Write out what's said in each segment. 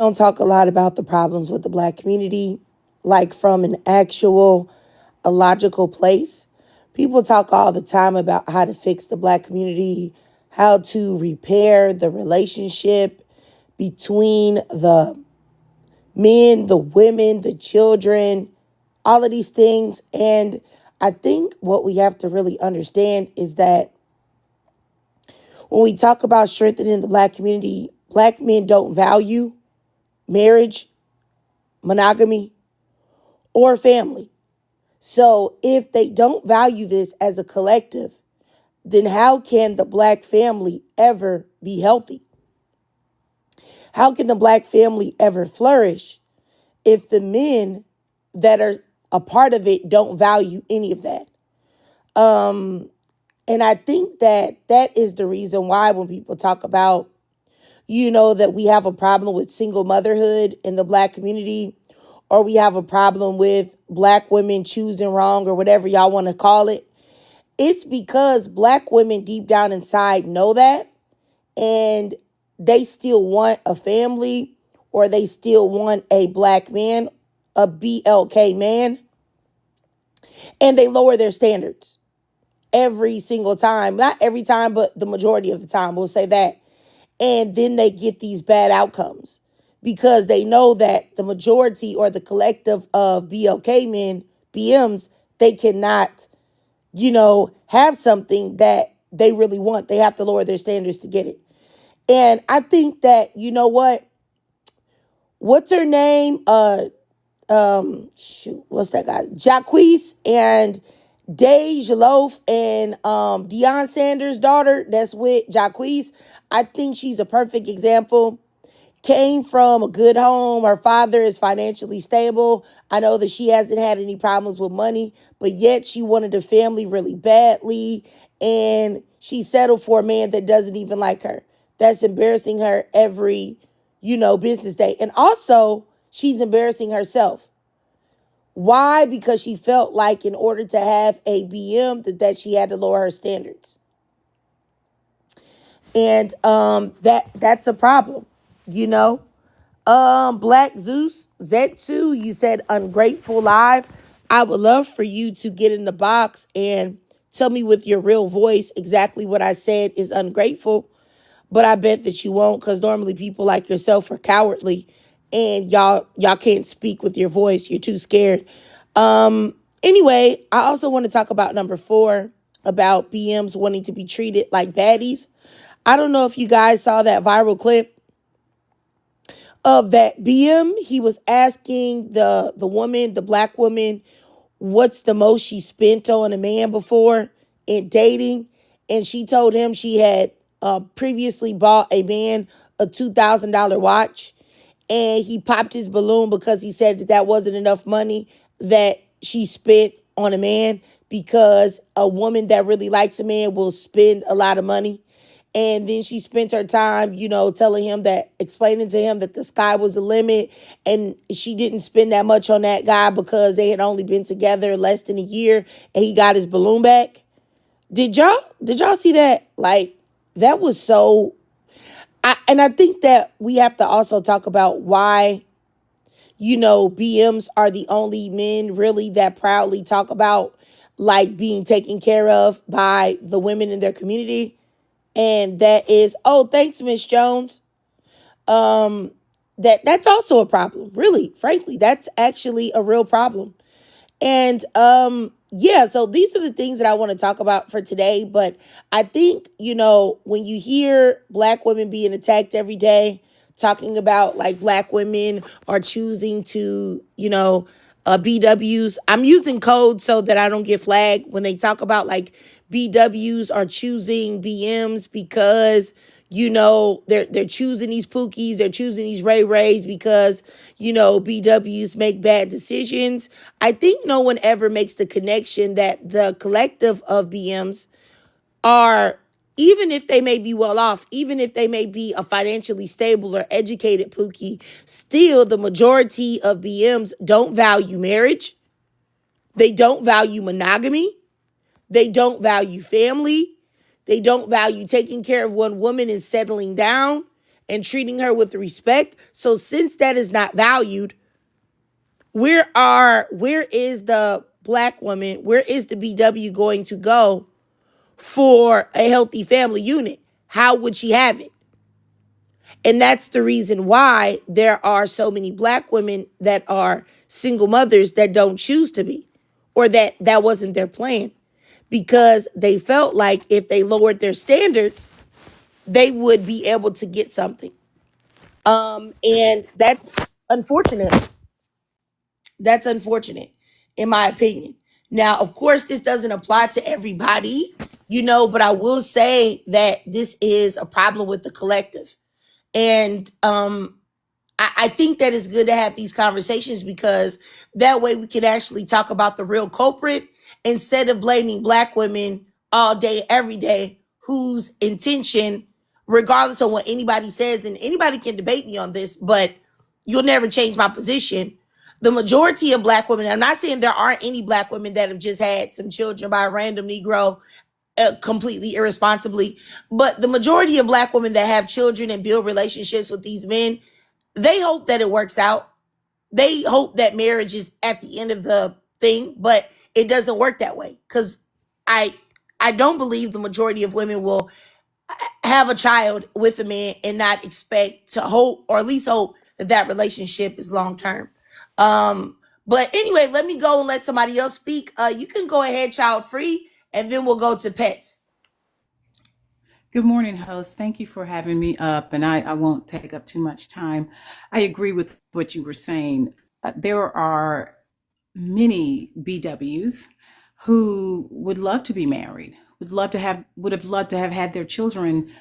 Don't talk a lot about the problems with the black community, like from an actual, a logical place. People talk all the time about how to fix the black community, how to repair the relationship between the men, the women, the children, all of these things. And I think what we have to really understand is that when we talk about strengthening the black community, black men don't value marriage, monogamy, or family. So if they don't value this as a collective, then how can the black family ever be healthy? How can the black family ever flourish if the men that are a part of it don't value any of that? And I think that that is the reason why when people talk about, that we have a problem with single motherhood in the black community, or we have a problem with black women choosing wrong or whatever y'all want to call it, it's because black women deep down inside know that, and they still want a family, or they still want a black man, a BLK man, and they lower their standards every single time. Not every time, but the majority of the time, we'll say that. And then they get these bad outcomes because they know that the majority or the collective of BLK men, BMs, they cannot, have something that they really want. They have to lower their standards to get it. And I think that, what's her name? What's that guy? Jacquees and Dej Loaf and Deion Sanders' daughter that's with Jacquees. I think she's a perfect example. Came from a good home. Her father is financially stable. I know that she hasn't had any problems with money, but yet she wanted a family really badly. And she settled for a man that doesn't even like her. That's embarrassing her every, business day. And also, she's embarrassing herself. Why? Because she felt like in order to have a BM that she had to lower her standards. And that's a problem, Black Zeus, Zetsu, you said ungrateful live. I would love for you to get in the box and tell me with your real voice exactly what I said is ungrateful. But I bet that you won't, because normally people like yourself are cowardly and y'all can't speak with your voice. You're too scared. Anyway, I also want to talk about number 4, about BMs wanting to be treated like baddies. I don't know if you guys saw that viral clip of that BM. He was asking the woman, the black woman, what's the most she spent on a man before in dating. And she told him she had previously bought a man a $2,000 watch. And he popped his balloon because he said that wasn't enough money that she spent on a man, because a woman that really likes a man will spend a lot of money. And then she spent her time, telling him that, explaining to him that the sky was the limit. And she didn't spend that much on that guy because they had only been together less than a year and he got his balloon back. Did y'all see that? Like, that was so, and I think that we have to also talk about why, BMs are the only men really that proudly talk about like being taken care of by the women in their community. And that is, oh, thanks, Miss Jones. That's also a problem. Really, frankly, that's actually a real problem. And yeah, so these are the things that I want to talk about for today. But I think, when you hear black women being attacked every day, talking about like black women are choosing to, BWs. I'm using code so that I don't get flagged when they talk about like BWs are choosing BMs because, they're choosing these Pookies, they're choosing these Ray Rays because, BWs make bad decisions. I think no one ever makes the connection that the collective of BMs are, even if they may be well off, even if they may be a financially stable or educated Pookie, still the majority of BMs don't value marriage. They don't value monogamy. They don't value family. They don't value taking care of one woman and settling down and treating her with respect. So since that is not valued, where is the black woman, where is the BW going to go for a healthy family unit? How would she have it? And that's the reason why there are so many black women that are single mothers that don't choose to be, or that wasn't their plan, because they felt like if they lowered their standards, they would be able to get something. And that's unfortunate. That's unfortunate, in my opinion. Now, of course, this doesn't apply to everybody, but I will say that this is a problem with the collective. And I think that it's good to have these conversations, because that way we can actually talk about the real culprit instead of blaming black women all day, every day, whose intention, regardless of what anybody says, and anybody can debate me on this, but you'll never change my position. The majority of black women, I'm not saying there aren't any black women that have just had some children by a random Negro completely irresponsibly, but the majority of black women that have children and build relationships with these men, they hope that it works out. They hope that marriage is at the end of the thing, but it doesn't work that way, because I I don't believe the majority of women will have a child with a man and not expect to hope, or at least hope, that that relationship is long term. But anyway, let me go and let somebody else speak. You can go ahead, child free, and then we'll go to pets. Good morning, host. Thank you for having me up, and I won't take up too much time. I agree with what you were saying. There are many BWs who would love to be married, would have loved to have had their children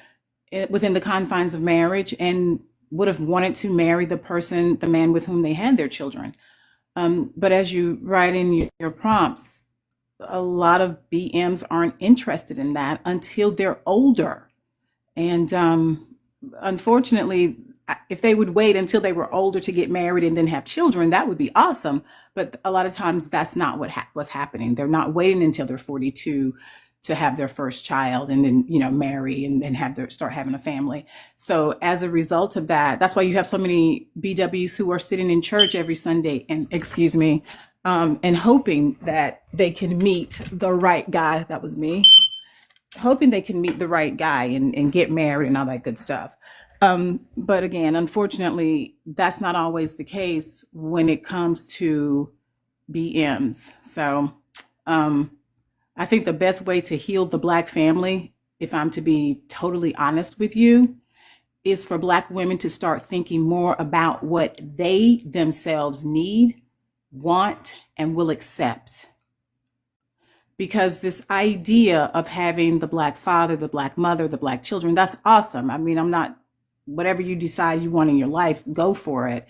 within the confines of marriage, and would have wanted to marry the man with whom they had their children. But as you write in your prompts, a lot of BMs aren't interested in that until they're older. And unfortunately, if they would wait until they were older to get married and then have children, that would be awesome. But a lot of times that's not what's happening. They're not waiting until they're 42 to have their first child and then, marry and then start having a family. So as a result of that, that's why you have so many BWs who are sitting in church every Sunday and hoping that they can meet the right guy. That was me. Hoping they can meet the right guy and get married and all that good stuff. But again, unfortunately, that's not always the case when it comes to BMs. So I think the best way to heal the Black family, if I'm to be totally honest with you, is for Black women to start thinking more about what they themselves need, want, and will accept. Because this idea of having the Black father, the Black mother, the Black children, that's awesome. I mean, I'm not, whatever you decide you want in your life, go for it.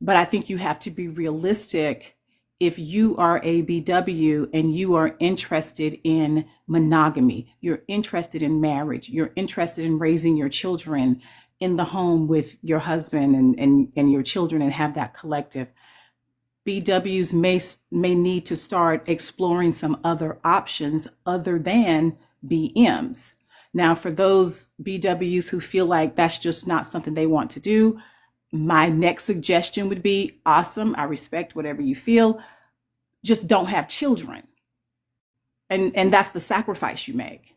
But I think you have to be realistic. If you are a BW and you are interested in monogamy, you're interested in marriage, you're interested in raising your children in the home with your husband and your children, and have that collective, BWs may need to start exploring some other options other than BMs. Now, for those BWs who feel like that's just not something they want to do, my next suggestion would be, awesome, I respect whatever you feel, just don't have children. And that's the sacrifice you make.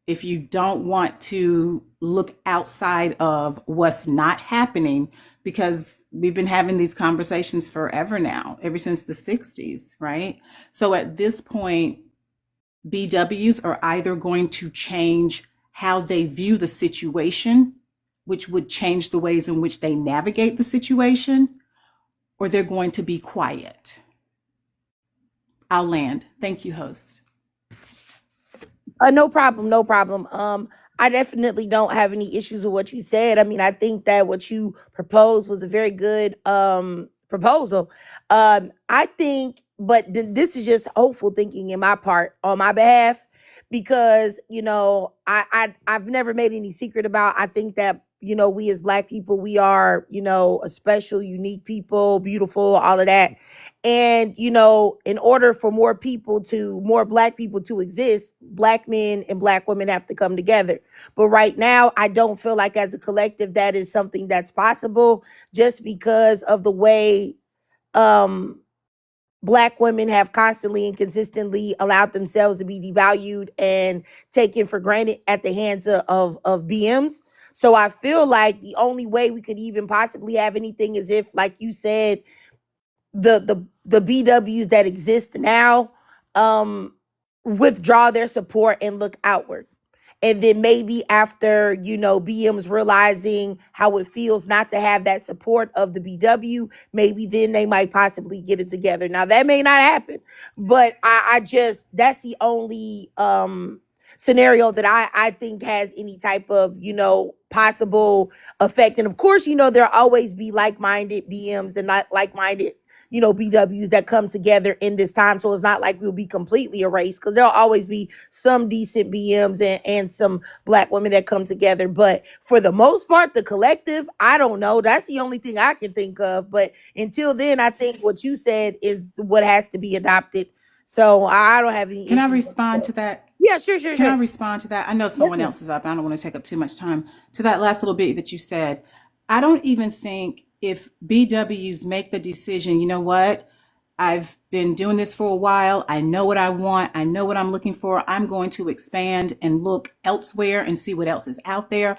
If you don't want to look outside of what's not happening, because we've been having these conversations forever now, ever since the 60s, right? So at this point, BWs are either going to change how they view the situation, which would change the ways in which they navigate the situation, or they're going to be quiet. I'll land. Thank you, host. No problem, no problem. I definitely don't have any issues with what you said. I mean, I think that what you proposed was a very good proposal. I think, but this is just hopeful thinking in my part on my behalf, because I've never made any secret about. I think that we as black people, we are, a special, unique people, beautiful, all of that. And, in order for more black people to exist, black men and black women have to come together. But right now, I don't feel like as a collective that is something that's possible, just because of the way um black women have constantly and consistently allowed themselves to be devalued and taken for granted at the hands of BMs. So I feel like the only way we could even possibly have anything is if, like you said, the BWs that exist now um withdraw their support and look outward. And then maybe after, BMs realizing how it feels not to have that support of the BW, maybe then they might possibly get it together. Now that may not happen, but I just, that's the only scenario that I think has any type of, possible effect. And of course, there'll always be like-minded BMs and not like-minded, BWs that come together in this time. So it's not like we'll be completely erased, because there'll always be some decent BMs and some black women that come together. But for the most part, the collective, I don't know. That's the only thing I can think of. But until then, I think what you said is what has to be adopted. So I don't have any Can I issues with respond that. to that? Yeah, sure, sure, Can sure. I respond to that? I know Yes, someone ma'am. else is up. I don't want to take up too much time. To that last little bit that you said, I don't even think if BWs make the decision, you know what? I've been doing this for a while. I know what I want. I know what I'm looking for. I'm going to expand and look elsewhere and see what else is out there.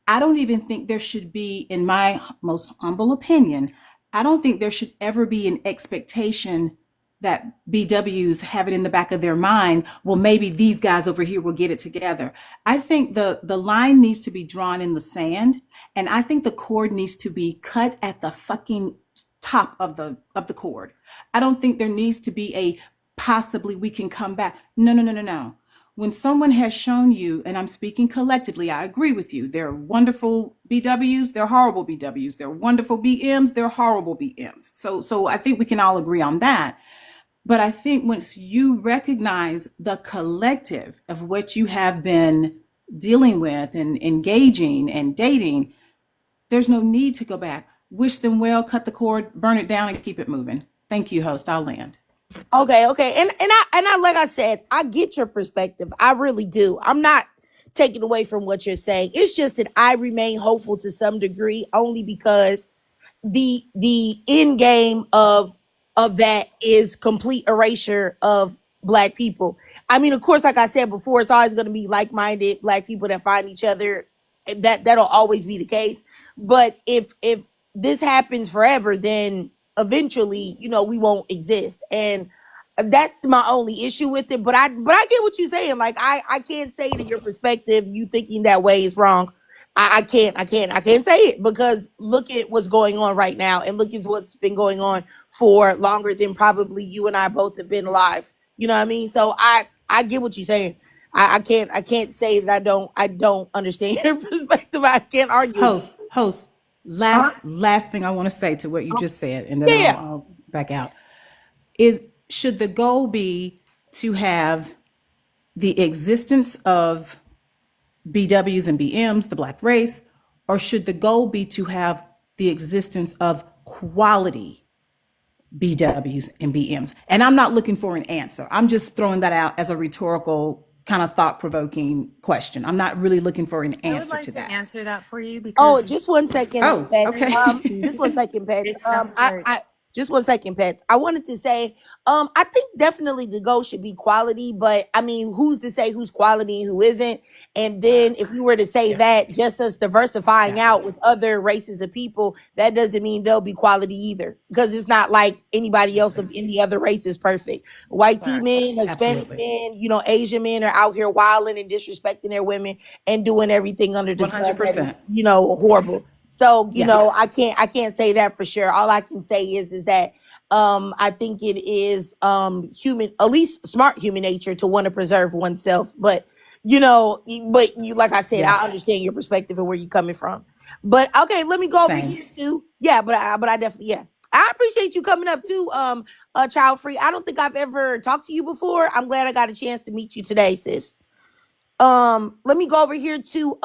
I don't even think there should be, in my most humble opinion, I don't think there should ever be an expectation that BWs have it in the back of their mind, well, maybe these guys over here will get it together. I think the line needs to be drawn in the sand, and I think the cord needs to be cut at the fucking top of the cord. I don't think there needs to be a possibly we can come back. No, no, no, no, no. When someone has shown you, and I'm speaking collectively, I agree with you. They're wonderful BWs, they're horrible BWs. They're wonderful BMs, they're horrible BMs. So I think we can all agree on that. But I think once you recognize the collective of what you have been dealing with and engaging and dating, there's no need to go back. Wish them well, cut the cord, burn it down, and keep it moving. Thank you, host. I'll land. Okay, okay. And I like I said, I get your perspective. I really do. I'm not taking away from what you're saying. It's just that I remain hopeful to some degree, only because the end game of that is complete erasure of black people. I mean, of course, like I said before, it's always going to be like-minded black people that find each other. That'll always be the case. But if this happens forever, then eventually, we won't exist. And that's my only issue with it. But I get what you're saying. Like I can't say that your perspective, you thinking that way, is wrong. I can't say it, because look at what's going on right now, and look at what's been going on for longer than probably you and I both have been alive. You know what I mean? So I get what you're saying. I can't say that I don't understand your perspective. I can't argue with Host. uh Last thing I want to say to what you just said, and then Yeah, I'll, yeah. I'll back out. Is should the goal be to have the existence of BWs and BMs, the black race, or should the goal be to have the existence of quality BWs and BMs? And I'm not looking for an answer. I'm just throwing that out as a rhetorical kind of thought provoking question. I'm not really looking for an I would answer like to to that. answer that for you Oh, because just one second, Oh, Pets. okay. Just one second, Pets. it sounds like I just one second, Pets. I wanted to say, I think definitely the goal should be quality, but I mean, who's to say who's quality and who isn't? And then if you were to say Yeah, that, just us diversifying yeah, out with other races of people, that doesn't mean they'll be quality either, because it's not like anybody else of any other race is perfect. White tea correct. men, Hispanic absolutely. men, Asian men are out here wilding and disrespecting their women and doing everything under the sun that is, 100%. horrible. So, Yeah. I can't say that for sure. All I can say is that I think it is human, at least smart human nature, to want to preserve oneself. But like I said, Yeah. I understand your perspective and where you're coming from. But okay, let me go over Same. here too. Yeah, but I definitely, yeah. I appreciate you coming up too, child free. I don't think I've ever talked to you before. I'm glad I got a chance to meet you today, sis. Let me go over here to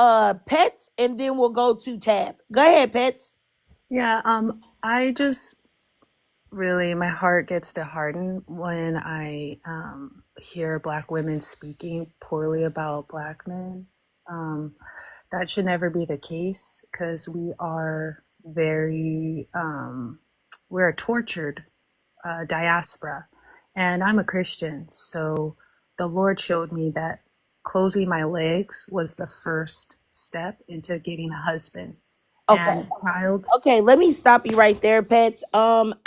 Pets, and then we'll go to Tab. Go ahead, Pets. Yeah, I just really, my heart gets to harden when I hear Black women speaking poorly about Black men. Um, that should never be the case because we are very, we're a tortured diaspora. And I'm a Christian, so the Lord showed me that closing my legs was the first step into getting a husband Okay. and child. Okay, let me stop you right there, Pets.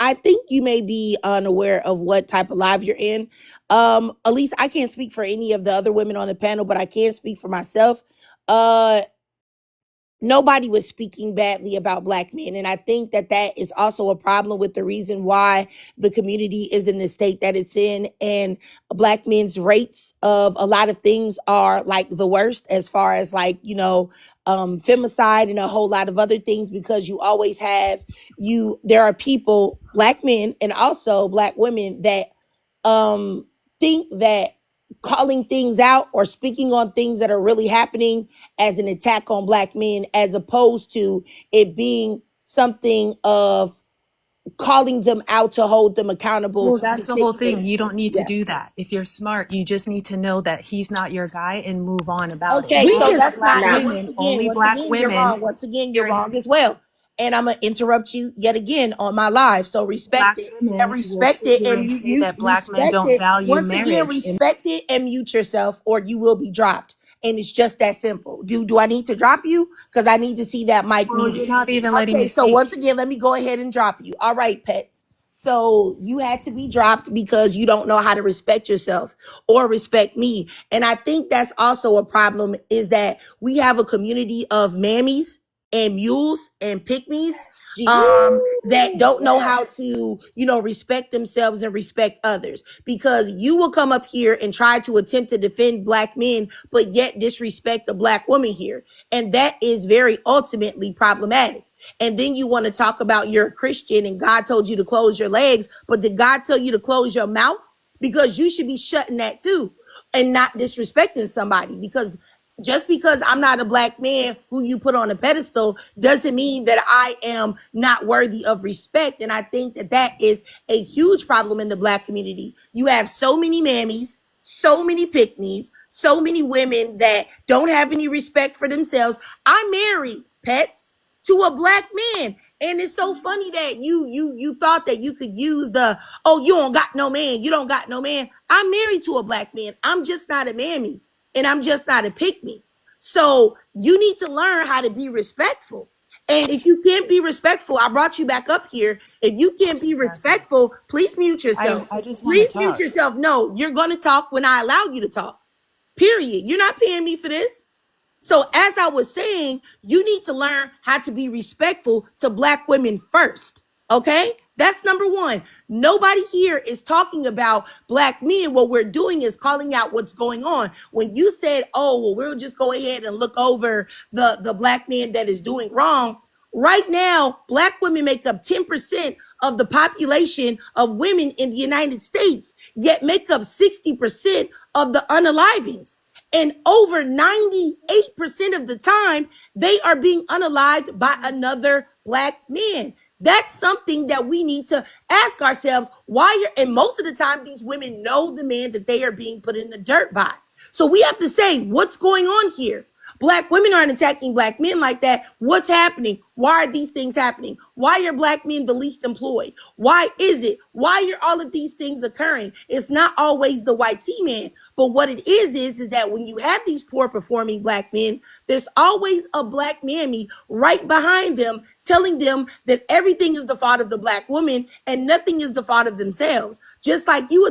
I think you may be unaware of what type of live you're in. At least I can't speak for any of the other women on the panel, but I can speak for myself. Uh, Nobody was speaking badly about Black men, and I think that that is also a problem with the reason why the community is in the state that it's in, and Black men's rates of a lot of things are like the worst, as far as like, femicide and a whole lot of other things, because you always have, there are people, Black men and also Black women, that um think that calling things out or speaking on things that are really happening as an attack on Black men, as opposed to it being something of calling them out to hold them accountable Well, to that's the whole fix thing. it. You don't need to Yeah. do that. If you're smart, you just need to know that he's not your guy and move on about it. Okay, We so can that's not, now. once Only black again, you're women, wrong. Once again, you're period. wrong as well. And I'm gonna interrupt you yet again on my live. So respect Black it and women will respect sit it here and and say mute, that black men respect don't it. value Once again, marriage. And respect it and mute yourself, or you will be dropped. And it's just that simple. Do I need to drop you? Because I need to see that mic well, you're muted. not even letting me Okay, so once speak. again, let me go ahead and drop you. All right, Pets. So you had to be dropped because you don't know how to respect yourself or respect me. And I think that's also a problem, is that we have a community of mammies and mules and pygmies that don't know how to, respect themselves and respect others. Because you will come up here and try to attempt to defend Black men, but yet disrespect the Black woman here. And that is very ultimately problematic. And then you want to talk about you're a Christian and God told you to close your legs, but did God tell you to close your mouth? Because you should be shutting that too and not disrespecting somebody. Because just because I'm not a Black man who you put on a pedestal doesn't mean that I am not worthy of respect. And I think that that is a huge problem in the Black community. You have so many mammies, so many pick-me's, so many women that don't have any respect for themselves. I married, Pets, to a Black man. And it's so funny that you thought that you could use the, oh, you don't got no man, you don't got no man. I'm married to a Black man. I'm just not a mammy, and I'm just not a pick me. So you need to learn how to be respectful. And if you can't be respectful, I brought you back up here. If you can't be Exactly. respectful, please mute yourself. I just want to Please mute talk. yourself. No, you're going to talk when I allow you to talk. Period. You're not paying me for this. So as I was saying, you need to learn how to be respectful to Black women first. Okay? That's number one. Nobody here is talking about Black men. What we're doing is calling out what's going on. When you said, oh, well, we'll just go ahead and look over the Black man that is doing wrong. Right now, Black women make up 10% of the population of women in the United States, yet make up 60% of the unalivings. And over 98% of the time, they are being unalived by another Black man. That's something that we need to ask ourselves why and most of the time, these women know the man that they are being put in the dirt by. So we have to say, what's going on here? Black women aren't attacking Black men like that. What's happening? Why are these things happening? Why are Black men the least employed? Why is it? Why are all of these things occurring? It's not always the white T-man. But what it is that when you have these poor performing Black men, there's always a Black mammy right behind them telling them that everything is the fault of the Black woman and nothing is the fault of themselves. Just like you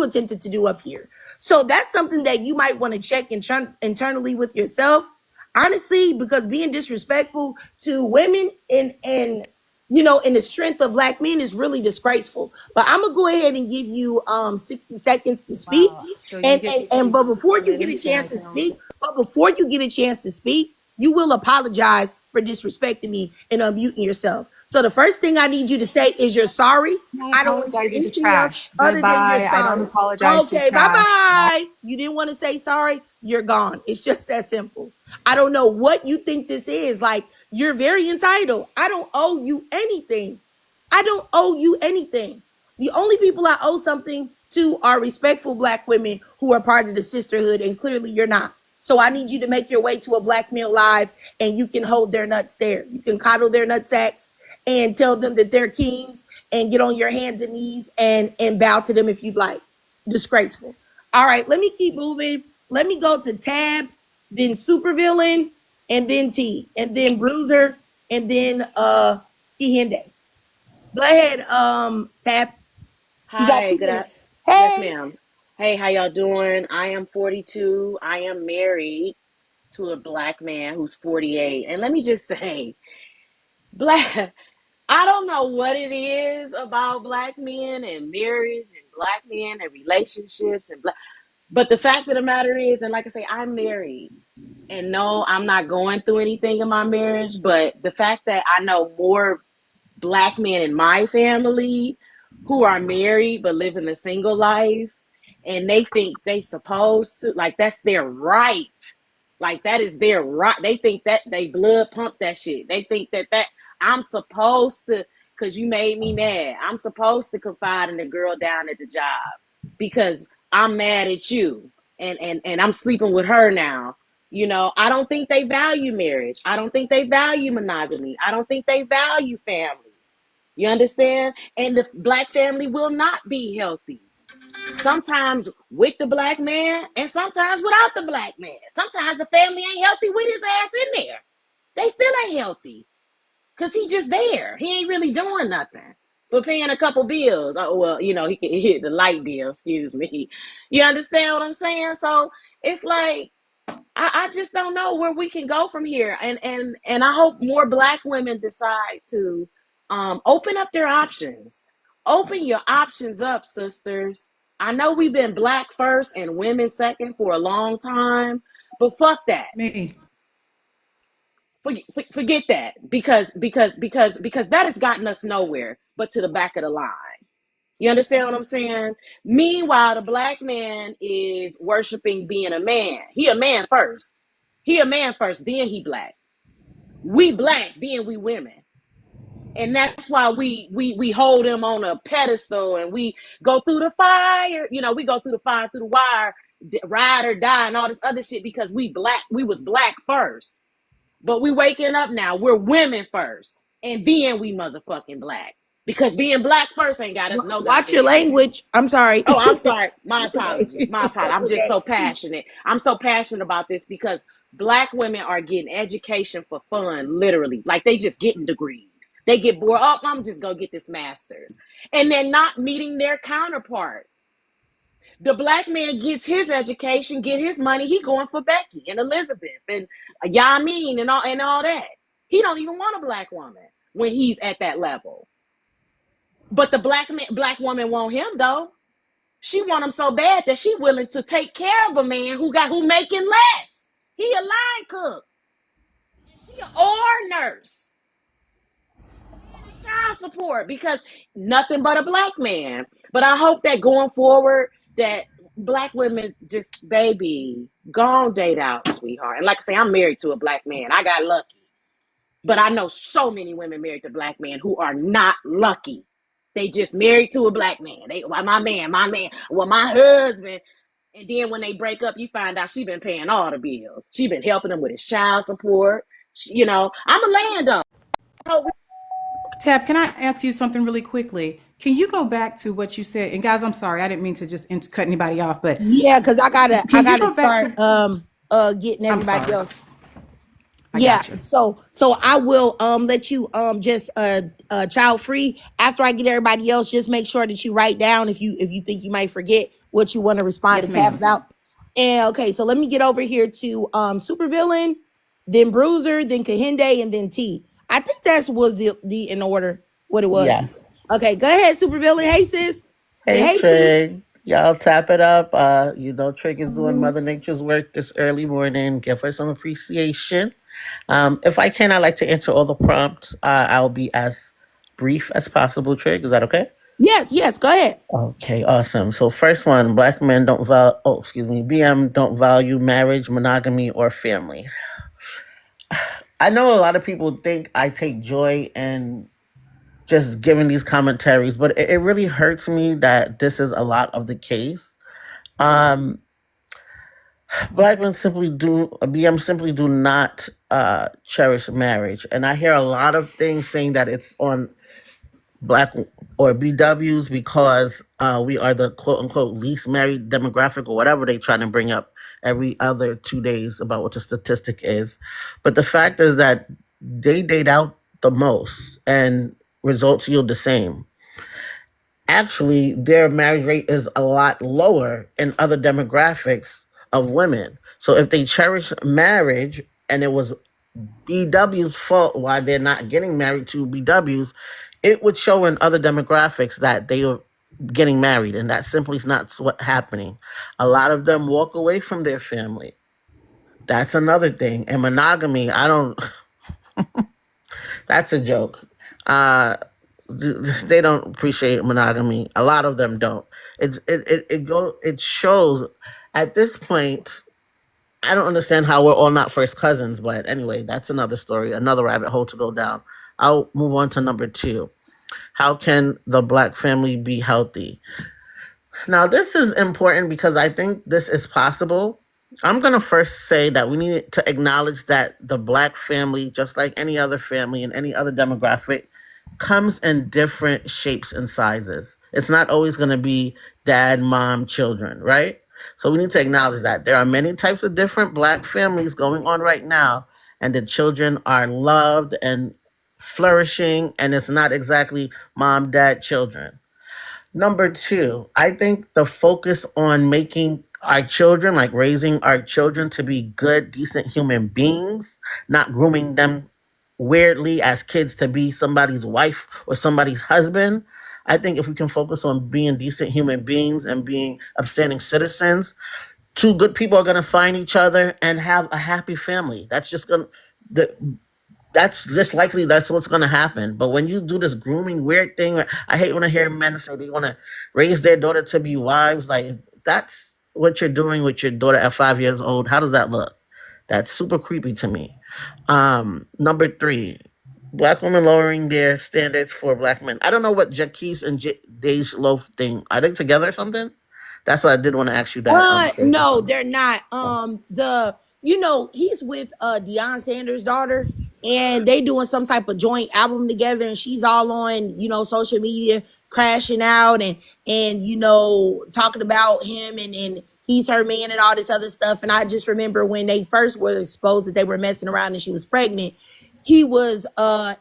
attempted to do up here. So that's something that you might want to check internally with yourself, honestly, because being disrespectful to women in the strength of Black men is really disgraceful. But I'm gonna go ahead and give you 60 seconds to speak. Wow. So you And get and, to and take but before 4 you get a minutes and I chance to don't. speak, you will apologize for disrespecting me and unmuting yourself. So the first thing I need you to say is you're sorry. I'm not I don't need apologizing to anything else trash. other than you're Goodbye. I don't sorry. apologize to Okay, bye trash. Bye. bye. You didn't want to say sorry. You're gone. It's just that simple. I don't know what you think this is. Like, you're very entitled. I don't owe you anything. I don't owe you anything. The only people I owe something to are respectful Black women who are part of the sisterhood, and clearly you're not. So I need you to make your way to a Black male live, and you can hold their nuts there. You can coddle their nutsacks and tell them that they're kings, and get on your hands and knees and bow to them if you'd like. Disgraceful. All right, let me keep moving. Let me go to Tab, then Supervillain, and then T, and then Bruiser, and then Kihinde. Go ahead, Tab. You got Hi, 2 minutes. yes, Hey. ma'am. Hey, how y'all doing? I am 42. I am married to a black man who's 48. And let me just say, black, I don't know what it is about black men and marriage and black men and relationships and but the fact of the matter is, and like I say, I'm married. And no, I'm not going through anything in my marriage, but the fact that I know more black men in my family who are married but living a single life, and they think they supposed to, like, that's their right, like that is their right. They think that they blood pump that shit. They think that I'm supposed to, because you made me mad, I'm supposed to confide in the girl down at the job because I'm mad at you, and I'm sleeping with her now. I don't think they value marriage. I don't think they value monogamy. I don't think they value family. You understand? And the black family will not be healthy. Sometimes with the black man and sometimes without the black man. Sometimes the family ain't healthy with his ass in there. They still ain't healthy because he just there. He ain't really doing nothing but paying a couple bills. Oh, well, he can hit the light bill, excuse me. You understand what I'm saying? So it's like, I just don't know where we can go from here. And I hope more black women decide to open up their options. Open your options up, sisters. I know we've been black first and women second for a long time, but fuck that. Me. Forget that because that has gotten us nowhere but to the back of the line. You understand what I'm saying? Meanwhile, the black man is worshiping being a man. He a man first. He a man first, then he black. We black, then we women. And that's why we hold him on a pedestal and we go through the fire. We go through the fire, through the wire, ride or die and all this other shit because we black. We was black first. But we waking up now. We're women first. And then we motherfucking black. Because being black first ain't got us no Watch your goddamn where. language. I'm sorry. Oh, I'm sorry. My It's okay. apologies. My apologies. I'm It's just okay. so passionate. I'm so passionate about this because black women are getting education for fun, literally. Like they just getting degrees. They get bored. Oh, I'm just gonna get this master's. And they're not meeting their counterpart. The black man gets his education, get his money. He going for Becky and Elizabeth and Yamin and all that. He don't even want a black woman when he's at that level. But the black woman want him though. She want him so bad that she willing to take care of a man who making less. He a line cook and she a or nurse. Child support because nothing but a black man. But I hope that going forward that black women just baby go on date out, sweetheart. And like I say, I'm married to a black man. I got lucky. But I know so many women married to black men who are not lucky. They just married to a black man. They my man, well, my husband. And then when they break up, you find out she been paying all the bills. She been helping him with his child support. I'm a landowner. Tab, can I ask you something really quickly? Can you go back to what you said? And guys, I'm sorry, I didn't mean to just cut anybody off, but Yeah, because I gotta I can you gotta go back start to? getting I'm everybody sorry, else. I Yeah, got you. so I will let you just child free after I get everybody else. Just make sure that you write down if you think you might forget what you want to respond to Yes, Tab ma'am. about. And okay, so let me get over here to Supervillain, then Bruiser, then Kahinde, and then T. I think that's was the in order what it was. Yeah. Okay, go ahead, Supervillain. Hey sis. Then Hey, hey T. Trig. Y'all tap it up. Trig is doing Mother Nature's work this early morning. Give her some appreciation. If I can, I like to answer all the prompts. I'll be as brief as possible, Trig. Is that okay? Yes, go ahead. Okay, awesome. So first one, black men don't value, oh, excuse me, BM don't value marriage, monogamy, or family. I know a lot of people think I take joy in just giving these commentaries, but it really hurts me that this is a lot of the case. Um, Black men simply do, BM simply do not cherish marriage. And I hear a lot of things saying that it's on black or BWs because we are the quote unquote least married demographic or whatever they try to bring up every other 2 days about what the statistic is. But the fact is that they date out the most and results yield the same. Actually, their marriage rate is a lot lower in other demographics of women. So if they cherish marriage and it was BW's fault why they're not getting married to BWs, it would show in other demographics that they are getting married, and that simply is not what's happening. A lot of them walk away from their family. That's another thing. And monogamy, I don't. That's a joke. Uh, they don't appreciate monogamy. A lot of them don't. It shows at this point. I don't understand how we're all not first cousins, but anyway, that's another story, another rabbit hole to go down. I'll move on to number two. How can the black family be healthy? Now, this is important because I think this is possible. I'm going to first say that we need to acknowledge that the black family, just like any other family and any other demographic, comes in different shapes and sizes. It's not always going to be dad, mom, children, right? So we need to acknowledge that there are many types of different black families going on right now, and the children are loved and flourishing, and it's not exactly mom, dad, children. Number two, I think the focus on making our children, like raising our children to be good, decent human beings, not grooming them weirdly as kids to be somebody's wife or somebody's husband. I think if we can focus on being decent human beings and being upstanding citizens, two good people are going to find each other and have a happy family. That's just going to, that's just likely that's what's going to happen. But when you do this grooming weird thing, I hate when I hear men say they want to raise their daughter to be wives. Like, that's what you're doing with your daughter at 5 years old. How does that look? That's super creepy to me. Number three, black women lowering their standards for black men. I don't know what Jaquise and Dej Loaf thing. Are they together or something? That's what I did want to ask you that. No, they're not. He's with Deion Sanders' daughter, and they doing some type of joint album together, and she's all on, social media crashing out and talking about him and he's her man and all this other stuff. And I just remember when they first were exposed that they were messing around and she was pregnant, he was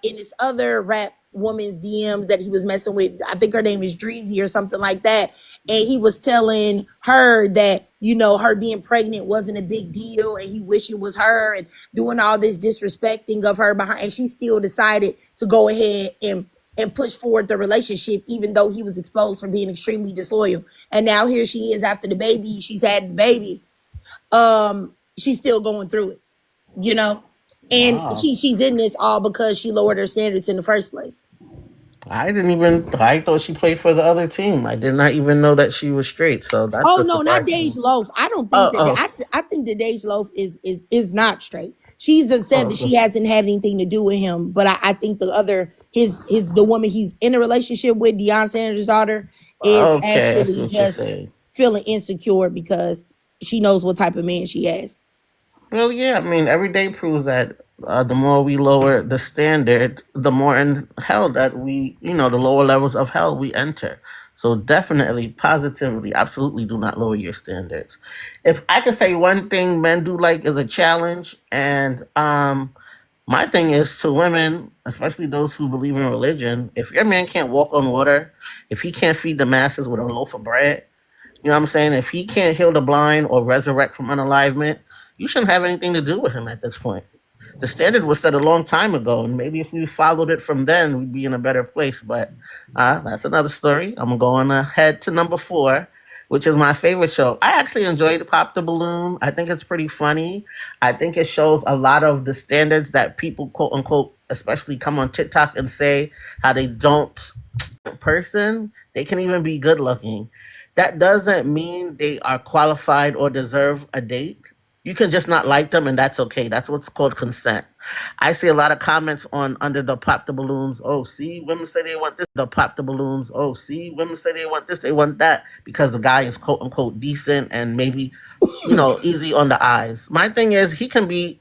in this other rap woman's DMs that he was messing with. I think her name is Dreezy or something like that. And he was telling her that, her being pregnant wasn't a big deal and he wished it was her and doing all this disrespecting of her behind. And she still decided to go ahead and push forward the relationship, even though he was exposed for being extremely disloyal. And now here she is after the baby. She's had the baby. She's still going through it, and Wow. she's in this all because she lowered her standards in the first place. I thought she played for the other team. I did not even know that she was straight. So that's Oh a no, not surprise to Dej me. Loaf. I don't think Oh, that. oh, I think that Dej Loaf is not straight. She's said that oh, she hasn't had anything to do with him, but I think the other the woman he's in a relationship with, Deion Sanders' daughter, is okay. I see actually what you're just saying. feeling insecure because she knows what type of man she has. Well, yeah, I mean, every day proves that the more we lower the standard, the more in hell that the lower levels of hell we enter. So definitely, positively, absolutely do not lower your standards. If I could say one thing men do like is a challenge, and my thing is to women, especially those who believe in religion, if your man can't walk on water, if he can't feed the masses with a loaf of bread, you know what I'm saying? If he can't heal the blind or resurrect from unalivement, you shouldn't have anything to do with him at this point. The standard was set a long time ago, and maybe if we followed it from then, we'd be in a better place. But that's another story. I'm going ahead to number four, which is my favorite show. I actually enjoyed Pop the Balloon. I think it's pretty funny. I think it shows a lot of the standards that people, quote unquote, especially come on TikTok and say how they don't person, they can even be good looking. That doesn't mean they are qualified or deserve a date. You can just not like them, and that's okay. That's what's called consent. I see a lot of comments on under the pop the balloons. Oh, see, women say they want this. The pop the balloons. Oh, see, women say they want this, they want that because the guy is quote unquote decent and maybe, easy on the eyes. My thing is, he can be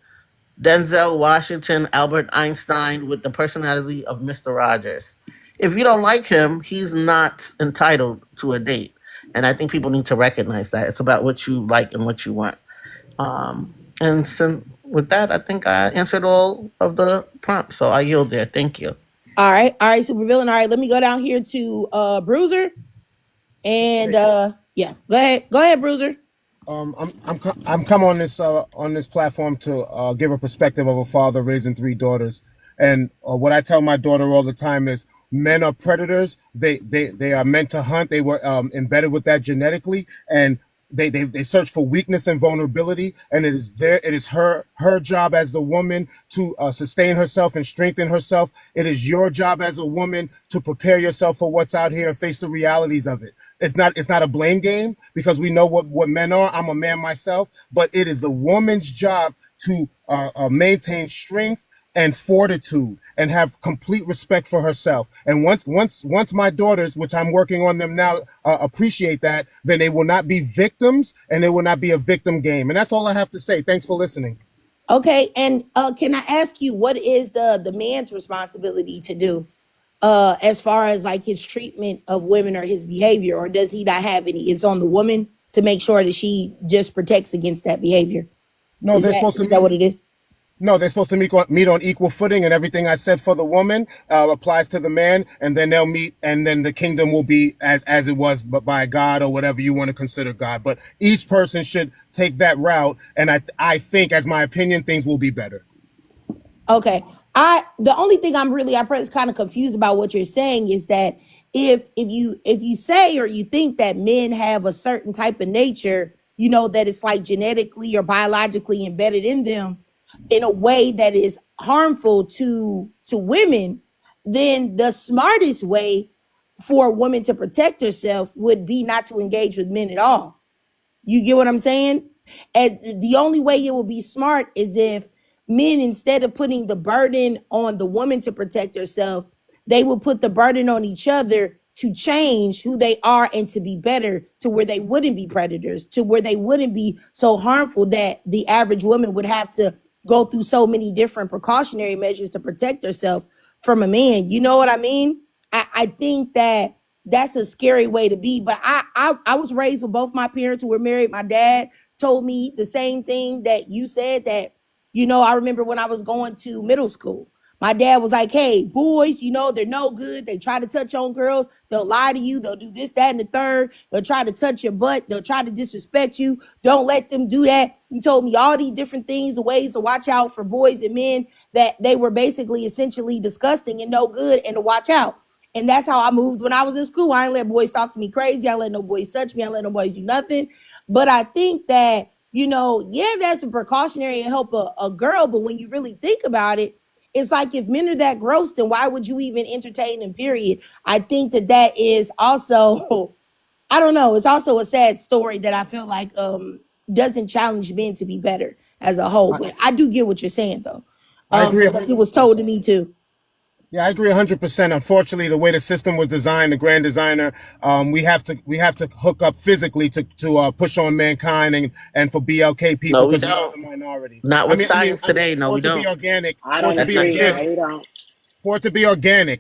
Denzel Washington, Albert Einstein with the personality of Mr. Rogers. If you don't like him, he's not entitled to a date. And I think people need to recognize that. It's about what you like and what you want. And so with that, I think I answered all of the prompts. So I yield there. Thank you. All right, super villain. All right, let me go down here to Bruiser. And yeah, go ahead, Bruiser. I'm come on this platform to give a perspective of a father raising 3 daughters, and what I tell my daughter all the time is men are predators. They are meant to hunt. They were embedded with that genetically, and they search for weakness and vulnerability, and it is her job as the woman to sustain herself and strengthen herself. It is your job as a woman to prepare yourself for what's out here and face the realities of it. It's not a blame game, because we know what men are. I'm a man myself, but it is the woman's job to maintain strength and fortitude and have complete respect for herself. And once my daughters, which I'm working on them now, appreciate that, then they will not be victims, and it will not be a victim game. And that's all I have to say. Thanks for listening. Okay, and can I ask you, what is the man's responsibility to do as far as like his treatment of women or his behavior, or does he not have any? It's on the woman to make sure that she just protects against that behavior. No, they're supposed Is that what it is? No, they're supposed to meet on equal footing, and everything I said for the woman applies to the man, and then they'll meet, and then the kingdom will be as it was, but by God or whatever you want to consider God. But each person should take that route, and I think, as my opinion, things will be better. Okay. The only thing I'm kind of confused about what you're saying is that if you say or you think that men have a certain type of nature, that it's like genetically or biologically embedded in them in a way that is harmful to women, then the smartest way for a woman to protect herself would be not to engage with men at all. You get what I'm saying? And the only way it will be smart is if men, instead of putting the burden on the woman to protect herself, they will put the burden on each other to change who they are and to be better, to where they wouldn't be predators, to where they wouldn't be so harmful that the average woman would have to go through so many different precautionary measures to protect herself from a man. You know what I mean? I think that that's a scary way to be. But I was raised with both my parents who were married. My dad told me the same thing that you said, that, I remember when I was going to middle school, my dad was like, hey, boys, they're no good. They try to touch on girls. They'll lie to you. They'll do this, that, and the third. They'll try to touch your butt. They'll try to disrespect you. Don't let them do that. He told me all these different things, the ways to watch out for boys and men, that they were basically essentially disgusting and no good, and to watch out. And that's how I moved when I was in school. I ain't let boys talk to me crazy. I ain't let no boys touch me. I ain't let no boys do nothing. But I think that, yeah, that's a precautionary and help a girl. But when you really think about it, it's like, if men are that gross, then why would you even entertain them, period? I think that is also, I don't know, it's also a sad story that I feel like doesn't challenge men to be better as a whole. But I do get what you're saying, though. I agree. Because it was told to me too. Yeah, I agree 100%. Unfortunately, the way the system was designed, the grand designer, we have to hook up physically to push on mankind and for BLK people, No, we because we are don't. the minority. Not with science today. No, For we it to don't. be organic, I for it don't to That's be not agree. true. organic, No, we don't. for it to be organic.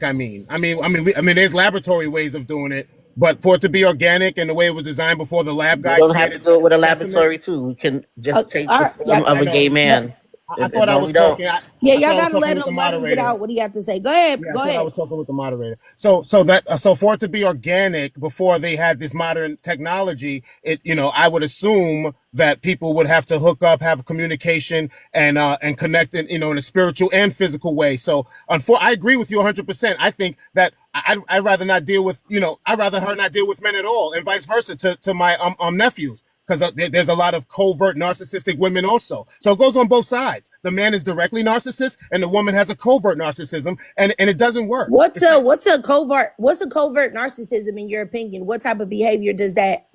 There's laboratory ways of doing it, but for it to be organic and the way it was designed before the lab We guy don't have to created do it with the a specimen. laboratory too. We can just take All the right, yeah, form of I a gay know. man. I thought I No, we was don't. talking. yeah, I y'all thought I was gotta talking with the let him get moderator. out what he got to say. Go ahead, Yeah, I go thought I ahead. was talking with the moderator. So for it to be organic before they had this modern technology, I would assume that people would have to hook up, have communication, and connect in a spiritual and physical way. So I agree with you 100%. I think that I'd rather not deal with I'd rather her not deal with men at all, and vice versa to my nephews. because there's a lot of covert narcissistic women also. So it goes on both sides. The man is directly narcissist, and the woman has a covert narcissism, and it doesn't work. What's a covert narcissism in your opinion? What type of behavior does that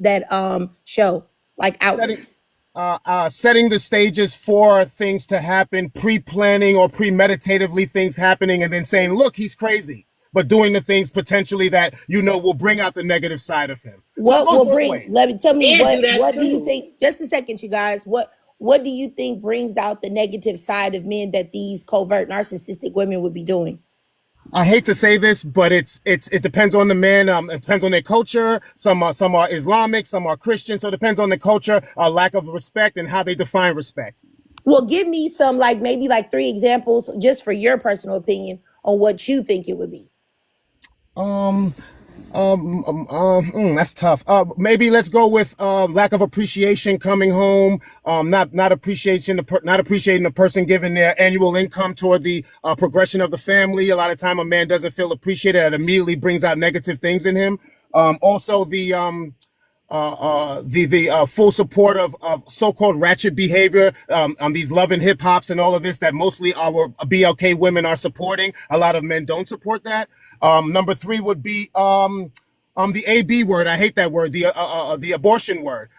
show, like outward? Setting the stages for things to happen, pre-planning or premeditatively things happening, and then saying, "Look, he's crazy," but doing the things potentially that will bring out the negative side of him. So it What goes will both bring? ways. Let me tell me Men do that what do you too. think? Just a second, you guys. What do you think brings out the negative side of men that these covert narcissistic women would be doing? I hate to say this, but it depends on the man. It depends on their culture. Some are Islamic, some are Christian. So it depends on the culture, lack of respect, and how they define respect. Well, give me some, like, maybe like three examples, just for your personal opinion on what you think it would be. That's tough. Maybe let's go with lack of appreciation coming home. Not appreciation, not appreciating the person giving their annual income toward the progression of the family. A lot of time, a man doesn't feel appreciated. It immediately brings out negative things in him. Also, the full support of so-called ratchet behavior, on these love and hip hops and all of this that mostly our BLK women are supporting. A lot of men don't support that. Number three would be the AB word. I hate that word. The abortion word.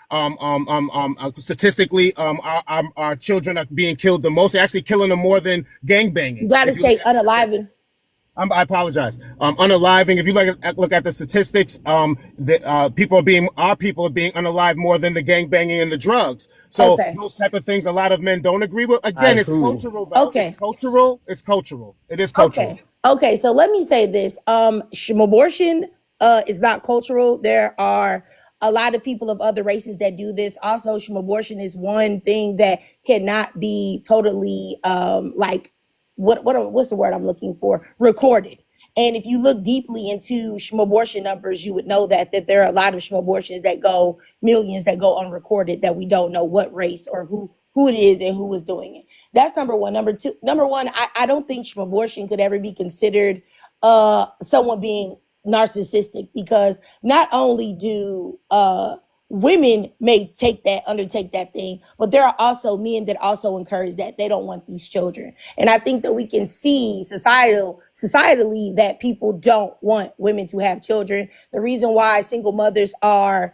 Statistically, our children are being killed the most. They're actually killing them more than gangbanging. You got to say unaliving. I apologize. Unaliving. If you look at the statistics, our people are being unalived more than the gangbanging and the drugs. So those type of things, a lot of men don't agree with. Again, it's cultural, though. Okay. It's cultural. It's cultural. It is cultural. Okay. So let me say this. Abortion is not cultural. There are a lot of people of other races that do this. Also, abortion is one thing that cannot be totally what's the word I'm looking for? Recorded. And if you look deeply into abortion numbers, you would know that there are a lot of abortions that go millions that go unrecorded, that we don't know what race or who it is and who is doing it. That's number one. Number one, I don't think abortion could ever be considered someone being narcissistic, because not only do women may undertake that thing, but there are also men that also encourage that. They don't want these children. And I think that we can see societally that people don't want women to have children. The reason why single mothers are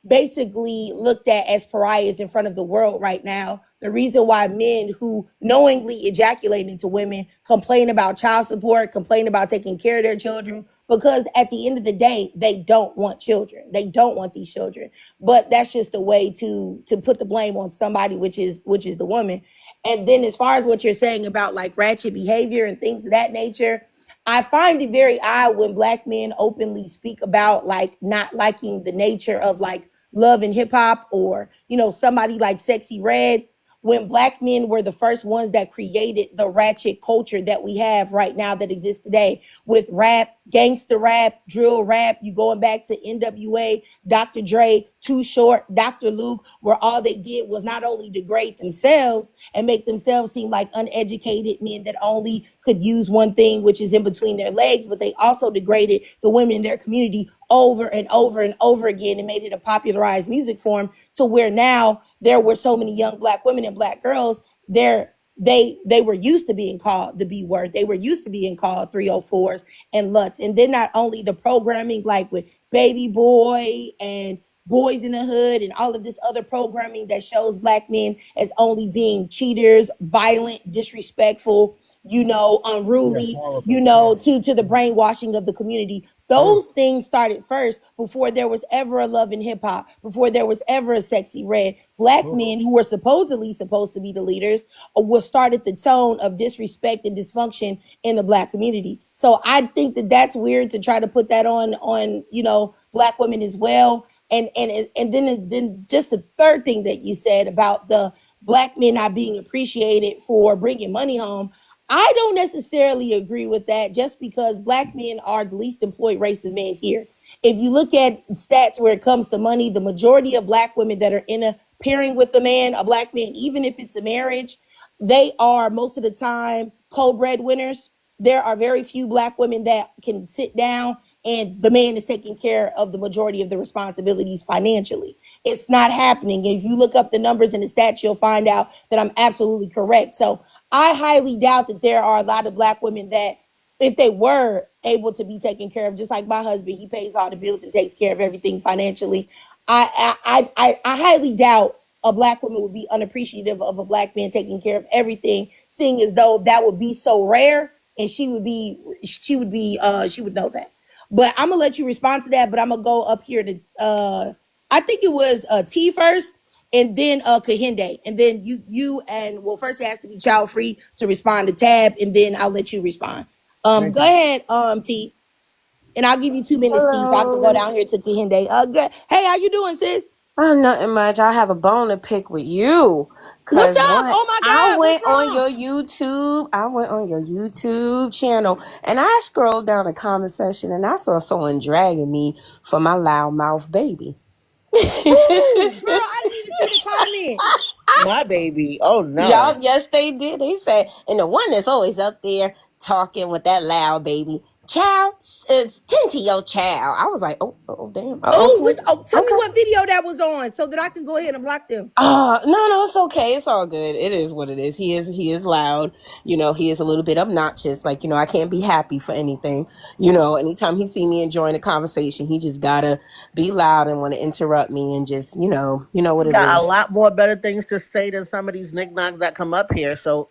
basically looked at as pariahs in front of the world right now. The reason why men who knowingly ejaculate into women complain about child support, complain about taking care of their children, because at the end of the day, they don't want children. They don't want these children. But that's just a way to put the blame on somebody, which is the woman. And then as far as what you're saying about like ratchet behavior and things of that nature, I find it very odd when Black men openly speak about like not liking the nature of like love and hip hop, or, somebody like Sexy Red, when Black men were the first ones that created the ratchet culture that we have right now, that exists today, with rap, gangster rap, drill rap. You going back to NWA, Dr. Dre, Too Short, Dr. Luke, where all they did was not only degrade themselves and make themselves seem like uneducated men that only could use one thing, which is in between their legs, but they also degraded the women in their community over and over and over again, and made it a popularized music form, to where now there were so many young Black women and Black girls there. They were used to being called the B word. They were used to being called 304s and Luts. And then not only the programming, like with Baby Boy and Boys in the Hood and all of this other programming that shows Black men as only being cheaters, violent, disrespectful, unruly, to the brainwashing of the community. Those things started first, before there was ever a love in hip hop, before there was ever a Sexy Red. Black men who were supposedly supposed to be the leaders were started the tone of disrespect and dysfunction in the Black community. So I think that that's weird to try to put that on Black women as well. And then just the third thing that you said about the Black men not being appreciated for bringing money home. I don't necessarily agree with that, just because Black men are the least employed race of men here. If you look at stats where it comes to money, the majority of Black women that are in a pairing with a Black man, even if it's a marriage, they are most of the time co-breadwinners. There are very few Black women that can sit down and the man is taking care of the majority of the responsibilities financially. It's not happening. If you look up the numbers and the stats, you'll find out that I'm absolutely correct. So I highly doubt that there are a lot of black women that, if they were able to be taken care of, just like my husband, he pays all the bills and takes care of everything financially. I highly doubt a black woman would be unappreciative of a black man taking care of everything, seeing as though that would be so rare, and she would know that. But I'm gonna let you respond to that. But I'm gonna go up here to I think it was T first, and then Kahinde, and then you and well, first it has to be child free to respond to Tab, and then I'll let you respond. Thank Go you. ahead, T, and I'll give you 2 minutes, T, so I can go Hello. down here to Kahinde. Good. Hey, how you doing, sis? Nothing much. I have a bone to pick with you. What's Cause up? one, Oh my God, what's wrong? I went on your YouTube channel and I scrolled down the comment section and I saw someone dragging me for my loudmouth baby. Ooh, girl, I didn't even see the comment. My baby. Oh Y'all, no. yes, they did. They said, and the one that's always up there talking with that loud baby. Child, it's tend to your child. I was like, oh, damn. Oh, Oh, okay. tell me Okay. what video that was on so that I can go ahead and block them. No, it's okay. It's all good. It is what it is. He is loud. He is a little bit obnoxious. Like, I can't be happy for anything. Anytime he see me enjoying a conversation, he just gotta be loud and want to interrupt me and just, you know He what it got a is. lot more better things to say than some of these knickknacks that come up here. So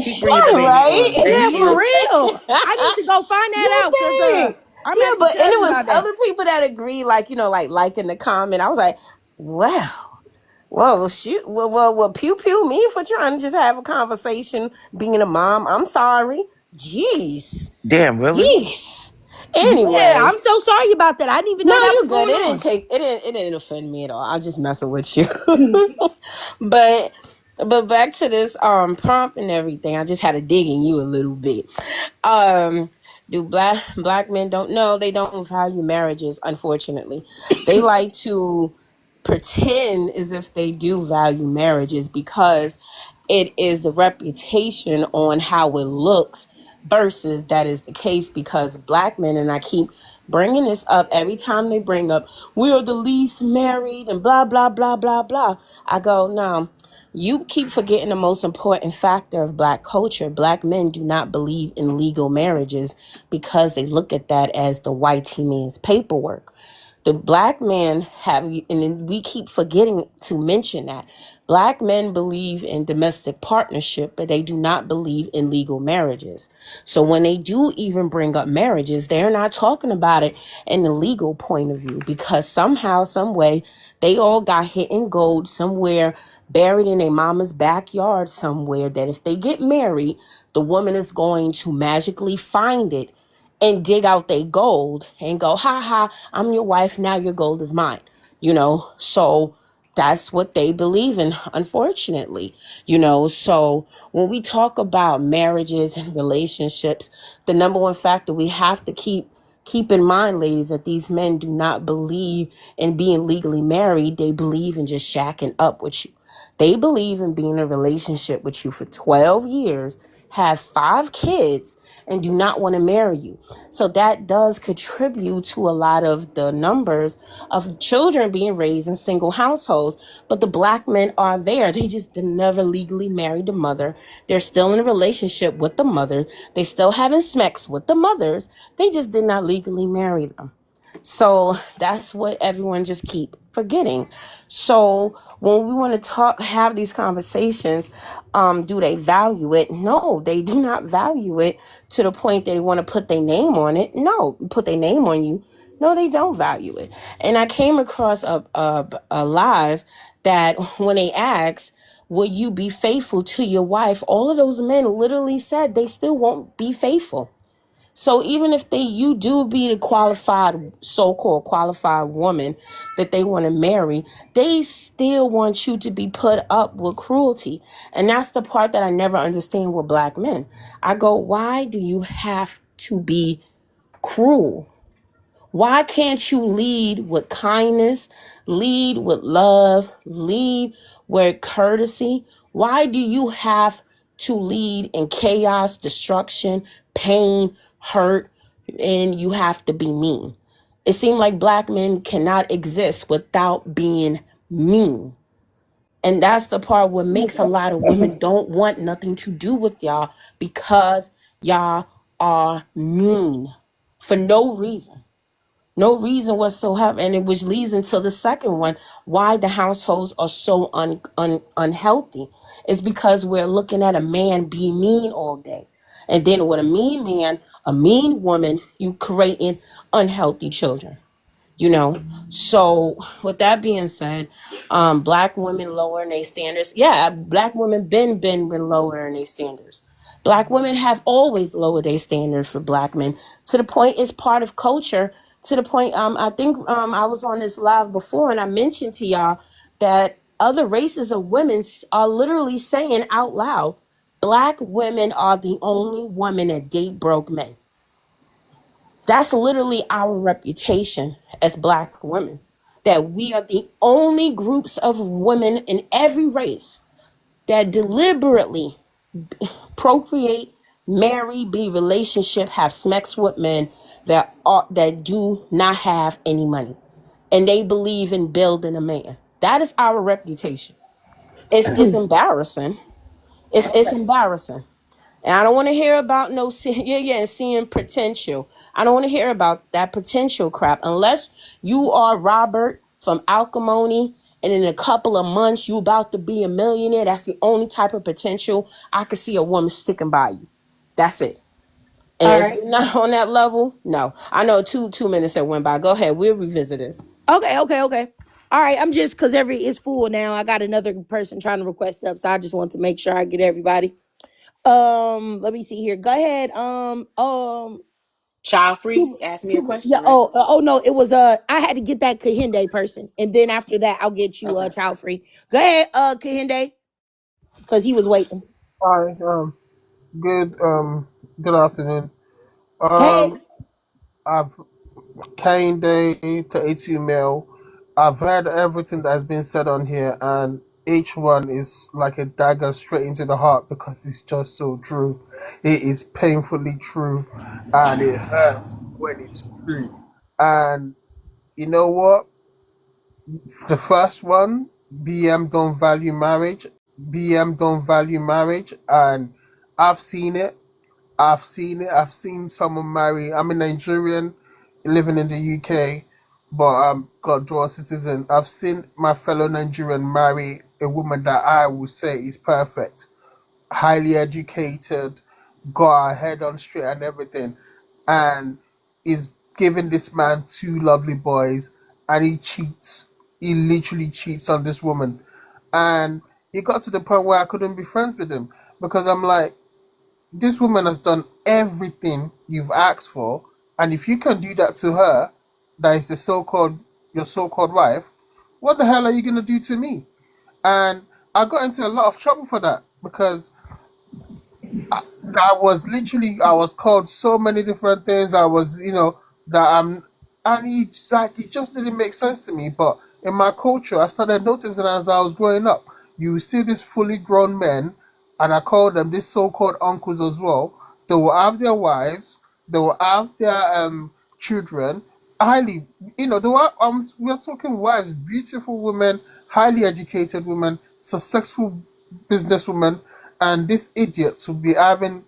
keep bringing the baby on. Right? Yeah, Thank for you. real. I need to go find that You out because think? I'm gonna Yeah, have to but and tell it you was about that. other people that agree, like, like in the comment. I was like, wow. Well, shoot. Well, pew pew me for trying to just have a conversation. Being a mom, I'm sorry. Jeez, Damn, really? jeez. Yeah, Anyway, I'm so sorry about that. I didn't even know no, that you was good. going It didn't on. take. It didn't offend me at all. I'm just messing with you. but but back to this prompt and everything. I just had to dig in you a little bit. Um, do black men don't know they don't value marriages? Unfortunately, they like to pretend as if they do value marriages because it is the reputation on how it looks versus that is the case because black men, and I keep bringing this up every time they bring up we are the least married and blah blah blah blah blah. I go, no, you keep forgetting the most important factor of black culture. Black men do not believe in legal marriages because they look at that as the white man's paperwork. The black men have, and we keep forgetting to mention that black men believe in domestic partnership, but they do not believe in legal marriages. So when they do even bring up marriages, they're not talking about it in the legal point of view because somehow, some way, they all got hit in gold somewhere, buried in a mama's backyard somewhere, that if they get married, the woman is going to magically find it and dig out their gold and go, ha ha, I'm your wife, now your gold is mine. So that's what they believe in, unfortunately. So when we talk about marriages and relationships, the number one factor we have to keep in mind, ladies, that these men do not believe in being legally married. They believe in just shacking up with you. They believe in being in a relationship with you for 12 years, have 5 kids, and do not want to marry you. So that does contribute to a lot of the numbers of children being raised in single households. But the black men are there. They just never legally married the mother. They're still in a relationship with the mother. They still having sex with the mothers. They just did not legally marry them. So that's what everyone just keep forgetting. So when we want to have these conversations, do they value it? No, they do not value it to the point that they want to put their name on it. No, put their name on you. No, they don't value it. And I came across a live that when they asked, will you be faithful to your wife? All of those men literally said they still won't be faithful. So even if you do be the qualified, so-called qualified woman that they want to marry, they still want you to be put up with cruelty. And that's the part that I never understand with black men. I go, why do you have to be cruel? Why can't you lead with kindness, lead with love, lead with courtesy? Why do you have to lead in chaos, destruction, pain, hurt, and you have to be mean? It seems like black men cannot exist without being mean. And that's the part what makes a lot of women don't want nothing to do with y'all, because y'all are mean for no reason. No reason whatsoever. And it which leads into the second one, why the households are so unhealthy. Is because we're looking at a man be mean all day. And then with a mean man, a mean woman, you creating unhealthy children. You know, so with that being said, black women lowering their standards. Yeah, black women been lowering their standards. Black women have always lowered their standards for black men, to the point it's part of culture. To the point, I think I was on this live before and I mentioned to y'all that other races of women are literally saying out loud, black women are the only women that date broke men. That's literally our reputation as black women. That we are the only groups of women in every race that deliberately procreate, marry, be relationship, have sex with men that do not have any money. And they believe in building a man. That is our reputation. It's embarrassing. It's embarrassing. And I don't want to hear about no and seeing potential. I don't want to hear about that potential crap unless you are Robert from Alchemy and in a couple of months you about to be a millionaire. That's the only type of potential I could see a woman sticking by you. That's it. All And if right. you're not on that level, no. I know two minutes that went by. Go ahead. We'll revisit this. Okay, okay, okay. All right, I'm just because it's full now. I got another person trying to request up, so I just want to make sure I get everybody. Let me see here. Go ahead. Child free Super, asked me a super, yeah. question, right? Oh no, it was I had to get that Kahinde person, and then after that, I'll get you Okay. child free. Go ahead, Kahinde, because he was waiting. Hi, good good afternoon. Hey, I've kind day to A2 Mail. I've heard everything that has been said on here, and each one is like a dagger straight into the heart because it's just so true. It is painfully true, and it hurts when it's true. And you know what? The first one, BM don't value marriage. BM don't value marriage, and I've seen it. I've seen it. I've seen someone marry. I'm a Nigerian living in the UK, but got dual citizen. I've seen my fellow Nigerian marry a woman that I would say is perfect, highly educated, got her head on straight and everything, and is giving this man two lovely boys, and he cheats. He literally cheats on this woman, and it got to the point where I couldn't be friends with him because I'm like, this woman has done everything you've asked for, and if you can do that to her, that is the so-called your so-called wife, what the hell are you gonna do to me? And I got into a lot of trouble for that because I was called so many different things. I was, that I'm, and it just didn't make sense to me. But in my culture, I started noticing as I was growing up, you see these fully grown men, and I call them these so-called uncles as well. They will have their wives, they will have their children, highly, they were, we're talking wives, beautiful women, highly educated women, successful businesswomen, and these idiots will be having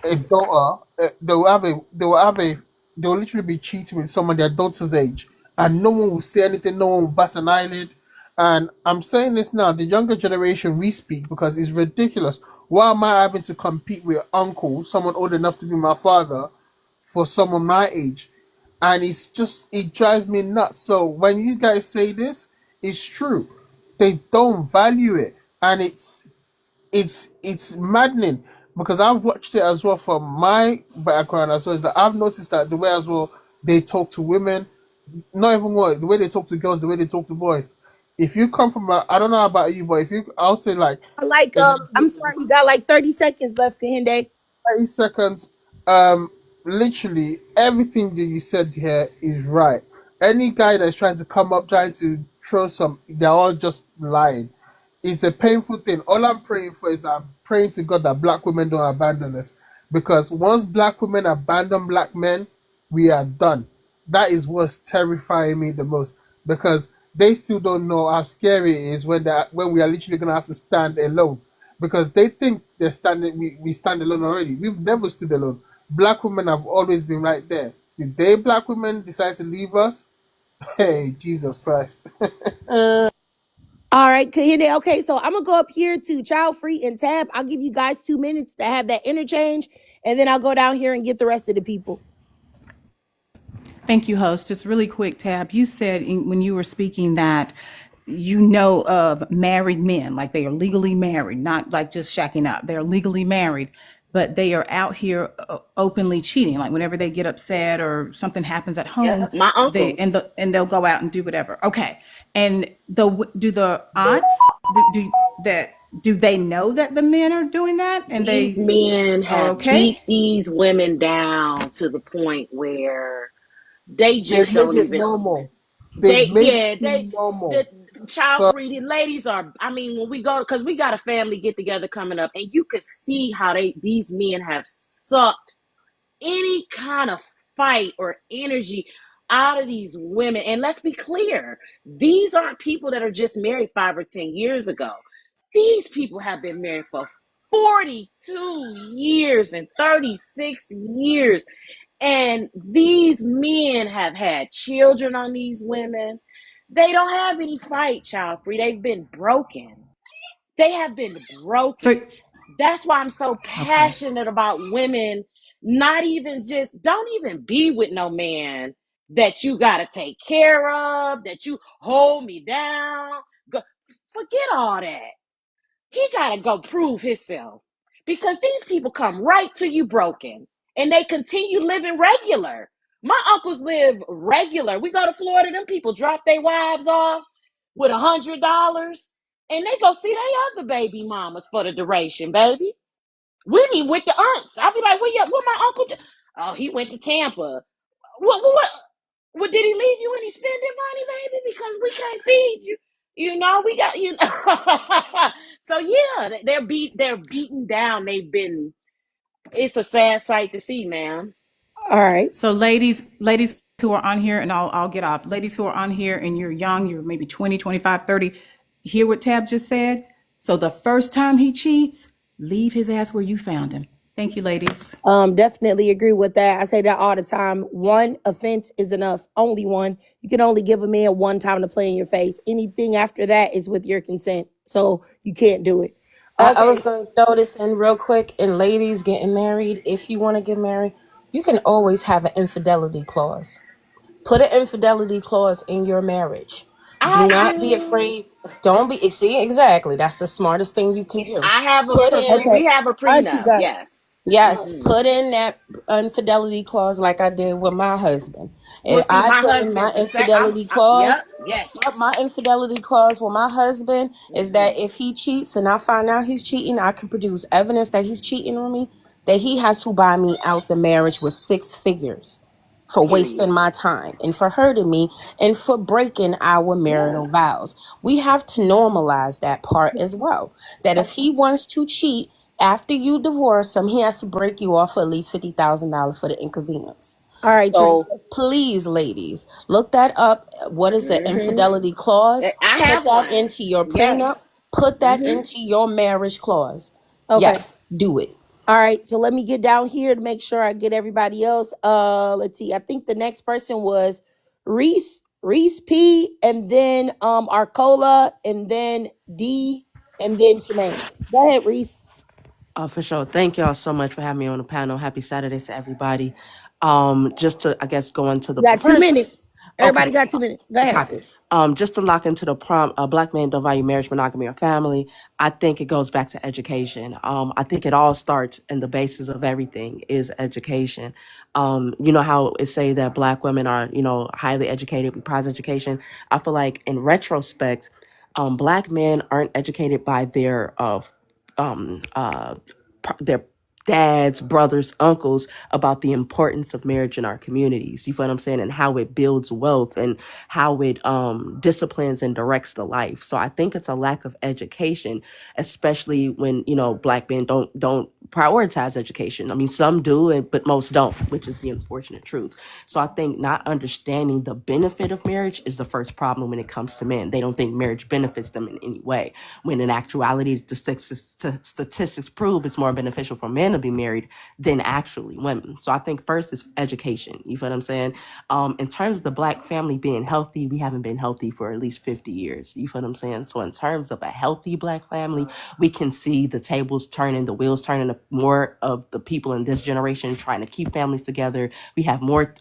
a daughter. They will literally be cheating with someone their daughter's age, and no one will say anything. No one will bat an eyelid. And I'm saying this now, the younger generation we speak because it's ridiculous. Why am I having to compete with uncle, someone old enough to be my father, for someone my age? And it drives me nuts. So when you guys say this, it's true. They don't value it, and it's maddening because I've watched it as well from my background as well as that I've noticed that the way as well they talk to women, not even what the way they talk to girls, the way they talk to boys. If you come from I don't know about you, but if you, I'll say like like the I'm sorry, you got like 30 seconds left, Kahinde. 30 seconds. Um, Literally everything that you said here is right. Any guy that's trying to come up, trying to throw some, they're all just lying. It's a painful thing. All I'm praying for is I'm praying to God that black women don't abandon us. Because once black women abandon black men, we are done. That is what's terrifying me the most. Because they still don't know how scary it is when we are literally gonna have to stand alone, because they think they're standing. We stand alone already. We've never stood alone. Black women have always been right there. The day black women decide to leave us, hey, Jesus Christ. All right, Kahinde. Okay, so I'm gonna go up here to Child Free and Tab. I'll give you guys 2 minutes to have that interchange, and then I'll go down here and get the rest of the people. Thank you, host. Just really quick, Tab. You said when you were speaking that you know of married men, like they are legally married, not like just shacking up. They're legally married, but they are out here openly cheating. Like whenever they get upset or something happens at home, Yep, my uncles. and they'll go out and do whatever. Okay, and do the aunts do they know that the men are doing that and These they men are have beat okay? these women down to the point where they They just make don't it even. normal. They've They made it yeah seem they normal. the child So free. The ladies are. I mean, when we go, because we got a family get together coming up, and you could see how these men have sucked any kind of fight or energy out of these women. And let's be clear, these aren't people that are just married 5 or 10 years ago. These people have been married for 42 years and 36 years. And these men have had children on these women. They don't have any fight, child free. They've been broken. They have been So broken. That's why I'm so okay. passionate about women. Not even just, don't even be with no man that you got to take care of, that you hold me down. Forget all that. He got to go prove himself, because these people come right to you broken and they continue living regular. My uncles live regular. We go to Florida, them people drop their wives off with $100 and they go see their other baby mamas for the duration, baby. We be with the aunts. I'll be like, what my uncle do? Oh, he went to Tampa. What did he leave you any spending money, baby? Because we can't feed you. You know, we got you know. So yeah, they're beaten down. It's a sad sight to see, man. All right. So ladies who are on here, and I'll get off. Ladies who are on here and you're young, you're maybe 20, 25, 30. Hear what Tab just said? So the first time he cheats, leave his ass where you found him. Thank you, ladies. Definitely agree with that. I say that all the time. One offense is enough. Only one. You can only give a man one time to play in your face. Anything after that is with your consent. So you can't do it. I was Okay. going to throw this in real quick. And ladies getting married, if you want to get married, you can always have an infidelity clause. Put an infidelity clause in your marriage. Do I not be do. afraid. Don't be, see, exactly. That's the smartest thing you can do. I have a Put in, Okay. we have a All right, you prenup. guys. Yes. yes, Mm-hmm. put in that infidelity clause like I did with my husband. Well, If see, I my put in my husband's the same. infidelity Yep. clause, my Yes. infidelity clause with my husband is Mm-hmm. that if he cheats and I find out he's cheating, I can produce evidence that he's cheating on me, that he has to buy me out the marriage with 6 figures for wasting Period. my time and for hurting me and for breaking our Yeah. marital vows. We have to normalize that part as well. That if he wants to cheat after you divorce him, he has to break you off for at least $50,000 for the inconvenience. All right, So Teresa. please, ladies, look that up. What is the Mm-hmm. infidelity clause? I Put have that one. into your prenup. Yes. Put that Mm-hmm. into your marriage clause. Okay. Yes, do it. All right. So let me get down here to make sure I get everybody else. Let's see. I think the next person was Reese P, and then Arcola, and then D, and then Shemaine. Go ahead, Reese. For sure. Thank y'all so much for having me on the panel. Happy Saturday to everybody. Just to, I guess, go into You the got two first. minutes. Everybody Okay. got 2 minutes. Go ahead, Copy. sis. Just to lock into the prompt, black men don't value marriage, monogamy, or family. I think it goes back to education. I think it all starts in the basis of everything is education. You know how it say that black women are, highly educated, we prize education. I feel like in retrospect, black men aren't educated by um, uh, their dads, brothers, uncles about the importance of marriage in our communities. You feel what I'm saying? And how it builds wealth and how it disciplines and directs the life. So I think it's a lack of education, especially when, you know, Black men don't prioritize education. I mean, some do, but most don't, which is the unfortunate truth. So I think not understanding the benefit of marriage is the first problem when it comes to men. They don't think marriage benefits them in any way, when in actuality, the statistics prove it's more beneficial for men to be married than actually women. So I think first is education. You feel what I'm saying? In terms of the Black family being healthy, we haven't been healthy for at least 50 years. You feel what I'm saying? So in terms of a healthy Black family, we can see the tables turning, the wheels turning, more of the people in this generation trying to keep families together. We have more,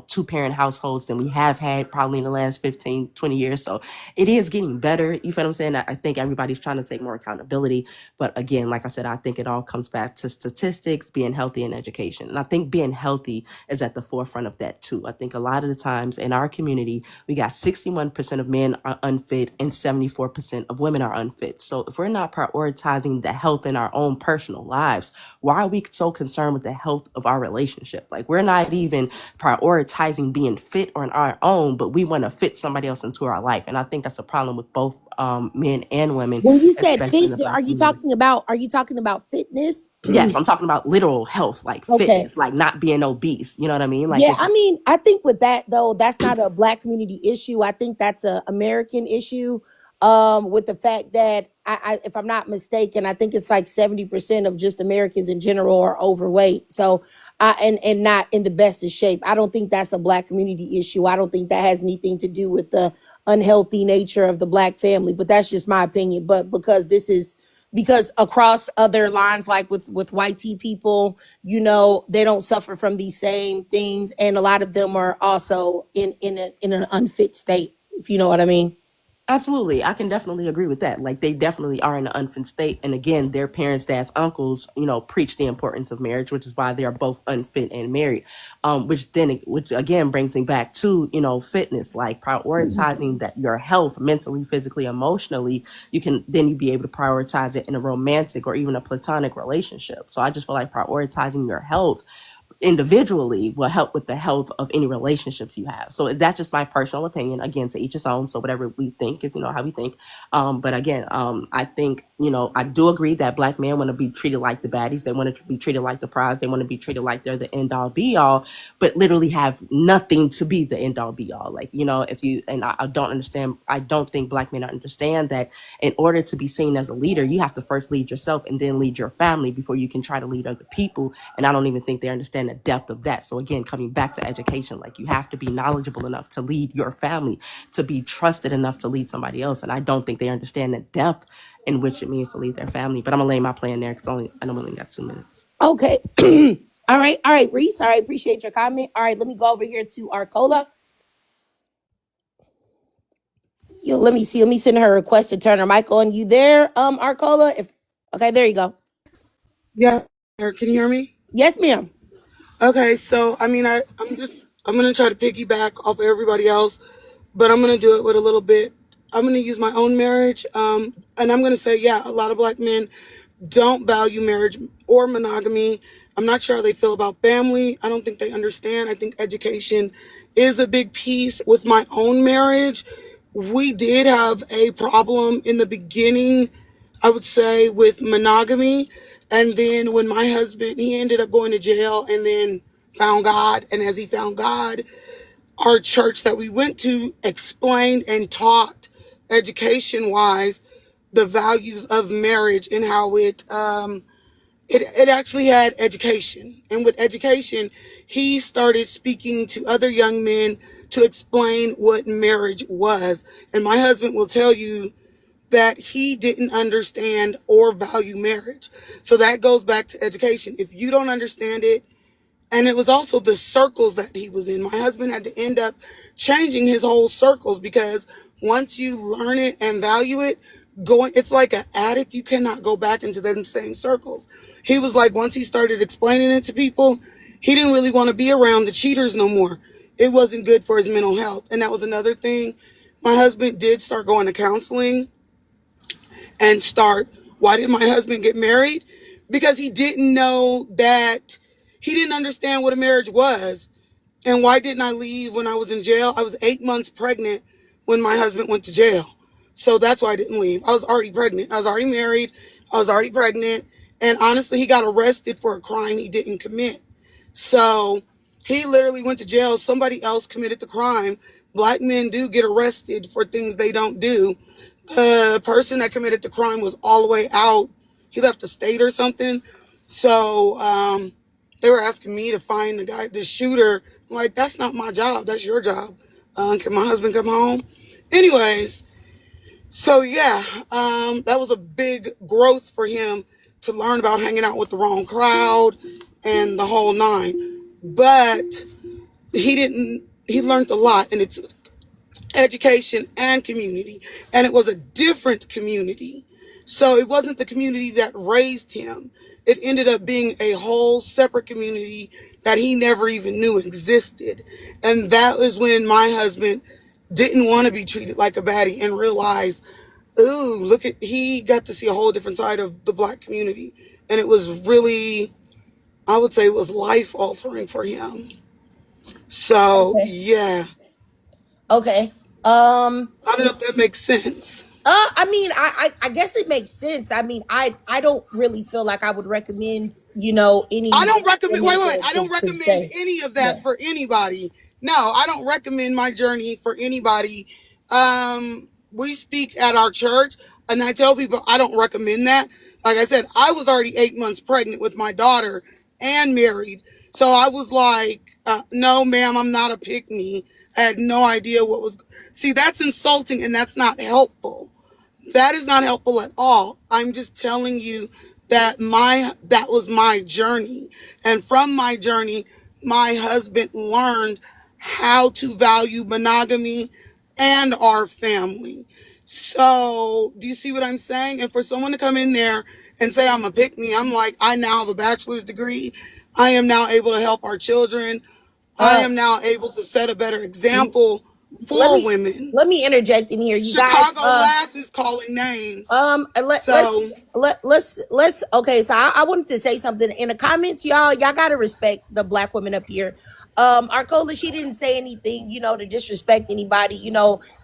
two-parent households than we have had probably in the last 15, 20 years. So it is getting better. You feel what I'm saying? I think everybody's trying to take more accountability. But again, like I said, I think it all comes back to statistics, being healthy, and education. And I think being healthy is at the forefront of that too. I think a lot of the times in our community, we got 61% of men are unfit and 74% of women are unfit. So if we're not prioritizing the health in our own personal lives, why are we so concerned with the health of our relationship? Like, we're not even prioritizing being fit on our own, but we want to fit somebody else into our life. And I think that's a problem with both men and women, When you said especially in fit, the Black community. are you talking about fitness? Yes, I'm talking about literal health, like Okay. fitness, like not being obese. You know what I mean? Like Yeah, if I mean, I think with that though, that's not a Black community issue. I think that's a American issue. With the fact that if I'm not mistaken, I think it's like 70% of just Americans in general are overweight. So, and not in the best of shape. I don't think that's a Black community issue. I don't think that has anything to do with the unhealthy nature of the Black family. But that's just my opinion. But because across other lines, like with white tea people, you know, they don't suffer from these same things, and a lot of them are also in an unfit state, if you know what I mean. Absolutely. I can definitely agree with that. Like, they definitely are in an unfit state. And again, their parents, dads, uncles, preach the importance of marriage, which is why they are both unfit and married. Which again brings me back to, fitness, like prioritizing that your health mentally, physically, emotionally, you be able to prioritize it in a romantic or even a platonic relationship. So I just feel like prioritizing your health individually will help with the health of any relationships you have. So that's just my personal opinion. Again, to each his own. So whatever we think is, how we think. But again, I think, I do agree that Black men want to be treated like the baddies. They want to be treated like the prize. They want to be treated like they're the end all be all, but literally have nothing to be the end all be all. Like, if you, and I don't understand, I don't think Black men understand that in order to be seen as a leader, you have to first lead yourself and then lead your family before you can try to lead other people. And I don't even think they understand the depth of that. So again, coming back to education, like, you have to be knowledgeable enough to lead your family, to be trusted enough to lead somebody else. And I don't think they understand the depth in which it means to lead their family. But I'm gonna lay my plan there because I know we only got 2 minutes. Okay. All right, Reese. All right, appreciate your comment. All right, let me go over here to Arcola. Let me see. Let me send her a request to turn her mic on. You there, Arcola? Okay, there you go. Yeah, can you hear me? Yes, ma'am. Okay, so I mean, I'm gonna try to piggyback off of everybody else, but I'm gonna do it with a little bit. I'm gonna use my own marriage, and I'm gonna say, yeah, a lot of Black men don't value marriage or monogamy. I'm not sure how they feel about family. I don't think they understand. I think education is a big piece. With my own marriage, we did have a problem in the beginning, I would say, with monogamy. And then when my husband, he ended up going to jail and then found God. And as he found God, our church that we went to explained and taught education wise the values of marriage and how it actually had education. And with education, he started speaking to other young men to explain what marriage was. And my husband will tell you that he didn't understand or value marriage. So that goes back to education. If you don't understand it, and it was also the circles that he was in. My husband had to end up changing his whole circles because once you learn it and value it, it's like an addict. You cannot go back into them same circles. He was like, once he started explaining it to people, he didn't really want to be around the cheaters no more. It wasn't good for his mental health. And that was another thing. My husband did start going to counseling and why did my husband get married? because he didn't know that, he didn't understand what a marriage was. And why didn't I leave when I was in jail? I was 8 months pregnant when my husband went to jail. So that's why I didn't leave. I was already pregnant. I was already married. I was already pregnant. And honestly, he got arrested for a crime he didn't commit. So he literally went to jail. Somebody else committed the crime. Black men do get arrested for things they don't do. The person that committed the crime was all the way out. He left the state or something. So they were asking me to find the guy, the shooter. I'm like, that's not my job. That's your job. Can my husband come home? Anyways, so yeah, that was a big growth for him to learn about hanging out with the wrong crowd and the whole nine. But he learned a lot, and it's education and community. And it was a different community. So it wasn't the community that raised him. It ended up being a whole separate community that he never even knew existed. And that was when my husband didn't want to be treated like a baddie and realized, ooh, he got to see a whole different side of the black community. And it was really, I would say it was life altering for him. So Okay. yeah, Okay. I don't know if that makes sense. I mean, I guess it makes sense. I mean, I don't really feel like I would recommend, I any don't recommend, women wait. I don't to recommend stay. any of Yeah. that for anybody. No, I don't recommend my journey for anybody. We speak at our church, and I tell people I don't recommend that. Like I said, I was already 8 months pregnant with my daughter and married. So I was like, no, ma'am, I'm not a pick me. I had no idea what was. See, that's insulting and that's not helpful. That is not helpful at all. I'm just telling you that that was my journey. And from my journey, my husband learned how to value monogamy and our family. So, do you see what I'm saying? And for someone to come in there and say I'm a pick me, I'm like, I now have a bachelor's degree. I am now able to help our children. I Um, am now able to set a better example let for me women. let me interject in here, you guys. Chicago Lass is calling names. Let So let's okay. So I wanted to say something in the comments, y'all. Y'all gotta respect the black women up here. Arcola, she didn't say anything, to disrespect anybody.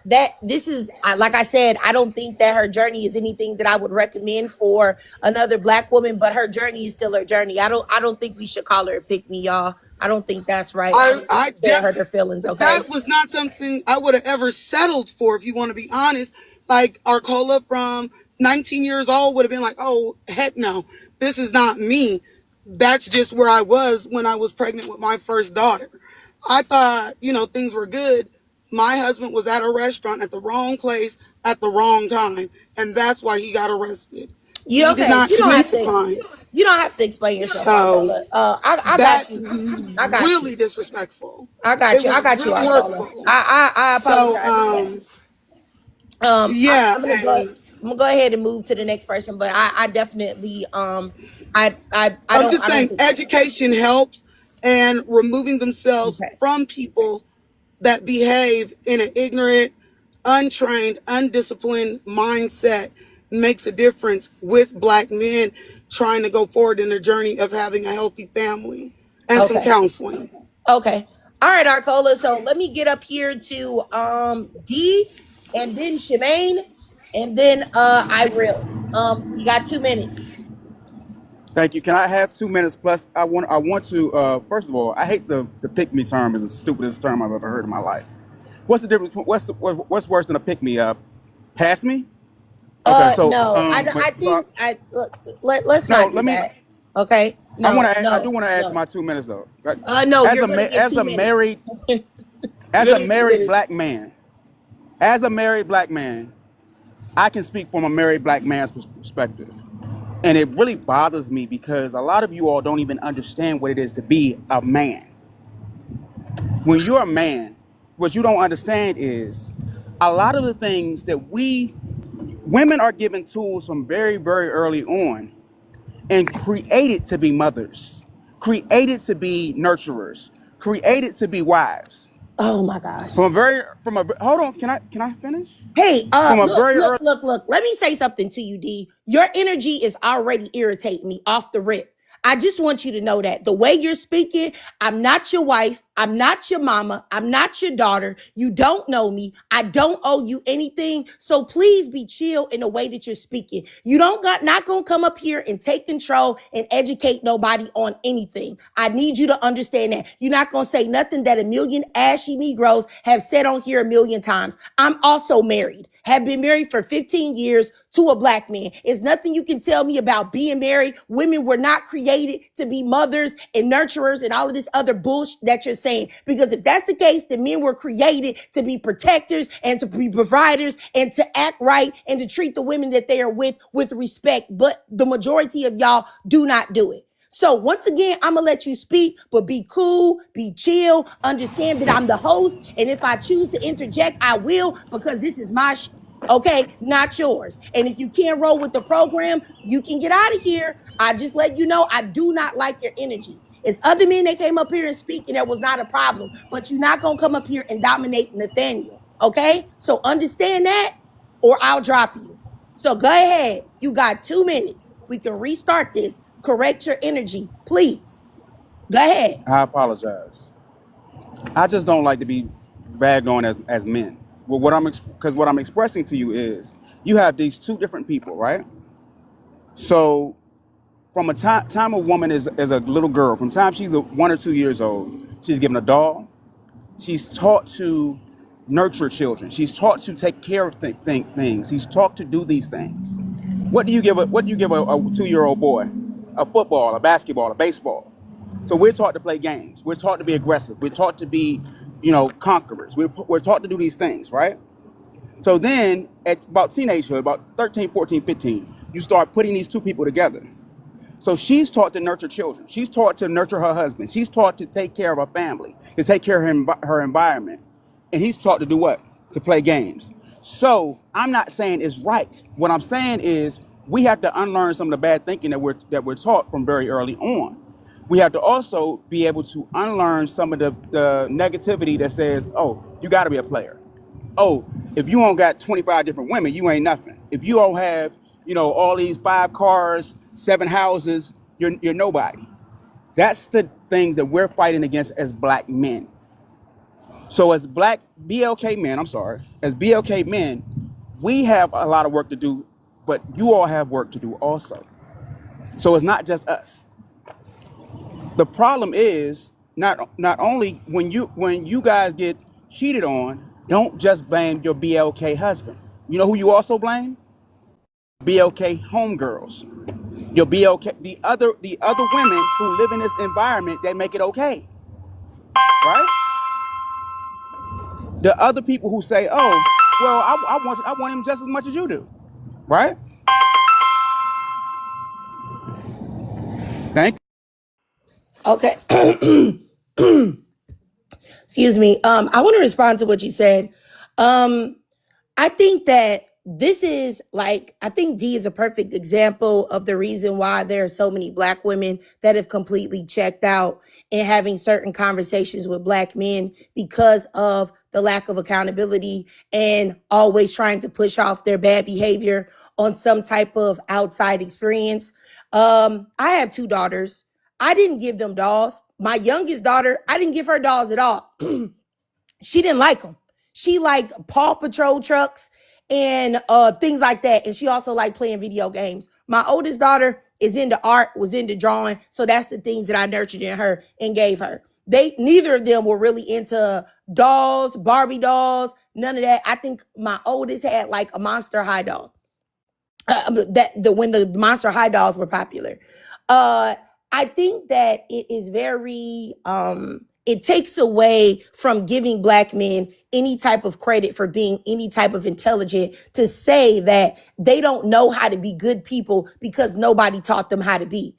That this is like I said, I don't think that her journey is anything that I would recommend for another black woman, but her journey is still her journey. I don't think we should call her a pick me, y'all. I don't think that's right. I don't think it's fair to hurt her feelings, that okay? was not something I would have ever settled for, if you want to be honest. Like Arcola from 19 years old would have been like, oh, heck no, this is not me. That's just where I was when I was pregnant with my first daughter. I thought, things were good. My husband was at a restaurant at the wrong place at the wrong time. And that's why he got arrested. You He did okay? not commit the crime. You don't have to explain yourself, So Arcola. I got that's you. I got you. really disrespectful. I got It you. I was got you, really Arcola. hurtful. I So, apologize for that. yeah, I'm gonna go. and I'm gonna go ahead and move to the next person, but I definitely I I'm don't just I don't saying think. education helps, and removing themselves Okay. from people that behave in an ignorant, untrained, undisciplined mindset makes a difference with black men trying to go forward in their journey of having a healthy family and some Okay. counseling. Okay. All right, Arcola. So let me get up here to D, and then Shemaine, and then I will. You got 2 minutes. Thank you. Can I have 2 minutes plus? I want to first of all, I hate the pick me term is the stupidest term I've ever heard in my life. What's the difference? What's worse than a pick me up? Pass me? Okay, so No, I think let's no, not do let me. that. Okay. No, I do no, want to ask no. my 2 minutes though. Like, No, you're gonna get as two a minutes. married You're as a gonna get two married minutes. black man, as a married black man, I can speak from a married black man's perspective. And it really bothers me because a lot of you all don't even understand what it is to be a man. When you're a man, what you don't understand is a lot of the things that women are given tools from very, very early on and created to be mothers, created to be nurturers, created to be wives. Oh my gosh. Hold on, can I finish? Hey, From a look, very look, early look, look. Let me say something to you, D. Your energy is already irritating me off the rip. I just want you to know that the way you're speaking, I'm not your wife. I'm not your mama. I'm not your daughter. You don't know me. I don't owe you anything. So please be chill in the way that you're speaking. You don't got not gonna come up here and take control and educate nobody on anything. I need you to understand that. You're not gonna say nothing that a million ashy Negroes have said on here a million times. I'm also married, have been married for 15 years to a black man. It's nothing you can tell me about being married. Women were not created to be mothers and nurturers and all of this other bullshit that you're saying. Because if that's the case, then men were created to be protectors and to be providers and to act right and to treat the women that they are with respect. But the majority of y'all do not do it. So once again, I'm gonna let you speak, but be cool, be chill, understand that I'm the host. And if I choose to interject, I will, because this is my show. Okay, not yours. And if you can't roll with the program, you can get out of here. I just let you know I do not like your energy. It's other men that came up here and speak, and that was not a problem. But you're not gonna come up here and dominate Nathaniel. Okay? So understand that, or I'll drop you. So go ahead. You got 2 minutes. We can restart this. Correct your energy, please. Go ahead. I apologize. I just don't like to be bagged on as men. Well, because what I'm expressing to you is you have these two different people, right? So from a time a woman is a little girl, from time she's 1 or 2 years old, she's given a doll. She's taught to nurture children. She's taught to take care of things. She's taught to do these things. What do you give a 2-year-old boy? A football, a basketball, a baseball. So we're taught to play games. We're taught to be aggressive. We're taught to be, conquerors. We're taught to do these things, right? So then at about teenagehood, about 13, 14, 15, you start putting these two people together. So she's taught to nurture children. She's taught to nurture her husband. She's taught to take care of her family, to take care of her environment. And he's taught to do what? To play games. So I'm not saying it's right. What I'm saying is we have to unlearn some of the bad thinking that we're taught from very early on. We have to also be able to unlearn some of the negativity that says, oh, you got to be a player. Oh, if you don't got 25 different women, you ain't nothing. If you don't have, all these 5 cars, 7 houses, you're nobody. That's the thing that we're fighting against as black men. So as black BLK men, as BLK men, we have a lot of work to do, but you all have work to do also. So it's not just us. The problem is not only when you guys get cheated on, don't just blame your BLK husband. You know who you also blame? BLK homegirls. Your BLK, the other women who live in this environment that make it okay, right? The other people who say, "Oh, well, I want him just as much as you do," right? Thank you. Okay. Excuse me. I want to respond to what you said. I think that I think D is a perfect example of the reason why there are so many black women that have completely checked out in having certain conversations with black men because of the lack of accountability and always trying to push off their bad behavior on some type of outside experience. I have 2 daughters. I didn't give them dolls. My youngest daughter, I didn't give her dolls at all. She didn't like them. She liked Paw Patrol trucks and things like that. And she also liked playing video games. My oldest daughter is into art, was into drawing. So that's the things that I nurtured in her and gave her. Neither of them were really into dolls, Barbie dolls, none of that. I think my oldest had like a Monster High doll. When the Monster High dolls were popular. I think that it is very it takes away from giving black men any type of credit for being any type of intelligent to say that they don't know how to be good people because nobody taught them how to be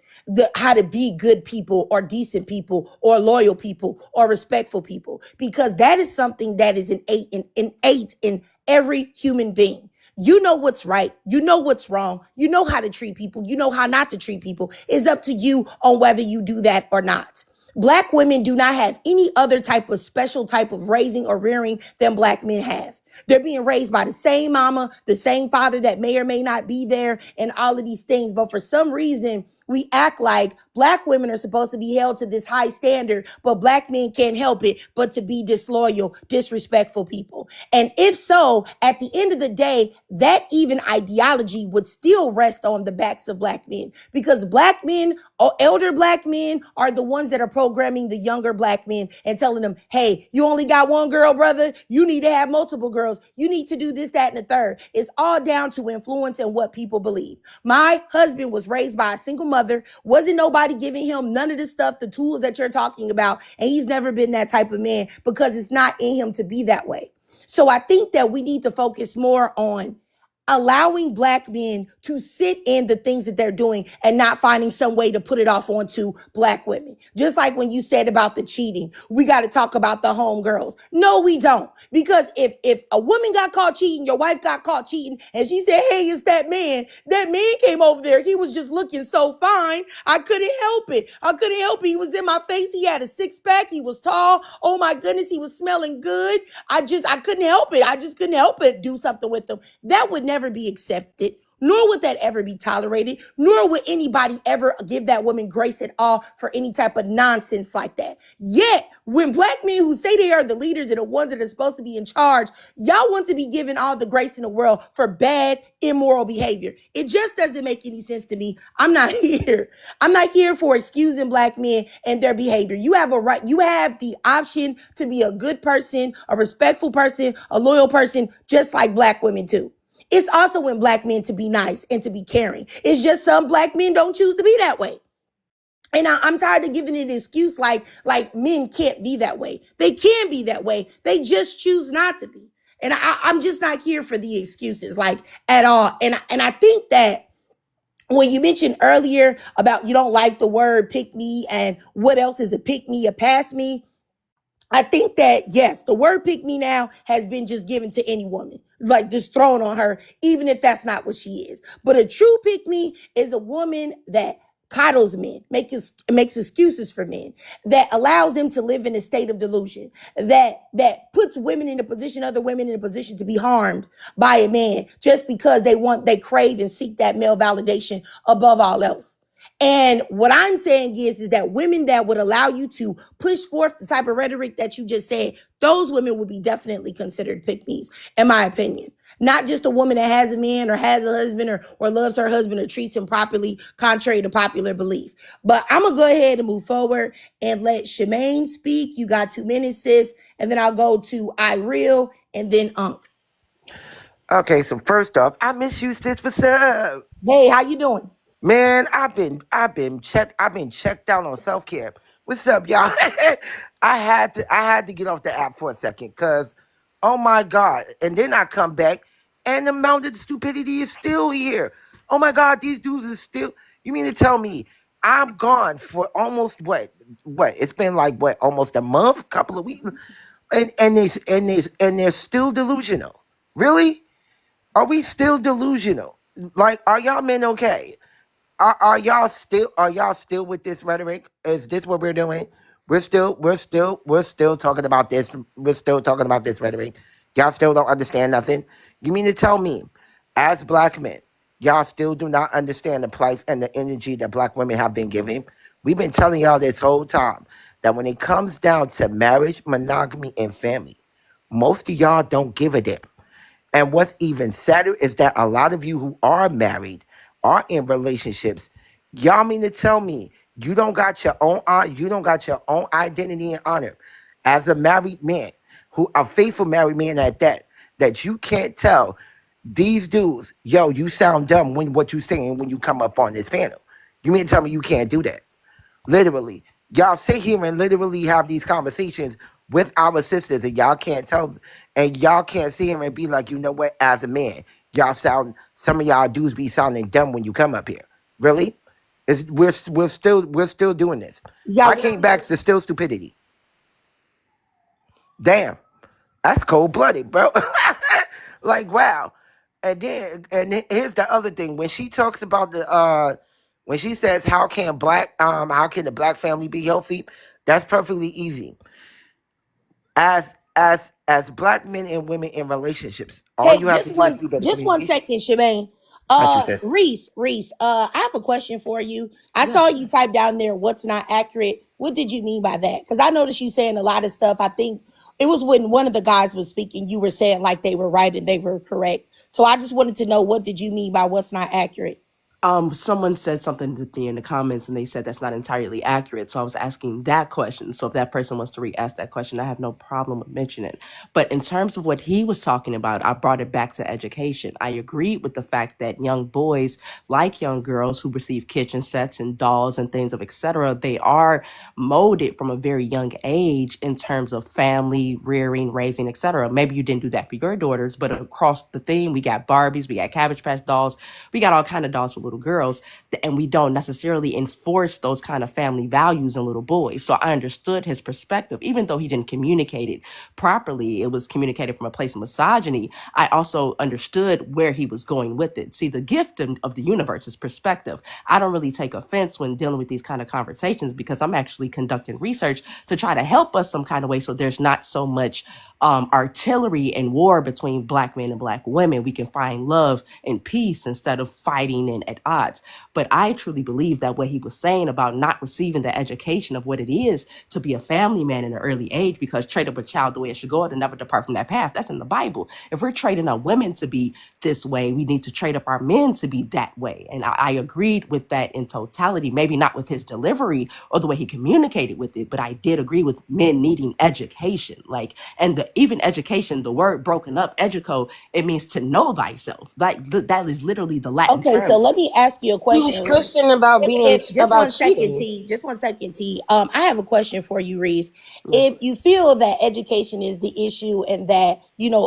good people or decent people or loyal people or respectful people, because that is something that is innate in every human being. You know what's right. You know what's wrong. You know how to treat people. You know how not to treat people. It's up to you on whether you do that or not. Black women do not have any other type of special type of raising or rearing than black men have. They're being raised by the same mama, the same father that may or may not be there, and all of these things. But for some reason, we act like black women are supposed to be held to this high standard, but black men can't help it but to be disloyal, disrespectful people. And if so, at the end of the day, that even ideology would still rest on the backs of black men, because black men, or elder black men, are the ones that are programming the younger black men and telling them, hey, you only got one girl, brother. You need to have multiple girls. You need to do this, that, and the third. It's all down to influence and what people believe. My husband was raised by a single mother. Wasn't nobody giving him none of the stuff, the tools that you're talking about. And he's never been that type of man because it's not in him to be that way. So I think that we need to focus more on allowing black men to sit in the things that they're doing and not finding some way to put it off onto black women. Just like when you said about the cheating, we got to talk about the homegirls. No, we don't. Because if a woman got caught cheating, your wife got caught cheating, and she said, hey, it's that man came over there. He was just looking so fine. I couldn't help it. I couldn't help it. He was in my face. He had a six pack. He was tall. Oh my goodness. He was smelling good. I couldn't help it. I just couldn't help it. Do something with him. That would never be accepted, nor would that ever be tolerated, nor would anybody ever give that woman grace at all for any type of nonsense like that. Yet, when black men who say they are the leaders and the ones that are supposed to be in charge, y'all want to be given all the grace in the world for bad, immoral behavior. It just doesn't make any sense to me. I'm not here. I'm not here for excusing black men and their behavior. You have a right. You have the option to be a good person, a respectful person, a loyal person, just like black women too. It's also in black men to be nice and to be caring. It's just some black men don't choose to be that way. And I'm tired of giving it an excuse like men can't be that way. They can be that way. They just choose not to be. And I'm just not here for the excuses, like, at all. And I think that when you mentioned earlier about you don't like the word pick me and what else is a pick me, a pass me, I think that, yes, the word pick me now has been just given to any woman, like just thrown on her, even if that's not what she is. But a true pick me is a woman that coddles men, makes excuses for men, that allows them to live in a state of delusion, that puts women in a position, other women in a position to be harmed by a man just because they crave and seek that male validation above all else. And what I'm saying is that women that would allow you to push forth the type of rhetoric that you just said, those women would be definitely considered pick-me's, in my opinion. Not just a woman that has a man or has a husband or loves her husband or treats him properly, contrary to popular belief. But I'm going to go ahead and move forward and let Shemaine speak. You got 2 minutes, sis. And then I'll go to Ireal and then Unc. Okay, so first off, I miss you, sis. What's up? Hey, how you doing? Man, I've been checked out on self care. What's up, y'all? I had to get off the app for a second, cause oh my god. And then I come back and the amount of stupidity is still here. Oh my god, these dudes are still, you mean to tell me I'm gone for almost what? It's been like what, almost a month, couple of weeks. And they're still delusional. Really? Are we still delusional? Like, are y'all men okay? Are y'all still with this rhetoric? Is this what we're doing? We're still talking about this. We're still talking about this rhetoric. Y'all still don't understand nothing. You mean to tell me, as black men, y'all still do not understand the plight and the energy that black women have been giving? We've been telling y'all this whole time that when it comes down to marriage, monogamy, and family, most of y'all don't give a damn. And what's even sadder is that a lot of you who are married, are in relationships, y'all mean to tell me you don't got your own identity and honor as a married man, who a faithful married man at that you can't tell these dudes, yo, you sound dumb when what you saying when you come up on this panel. You mean to tell me you can't do that? Literally. Y'all sit here and literally have these conversations with our sisters, and y'all can't tell, and y'all can't sit here and be like, you know what, as a man, some of y'all dudes be sounding dumb when you come up here. Really? We're still doing this. Yeah, I came back to still stupidity. Damn. That's cold blooded, bro. Like, wow. And then here's the other thing. When she talks about when she says how can the black family be healthy? That's perfectly easy. As black men and women in relationships, all Hey, you have to do is do better just one communication. second, Shemaine. Got you, sis. Reese, I have a question for you. I saw Yes. you type down there, what's not accurate. What did you mean by that? Because I noticed you saying a lot of stuff. I think it was when one of the guys was speaking, you were saying like they were right and they were correct. So I just wanted to know, what did you mean by what's not accurate? Someone said something to me in the comments and they said that's not entirely accurate. So I was asking that question. So if that person wants to re-ask that question, I have no problem with mentioning it. But in terms of what he was talking about, I brought it back to education. I agreed with the fact that young boys, like young girls who receive kitchen sets and dolls and things of etc., they are molded from a very young age in terms of family, rearing, raising, etc. Maybe you didn't do that for your daughters, but across the theme, we got Barbies, we got Cabbage Patch dolls, we got all kind of dolls for little girls, and we don't necessarily enforce those kind of family values in little boys. So I understood his perspective, even though he didn't communicate it properly. It was communicated from a place of misogyny. I also understood where he was going with it. See, the gift of the universe is perspective. I don't really take offense when dealing with these kind of conversations because I'm actually conducting research to try to help us some kind of way so there's not so much artillery and war between black men and black women. We can find love and peace instead of fighting and at odds. But I truly believe that what he was saying about not receiving the education of what it is to be a family man in an early age, because train up a child the way it should go and never depart from that path. That's in the Bible. If we're training our women to be this way, we need to trade up our men to be that way. And I agreed with that in totality, maybe not with his delivery or the way he communicated with it, but I did agree with men needing education. Like, and even education, the word broken up, educo, it means to know thyself. Like that is literally the Latin Okay, so term. let me ask you a He was question. Christian about being Just about one second, cheating. T. Just one second, T. I have a question for you, Reese. If Yes. you feel that education is the issue and that,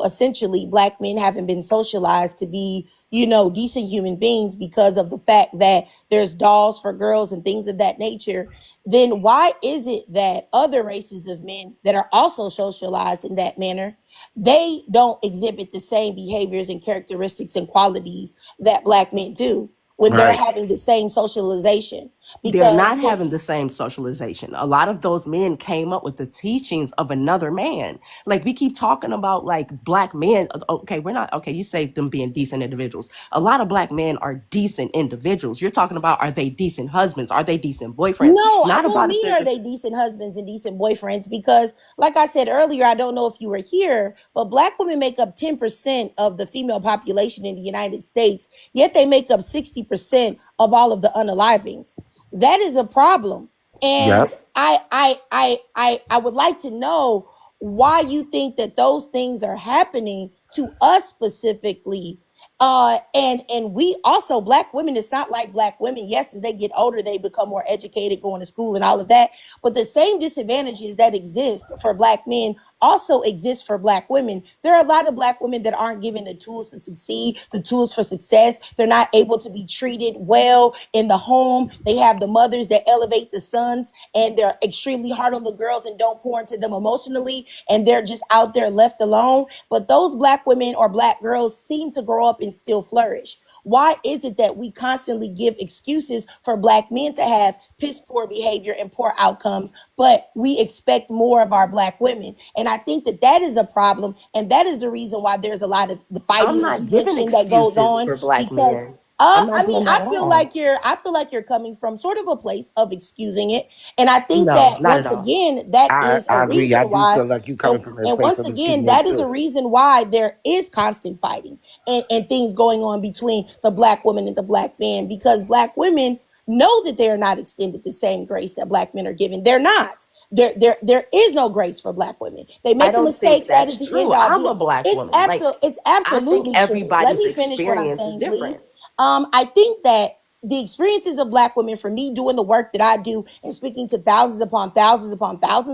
essentially black men haven't been socialized to be, decent human beings because of the fact that there's dolls for girls and things of that nature, then why is it that other races of men that are also socialized in that manner, they don't exhibit the same behaviors and characteristics and qualities that black men do when they're Right. having the same socialization? They're Because not having the same socialization. A lot of those men came up with the teachings of another man. Like we keep talking about like black men. Okay, we're not okay. You say them being decent individuals. A lot of black men are decent individuals. You're talking about, are they decent husbands? Are they decent boyfriends? no, I Not don't about if mean they're are they decent husbands and decent boyfriends, because like I said earlier, I don't know if you were here, but black women make up 10% of the female population in the United States, yet they make up 60% of all of the unalivings. That is a problem. And Yep. I would like to know why you think that those things are happening to us specifically. And we also, black women, it's not like black women, yes, as they get older they become more educated, going to school and all of that, but the same disadvantages that exist for black men also exist for black women. There are a lot of black women that aren't given the tools to succeed, the tools for success. They're not able to be treated well in the home. They have the mothers that elevate the sons and they're extremely hard on the girls and don't pour into them emotionally, and they're just out there left alone. But those black women or black girls seem to grow up and still flourish. Why is it that we constantly give excuses for black men to have piss poor behavior and poor outcomes, but we expect more of our black women? And I think that that is a problem. And that is the reason why there's a lot of the I'm fighting, as not you giving mentioned, that goes excuses on for black because men. I'm not doing that at all. I feel like you're coming from sort of a place of excusing it. And I think No, that not at once all. again, that is a I agree. reason I do why. feel like you coming from a And place once of again, excusing that is a too. reason why there is constant fighting and things going on between the black woman and the black man, because black women know that they are not extended the same grace that black men are given. They're not. There is no grace for black women. They I make a don't think mistake, that is that's the end true. all I'm be a all. black woman. It's I think absolutely true. Let everybody's me finish what I'm experience is saying, please. different. I think that the experiences of black women, for me doing the work that I do and speaking to thousands upon thousands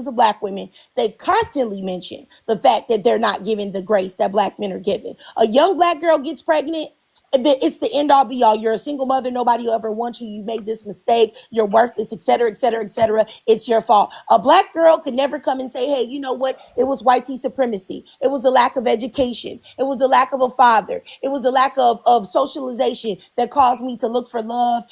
of black women, they constantly mention the fact that they're not given the grace that black men are given. A young black girl gets pregnant, it's the end all be all. You're a single mother. Nobody will ever want you. You made this mistake. You're worthless, et cetera, et cetera, et cetera. It's your fault. A black girl could never come and say, hey, you know what? It was white supremacy. It was the lack of education. It was the lack of a father. It was the lack of socialization that caused me to look for love,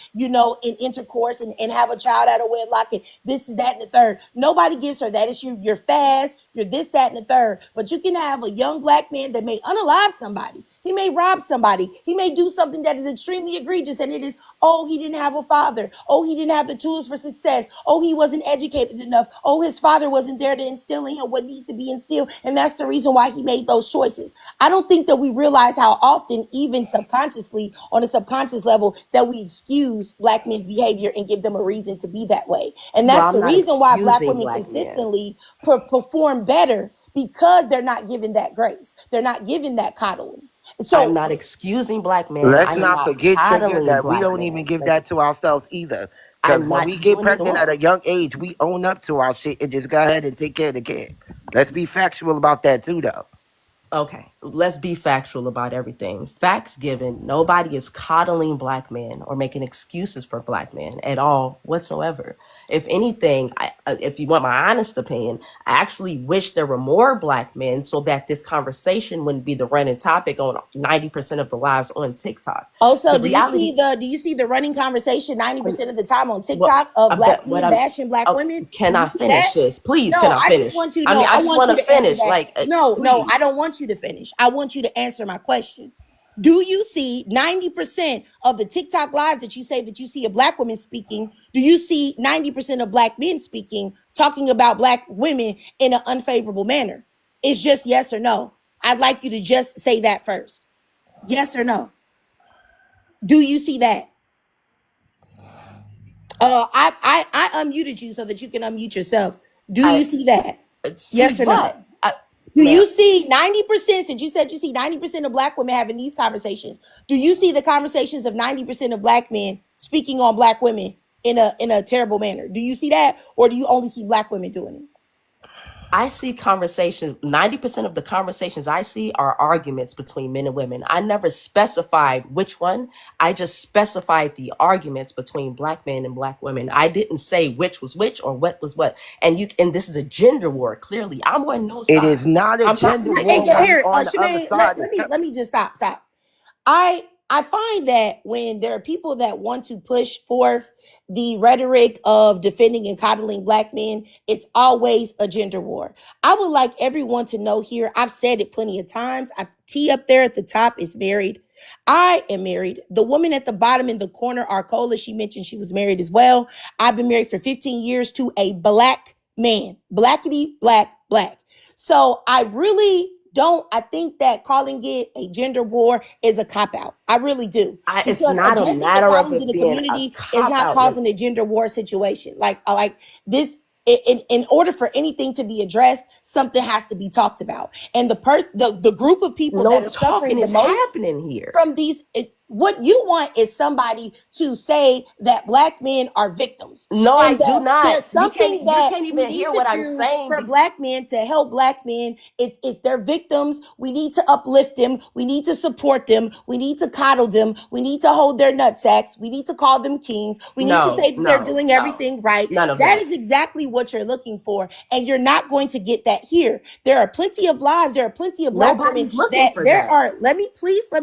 in intercourse and have a child out of wedlock. And this is that and the third. Nobody gives her that. It's you're fast. You're this, that, and the third. But you can have a young black man that may unalive somebody. He may rob somebody. He may do something that is extremely egregious. And it is, oh, he didn't have a father. Oh, he didn't have the tools for success. Oh, he wasn't educated enough. Oh, his father wasn't there to instill in him what needed to be instilled. And that's the reason why he made those choices. I don't think that we realize how often, even subconsciously, on a subconscious level, that we excuse black men's behavior and give them a reason to be that way. And Well, that's I'm the not reason why black excusing women black men. consistently perform better, because they're not given that grace. They're not given that coddling. I'm So not excusing black men. Let's I am not not forget, Trigger, coddling that we black don't even men. give Like, that to ourselves either. Because I'm when we not get doing either pregnant at one. a young age, we own up to our shit and just go ahead and take care of the kid. Let's be factual about that too, though. Okay, let's be factual about everything. Facts given, nobody is coddling black men or making excuses for black men at all whatsoever. If anything, if you want my honest opinion, I actually wish there were more black men so that this conversation wouldn't be the running topic on 90% of the lives on TikTok. also, The do you see reality, the running conversation 90% of the time on what TikTok of black what men I'm, bashing black women? can Do I you see that? finish this? Please, can No, I I just finish? want you, I no, mean, I I just want want you to to answer finish. that. Like, No, please. I don't want you to finish. I want you to answer my question. Do you see 90% of the TikTok lives that you say that you see a black woman speaking? Do you see 90% of black men speaking, talking about black women in an unfavorable manner? It's just yes or no. I'd like you to just say that first. Yes or no. Do you see that? I unmuted you so that you can unmute yourself. Do I you see that? see Yes or no? what? I, Do ma'am, you see 90%? Since you said you see 90% of black women having these conversations, do you see the conversations of 90% of black men speaking on black women in a terrible manner? Do you see that? Or do you only see black women doing it? I see conversations, 90% of the conversations I see are arguments between men and women. I never specified which one. I just specified the arguments between black men and black women. I didn't say which was which or what was what. And this is a gender war. Clearly, I'm on no It side. is not a I'm not gender for war Hey, when anybody. we here, on the other Shemaine, side. let me just stop. I find that when there are people that want to push forth the rhetoric of defending and coddling black men, it's always a gender war. I would like everyone to know here, I've said it plenty of times. T up there at the top is married. I am married. The woman at the bottom in the corner, Arcola, she mentioned she was married as well. I've been married for 15 years to a black man, blackity, black, black. So I really don't, I think that calling it a gender war is a cop out. I really do. It's Because not a addressing the matter of problems in it the being a community is cop not out. Like, causing a gender war situation. Like this, in order for anything to be addressed, something has to be talked about. And the group of people that no are talking suffering the is most happening here. from what you want is somebody to say that black men are victims No, I and do that there's not. something You that can't we even need hear to what I'm do saying. for black men to help black men. It's their victims. We need to uplift them. We need to support them. We need to coddle them. We need to hold their nutsacks. We need to call them kings. We need to No, say that they're no, doing no, everything right. none of That that. is exactly what you're looking for. And you're not going to get that here. There are plenty of lives. There are plenty of black women Nobody's looking that for that. let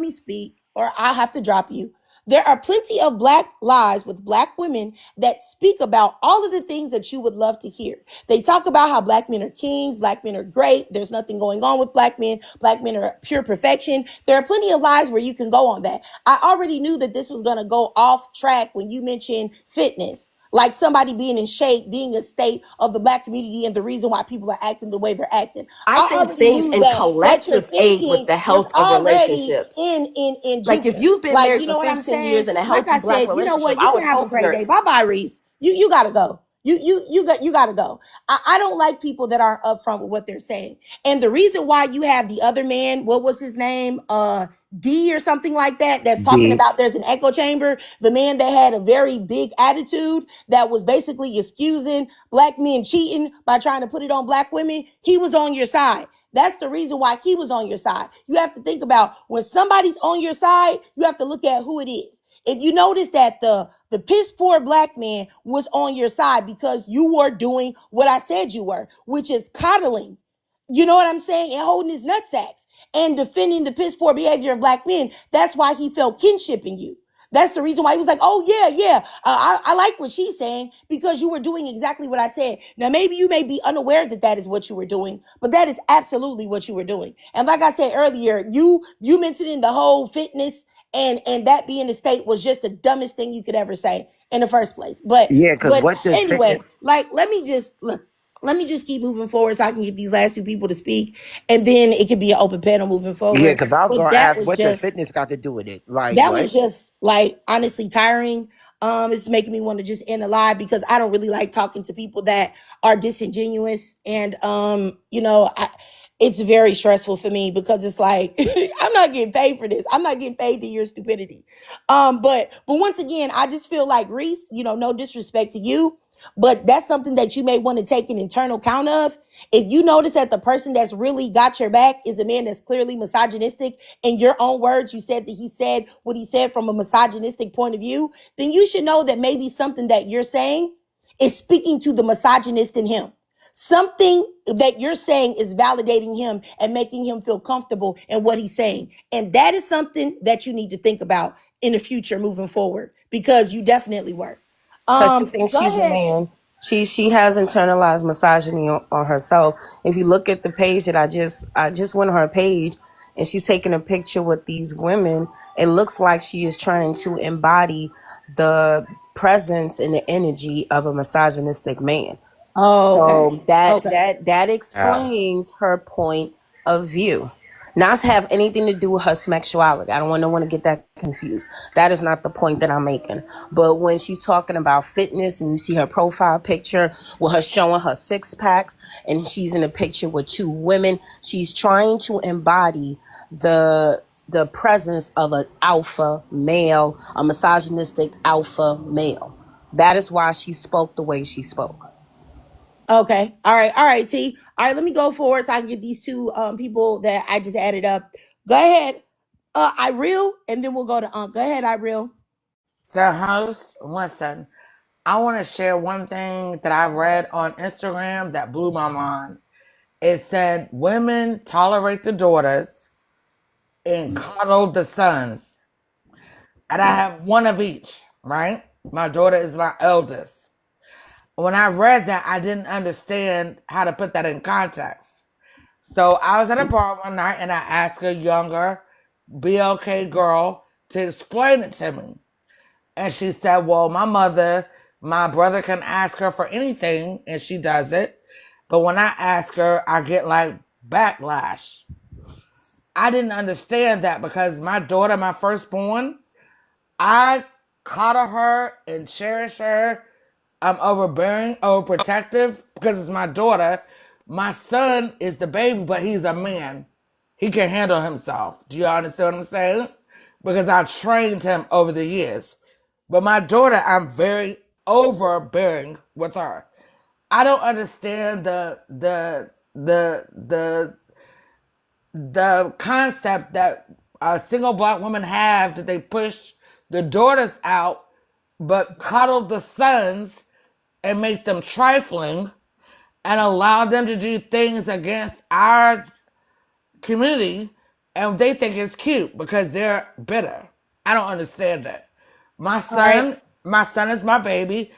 me speak or I'll have to drop you. There are plenty of black lives with black women that speak about all of the things that you would love to hear. They talk about how black men are kings, black men are great, there's nothing going on with black men are pure perfection. There are plenty of lies where you can go on that. I already knew that this was going to go off track when you mentioned fitness. Like somebody being in shape, being a state of the black community and the reason why people are acting the way they're acting. I I think already things knew in that your collective aid with thinking the was health of already relationships. in Like if Jupiter. you've been Like, married you for know what I'm 15 years saying? in a Like healthy I black said, you know relationship, what? You I can would have a hope great you're day. Bye bye, Reese. You gotta go. You gotta go. I don't like people that aren't upfront with what they're saying. And the reason why you have the other man, what was his name? D or something like that, that's talking D. about there's an echo chamber. The man that had a very big attitude that was basically excusing black men cheating by trying to put it on black women. He was on your side. That's the reason why he was on your side. You have to think about when somebody's on your side, you have to look at who it is. If you notice that the piss poor black man was on your side because you were doing what I said you were, which is coddling. You know what I'm saying? And holding his nutsacks and defending the piss poor behavior of black men. That's why he felt kinship in you. That's the reason why he was like, oh, yeah, yeah. I like what she's saying because you were doing exactly what I said. Now, maybe you may be unaware that that is what you were doing, but that is absolutely what you were doing. And like I said earlier, you mentioning the whole fitness and that being the state was just the dumbest thing you could ever say in the first place. But Yeah, because but what does fitness? anyway, like let me just keep moving forward so I can get these last two people to speak, and then it could be an open panel moving Yeah, forward. because I was But gonna ask, what does fitness got to do with it? Like that was what? just like honestly tiring. It's making me want to just end the live because I don't really like talking to people that are disingenuous, and it's very stressful for me because it's like I'm not getting paid for this. I'm not getting paid to your stupidity. But once again, I just feel like Reese, no disrespect to you, but that's something that you may want to take an internal count of. If you notice that the person that's really got your back is a man that's clearly misogynistic, in your own words, you said that he said what he said from a misogynistic point of view, then you should know that maybe something that you're saying is speaking to the misogynist in him. Something that you're saying is validating him and making him feel comfortable in what he's saying. And that is something that you need to think about in the future moving forward because you definitely were. Because she thinks Go she's a ahead. man. She has internalized misogyny on herself. If you look at the page that I just went on her page and she's taking a picture with these women, it looks like she is trying to embody the presence and the energy of a misogynistic man. Oh, okay. So that Okay. that that Yeah. explains her point of view. Not to have anything to do with her sexuality. I don't want no one to get that confused. That is not the point that I'm making. But when she's talking about fitness and you see her profile picture with her showing her six packs and she's in a picture with two women, she's trying to embody the presence of an alpha male, a misogynistic alpha male. That is why she spoke the way she spoke. Okay. All right. All right, T. All right, let me go forward so I can get these two people that I just added up. Go ahead. I real, and then we'll go to Go ahead, I real. The host, listen, I want to share one thing that I read on Instagram that blew my mind. It said women tolerate the daughters and coddle the sons. And I have one of each, right? My daughter is my eldest. When I read that, I didn't understand how to put that in context. So I was at a bar one night and I asked a younger BLK girl to explain it to me. And she said, well, my brother can ask her for anything and she does it. But when I ask her, I get like backlash. I didn't understand that because my daughter, my firstborn, I coddle her and cherish her. I'm overbearing, overprotective because it's my daughter. My son is the baby, but he's a man. He can handle himself. Do you understand what I'm saying? Because I trained him over the years. But my daughter, I'm very overbearing with her. I don't understand the concept that a single black women have that they push the daughters out, but coddle the sons and make them trifling and allow them to do things against our community, and they think it's cute because they're bitter. I don't understand that. My All right. son, my son is my baby.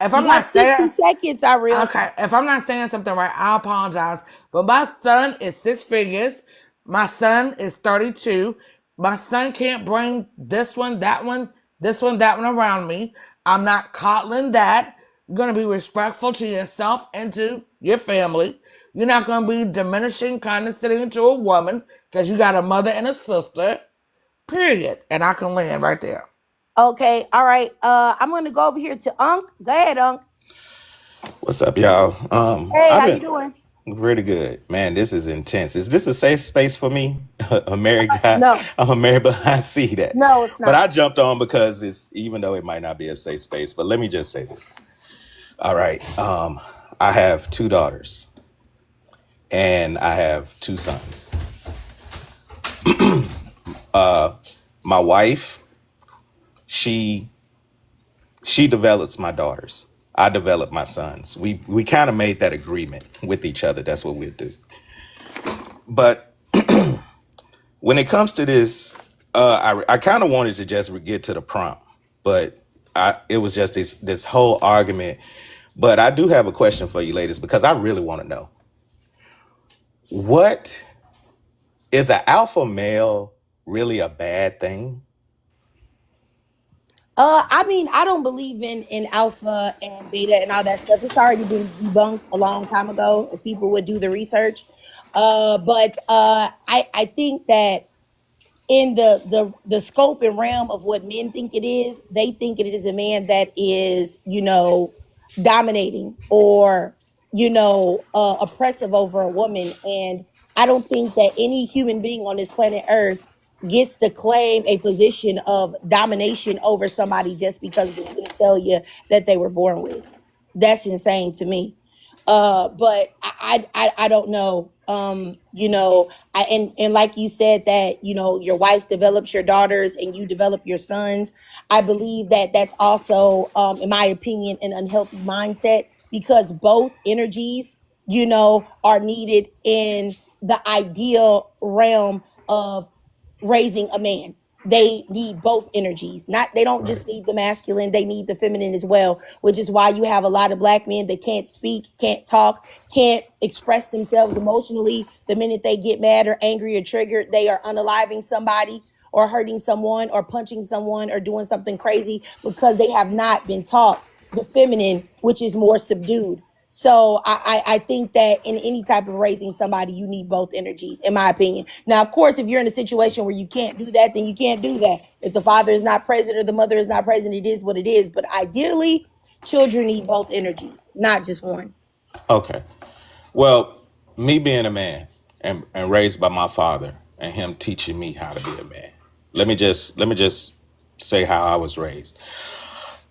If You I'm got not 60 saying seconds, I real. Okay, if I'm not saying something right, I apologize. But my son is six figures. My son is 32. My son can't bring this one, that one, this one, that one around me. I'm not coddling that. You're going to be respectful to yourself and to your family. You're not going to be diminishing, condescending to a woman because you got a mother and a sister, period. And I can land right there. Okay. All right. I'm gonna go over here to Unc. Go ahead, Unc. What's up, y'all? Hey, I've how you been doing? really good, man. This is intense. Is this a safe space for me? A married guy. No, I'm a married, but I see that. no, it's But not. I jumped on because it's even though it might not be a safe space. But let me just say this. All right. I have two daughters, and I have 2 sons. My wife, she develops my daughters. I develop my sons. We kind of made that agreement with each other. That's what we'll do. But when it comes to this, I kind of wanted to just get to the prompt, but it was just this whole argument. But I do have a question for you ladies, because I really want to know, what is an alpha male really a bad thing? I mean, I don't believe in alpha and beta and all that stuff. It's already been debunked a long time ago if people would do the research. I think that in the scope and realm of what men think it is, they think it is a man that is, dominating or, oppressive over a woman. And I don't think that any human being on this planet Earth gets to claim a position of domination over somebody just because of the genitalia that they were born with. That's insane to me. But I don't know. And like you said that, your wife develops your daughters and you develop your sons. I believe that that's also, in my opinion, an unhealthy mindset, because both energies, are needed in the ideal realm of raising a man. They need both energies. Not They don't Right. just need the masculine, they need the feminine as well, which is why you have a lot of black men that can't speak, can't talk, can't express themselves emotionally. The minute they get mad or angry or triggered, they are unaliving somebody or hurting someone or punching someone or doing something crazy, because they have not been taught the feminine, which is more subdued. So I think that in any type of raising somebody, you need both energies, in my opinion. Now, of course, if you're in a situation where you can't do that, then you can't do that. If the father is not present or the mother is not present, it is what it is. But ideally, children need both energies, not just one. Okay. Well, me being a man and raised by my father and him teaching me how to be a man. Let me just say how I was raised.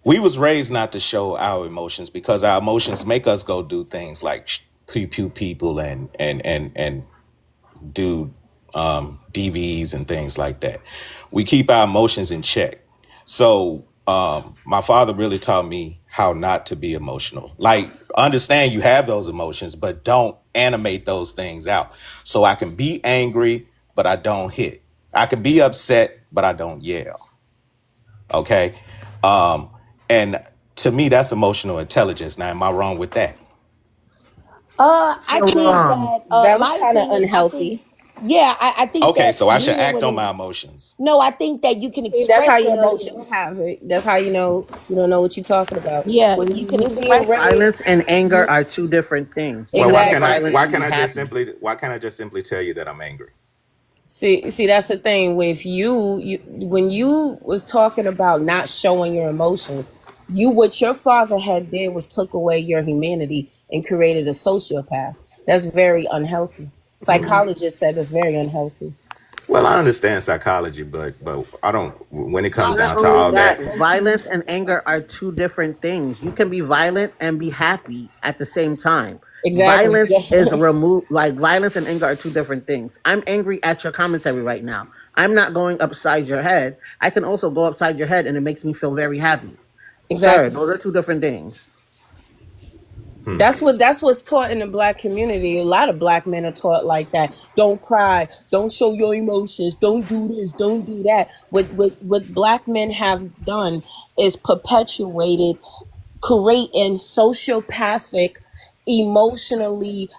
We was raised not to show our emotions, because our emotions make us go do things like pew pew people and do DVs and things like that. We keep our emotions in check. So my father really taught me how not to be emotional. Like, understand you have those emotions, but don't animate those things out. So I can be angry, but I don't hit. I can be upset, but I don't yell. Okay. Um, and to me, that's emotional intelligence. Now, am I wrong with that? I You're think wrong. that, That was my kind of opinion, I think, unhealthy. yeah, I think Okay, that so I should men and act on women, my emotions. no, I think that you can See, that's how express you your know you don't emotions. have it. That's how you don't know what you're talking about. Yeah, When you can you being express. Violence raised, and anger you are two different things. Well, One can be exactly. violent and be happy. why can't I just simply tell you that I'm angry? See, that's the thing. With when you was talking about not showing your emotions, what your father had did was took away your humanity and created a sociopath. That's very unhealthy. Psychologists said it's very unhealthy. Well, I understand psychology, but I don't. When it comes Not down to only all that, that, violence and anger are two different things. You can be violent and be happy at the same time. Exactly. Violence is removed, like violence and anger are two different things. I'm angry at your commentary right now. I'm not going upside your head. I can also go upside your head and it makes me feel very happy. Sir, Exactly. those are two different things. That's what's taught in the black community. A lot of black men are taught like that. Don't cry. Don't show your emotions. Don't do this. Don't do that. What black men have done is perpetuated creating sociopathic, emotionally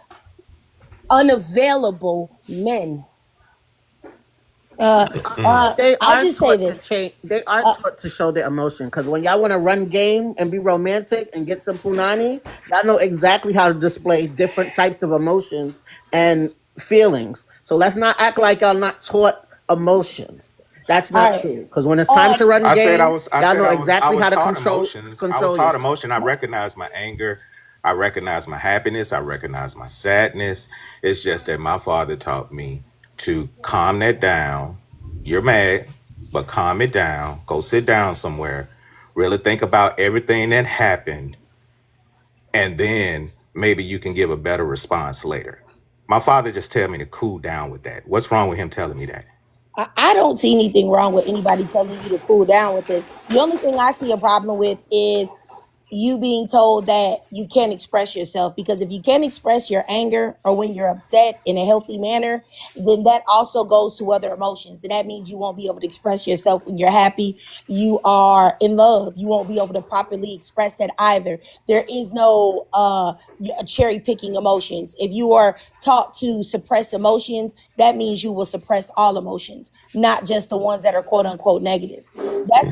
unavailable men. Uh, They I'll are just say taught to this. change. They are Uh, taught to show their emotion. Because when y'all want to run game and be romantic and get some punani, y'all know exactly how to display different types of emotions and feelings. So let's not act like y'all not taught emotions. That's all not right. true. Because when it's time Uh, to run I said game, y'all know I exactly was how to taught emotions. I was control taught yourself. emotion. I recognize my anger. I recognize my happiness. I recognize my sadness. It's just that my father taught me to calm that down. You're mad, but calm it down. Go sit down somewhere. Really think about everything that happened, and then maybe you can give a better response later. My father just tell me to cool down with that. What's wrong with him telling me that? I don't see anything wrong with anybody telling you to cool down with it. The only thing I see a problem with is you being told that you can't express yourself, because if you can't express your anger or when you're upset in a healthy manner, then that also goes to other emotions. Then that means you won't be able to express yourself when you're happy, you are in love, you won't be able to properly express that either. There is no cherry picking emotions. If you are taught to suppress emotions, that means you will suppress all emotions, not just the ones that are quote unquote negative.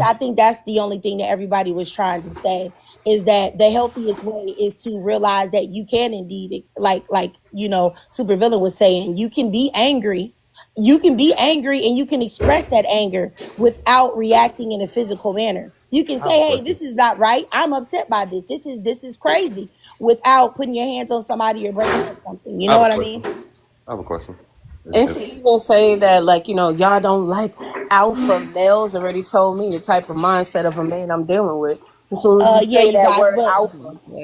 I think that's the only thing that everybody was trying to say, is that the healthiest way is to realize that you can indeed, like Supervillain was saying, you can be angry and you can express that anger without reacting in a physical manner. You can I have a say, hey, question. this is not right, I'm upset by this, this is crazy, without putting your hands on somebody or breaking up something. You I know have a what I question. mean? I have a question. And to even say that, like, y'all don't like alpha males already told me the type of mindset of a man I'm dealing with. As soon as you Yeah, say you that guys, word but alpha,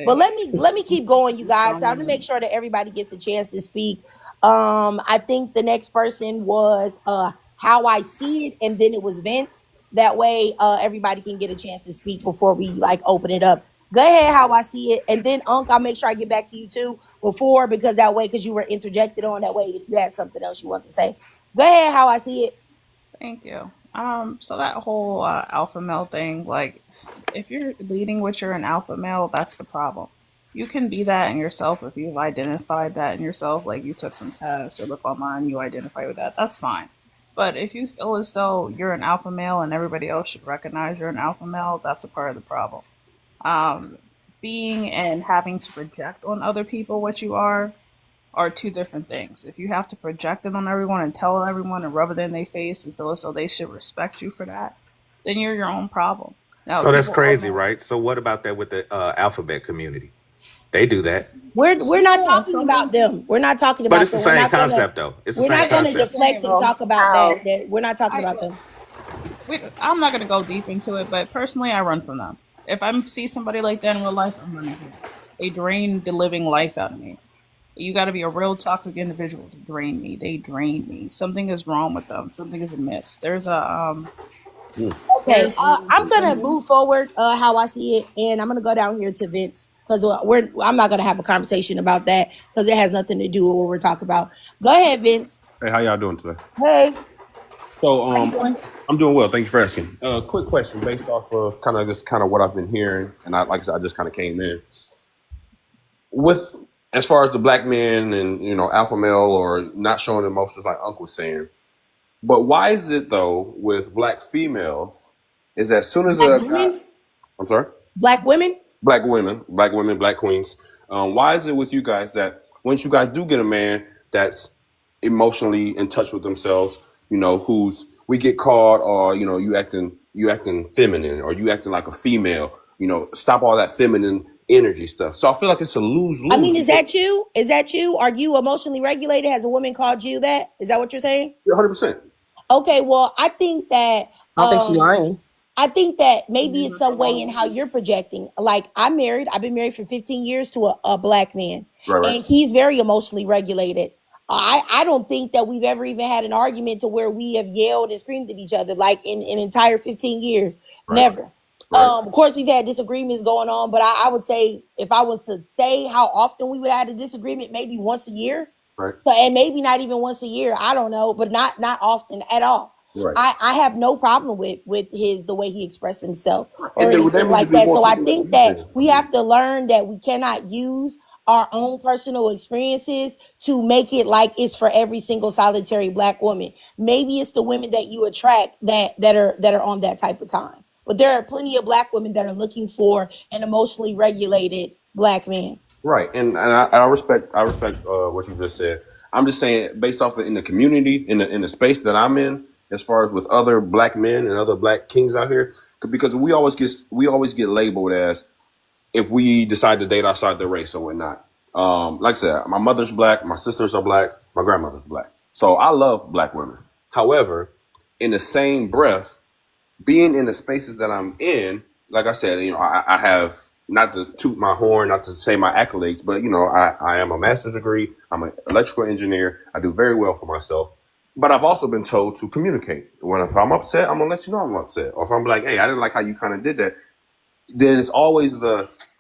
let me keep going, you guys. So I'm gonna make sure that everybody gets a chance to speak. I think the next person was how I see it, and then it was Vince. That way, everybody can get a chance to speak before we like open it up. Go ahead, how I see it, and then Unc, I'll make sure I get back to you too before, because that way, because you were interjected on that way, if you had something else you want to say, go ahead, how I see it. Thank you. So that whole alpha male thing, like, if you're leading with you're an alpha male, that's the problem. You can be that in yourself if you've identified that in yourself, like you took some tests or look online, you identify with that, that's fine. But if you feel as though you're an alpha male and everybody else should recognize you're an alpha male, that's a part of the problem. Um, Being and having to project on other people what you are two different things. If you have to project it on everyone and tell everyone and rub it in their face and feel as though they should respect you for that, then you're your own problem. Now, So that's people are crazy, more. right? So what about that with the alphabet community? They do that, We're not Yeah, talking some about people. them. We're not talking but about it's the them. same concept, though. It's the We're same not It's gonna the concept. deflect same and of talk about that. how That we're not talking I about look. them. I'm not going to go deep into it, but personally, I run from them. If I see somebody like that in real life, I'm running from them. They drain the living life out of me. You got to be a real toxic individual to drain me. They drain me. Something is wrong with them. Something is amiss. Okay, There's I'm gonna when move forward. How I see it, and I'm gonna go down here to Vince, because I'm not gonna have a conversation about that because it has nothing to do with what we're talking about. Go ahead, Vince. Hey, how y'all doing today? Hey, So, how you doing? I'm doing well. Thank you for asking. Quick question based off of kind of what I've been hearing, and like I said, I just kind of came in with as far as the black men and alpha male or not showing emotions like Uncle was saying. But why is it though with black females is that as soon as Black a guy, women, I'm sorry. black women. Black women, black queens. Why is it with you guys that once you guys do get a man that's emotionally in touch with themselves, who's we get called or you acting feminine or you acting like a female, stop all that feminine energy stuff. So I feel like it's a lose I lose mean, is because that you? Is that you? Are you emotionally regulated? Has a woman called you that? Is that what you're saying? 100%. Okay, well, I think that I don't think she's lying. I think that maybe it's some way in how you're projecting. Like, I'm married. I've been married for 15 years to a black man, Right, right, and he's very emotionally regulated. I don't think that we've ever even had an argument to where we have yelled and screamed at each other like in an entire 15 years. right, Never. right, Of course, we've had disagreements going on, but I would say, if I was to say how often we would have a disagreement, maybe once a year. right, So, and maybe not even once a year. I don't know, but not often at all. right. I have no problem with the way he expressed himself or And there anything need to like be that. more So I people like think you that then. I we mean, have to learn that we cannot use our own personal experiences to make it like it's for every single solitary black woman. Maybe it's the women that you attract that are on that type of time. But there are plenty of black women that are looking for an emotionally regulated black man. right, and I respect what you just said. I'm just saying, based off of in the community, in the space that I'm in, as far as with other black men and other black kings out here, because we always get labeled as if we decide to date outside the race or whatnot. Like I said, my mother's black, my sisters are black, my grandmother's black, so I love black women. However, in the same breath, being in the spaces that I'm in, like I said, I have not to toot my horn, not to say my accolades, but I am a master's degree. I'm an electrical engineer. I do very well for myself. But I've also been told to communicate. If I'm upset, I'm gonna let you know I'm upset. Or if I'm like, hey, I didn't like how you kind of did that, then it's always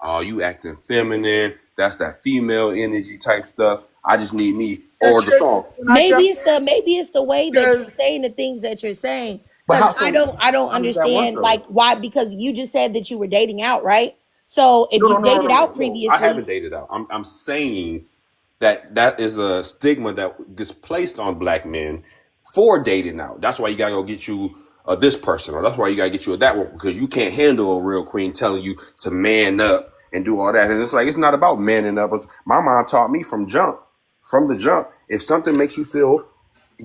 oh, you acting feminine. That's that female energy type stuff. I just need me Yeah, or the Trick, song. can I Maybe jump it's the way in? that you're Because saying the things that you're saying. But Because how so? I don't How does that work understand though? like why, because you just said that you were dating out, right? So if No, no, you no, no, dated no, no, out no. I haven't previously, dated out. I'm saying that is a stigma that gets placed on black men for dating out. That's why you gotta go get you this person, or that's why you gotta get you a that one, because you can't handle a real queen telling you to man up and do all that. And it's like, it's not about manning up. My mom taught me from the jump. If something makes you feel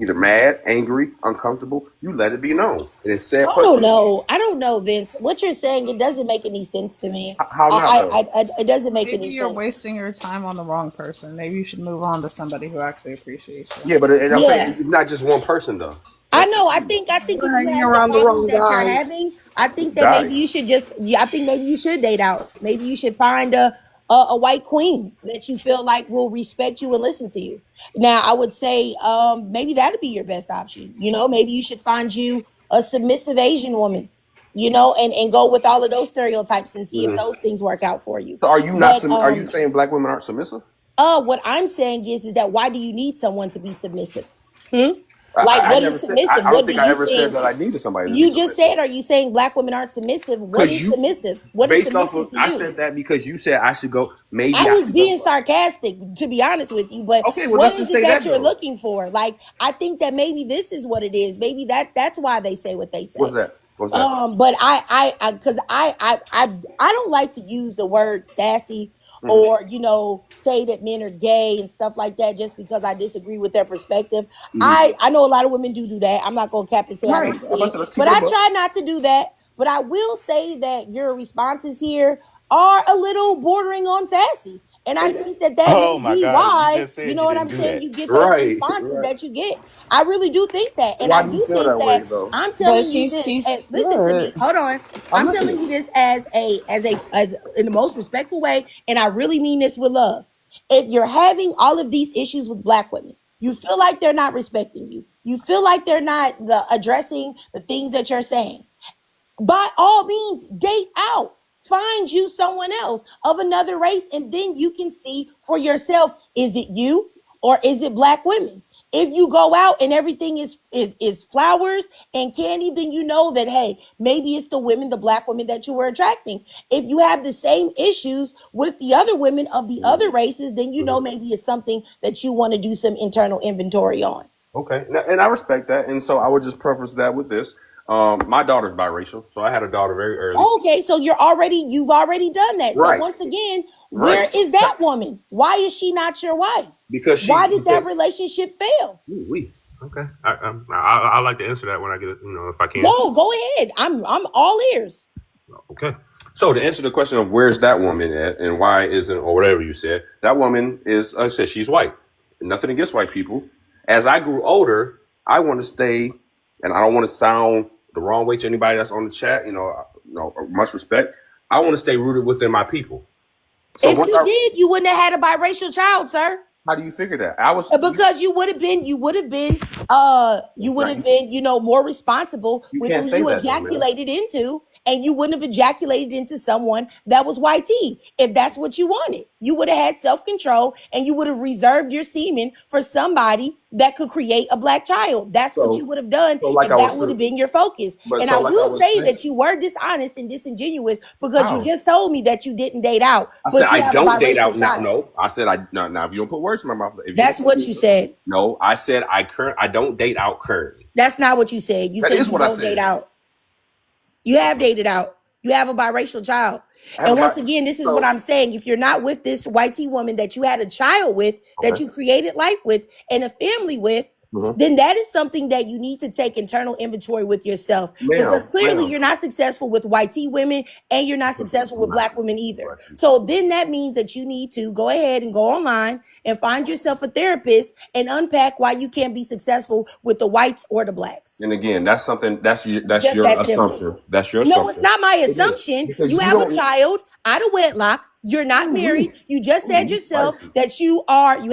either mad, angry, uncomfortable, you let it be known. And it's said personally. I don't know, Vince. What you're saying, it doesn't make any sense to me. How not though? It doesn't make Maybe any you're sense. wasting your time on the wrong person. Maybe you should move on to somebody who actually appreciates you. Yeah, but and I'm saying Yeah. it's not just one person though. I That's the know. thing. I think if you're you hanging have the around the problems wrong that you're guys. having, I think that maybe you Guys. should just. Yeah, I think maybe you should date out. Maybe you should find a white queen that you feel like will respect you and listen to you. Now, I would say maybe that'd be your best option. You know, maybe you should find you a submissive Asian woman. You know, and go with all of those stereotypes and see if Mhm. those things work out for you. So are you not? But Are you saying black women aren't submissive? what I'm saying is that why do you need someone to be submissive? Hmm? Like, I what never is said. submissive? I don't What do think I you ever said think? that I needed somebody to be You just submissive. said, are you saying black women aren't submissive? What Because is you, submissive? What is based off submissive of, to I you? said that because you said I should go. Maybe I I was should go. being sarcastic, to be honest with you, but Okay, well what let's is just it say that that you're though. looking for? Like, I think that maybe this is what it is. Maybe that's why they say what they What's say. that? What's that? But because I don't like to use the word sassy Mhm, or say that men are gay and stuff like that just because I disagree with their perspective. mhm. I know a lot of women do that. I'm not gonna cap and say I Right. don't I'm about see to it, say let's keep but it a I book. try not to do that. But I will say that your responses here are a little bordering on sassy. And I And think that that may Oh my be God! You why, just you said know you what didn't I'm do saying, that. you get those right, responses right. that you get. I really do think that. And Why I do you do feel think that that way though? I'm But telling you this, she's and listen to right. me. Hold on. I'm I'm listening. telling you this as in the most respectful way, and I really mean this with love. If you're having all of these issues with black women, you feel like they're not respecting you. You feel like they're not addressing the things that you're saying, by all means, date out. Find you someone else of another race, and then you can see for yourself, is it you or is it black women? If you go out and everything is flowers and candy, then you know that hey, maybe it's the black women that you were attracting. If you have the same issues with the other women of the other Mhm, races, then you know mhm. maybe it's something that you want to do some internal inventory on. Okay, and I respect that. And so I would just preface that with this. My daughter's biracial, so I had a daughter very early. Okay, so you've already done that. So Right, once again, right. where is that woman? Why is she not your wife? Because Why she did that because relationship fail? ooh, we okay. I like to answer that when I get if I can. Go ahead. I'm all ears. Okay. So to answer the question of where's that woman at and why isn't or whatever you said, that woman is I said she's white. Nothing against white people. As I grew older, I want to stay, and I don't want to sound the wrong way to anybody that's on the chat. Much respect. I want to stay rooted within my people. So If once you I, did, you wouldn't have had a biracial child, sir. how do you figure that? I was Because you that's would not have been, more responsible you with can't who say you that though, man. ejaculated into, and you wouldn't have ejaculated into someone that was white tea. If that's what you wanted, you would have had self-control and you would have reserved your semen for somebody that could create a black child. That's what you So would have done so like if I that was would have been your focus. but And so I like I will was say saying, that you were dishonest and disingenuous because you how? just told me that you didn't date out, I said but you I have a don't date biracial out now. child. No, I said I no. Now if you don't put words in my mouth, if you don't That's put what you said. no, I said I don't date out currently. That's not what you said. You That said is you what I don't date said. out. You have dated out. You have a biracial child. I have And about once again, this is what so I'm saying. If you're not with this white tea woman that you had a child with, that okay. you created life with, and a family with, Mm-hmm. then that is something that you need to take internal inventory with yourself, because clearly Ma'am. you're not successful with white tea women and you're not successful with black women either. So then that means that you need to go ahead and go online and find yourself a therapist and unpack why you can't be successful with the whites or the blacks. And again, that's something It's that's just your that simple. assumption. That's your No, it's assumption. not my It is assumption. because You you have a don't. child out of wedlock. You're not married. You just said You yourself spicy. that you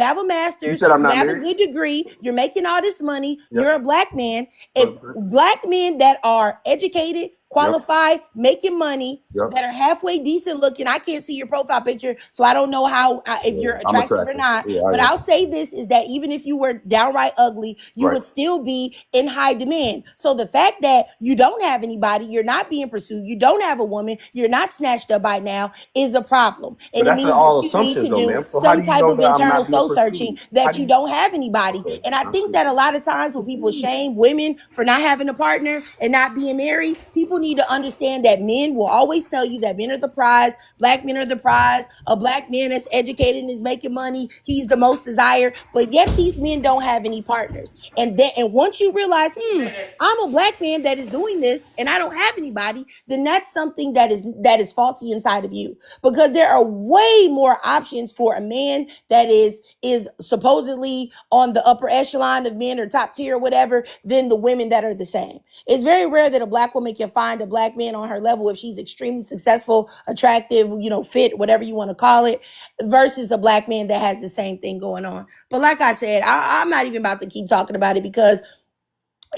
have a You master's, said I'm you not have a married. good degree, you're making all this money, you're Yep. a black man. If Okay. black men that are educated, Yep. qualified, making money, Yep. that are halfway decent looking, I can't see your profile picture, so I don't know how if Yeah, you're I'm attractive or attractive. not. Yeah, I But am. I'll say this is that even if you were downright ugly, you Right. would still be in high demand. So the fact that you don't have anybody, you're not being pursued, you don't have a woman, you're not snatched up by now is a problem. But And it that's means that all you need assumptions, to though, do ma'am. So how some do you type know of that I'm internal not being soul searching pursued? How that do you you? don't have anybody. Okay, And I I think see. that a lot of times when people shame women for not having a partner and not being married, people need to understand that men will always tell you that men are the prize, black men are the prize. A black man that's educated and is making money, he's the most desired. But yet these men don't have any partners. And once you realize, I'm a black man that is doing this and I don't have anybody, then that's something that is faulty inside of you. Because there are way more options for a man that is supposedly on the upper echelon of men or top tier or whatever than the women that are the same. It's very rare that a black woman can find a black man on her level if she's extremely successful, attractive, fit, whatever you want to call it, versus a black man that has the same thing going on. But like I said, I'm not even about to keep talking about it because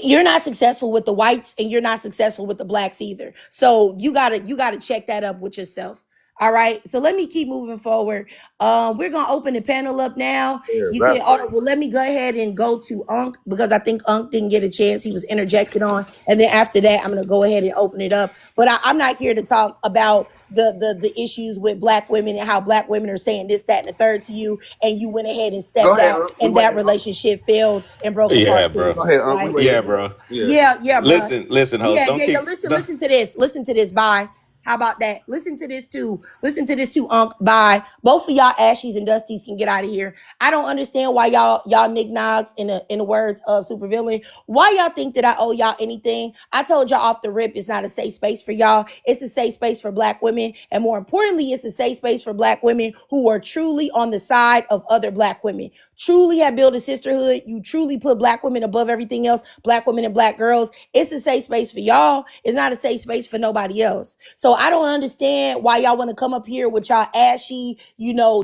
you're not successful with the whites and you're not successful with the blacks either. So you gotta check that up with yourself. All right. So let me keep moving forward. We're gonna open the panel up now. Yeah, You can rap or break. well, let me go ahead and go to Unc because I think Unc didn't get a chance. He was interjected on. And then after that, I'm gonna go ahead and open it up. But I'm not here to talk about the issues with black women and how black women are saying this, that, and the third to you, and you went ahead and Go stepped ahead, out, Unc. We and that waiting. relationship failed and broke Yeah, apart bro. too. Go ahead, Unc. We Right? Yeah, waiting. bro. Yeah. Yeah, bro. Listen, host. Yeah, Don't yeah, yeah. keep. Listen to this. Listen to this. Bye. How about that? Listen to this too. Listen to this too, Unc. Bye. Both of y'all Ashies and Dusties can get out of here. I don't understand why y'all knickknacks in the words of Supervillain. Why y'all think that I owe y'all anything? I told y'all off the rip it's not a safe space for y'all. It's a safe space for black women. And more importantly, it's a safe space for black women who are truly on the side of other black women. Truly have built a sisterhood. You truly put black women above everything else, black women and black girls. It's a safe space for y'all. It's not a safe space for nobody else. So I don't understand why y'all want to come up here with y'all ashy,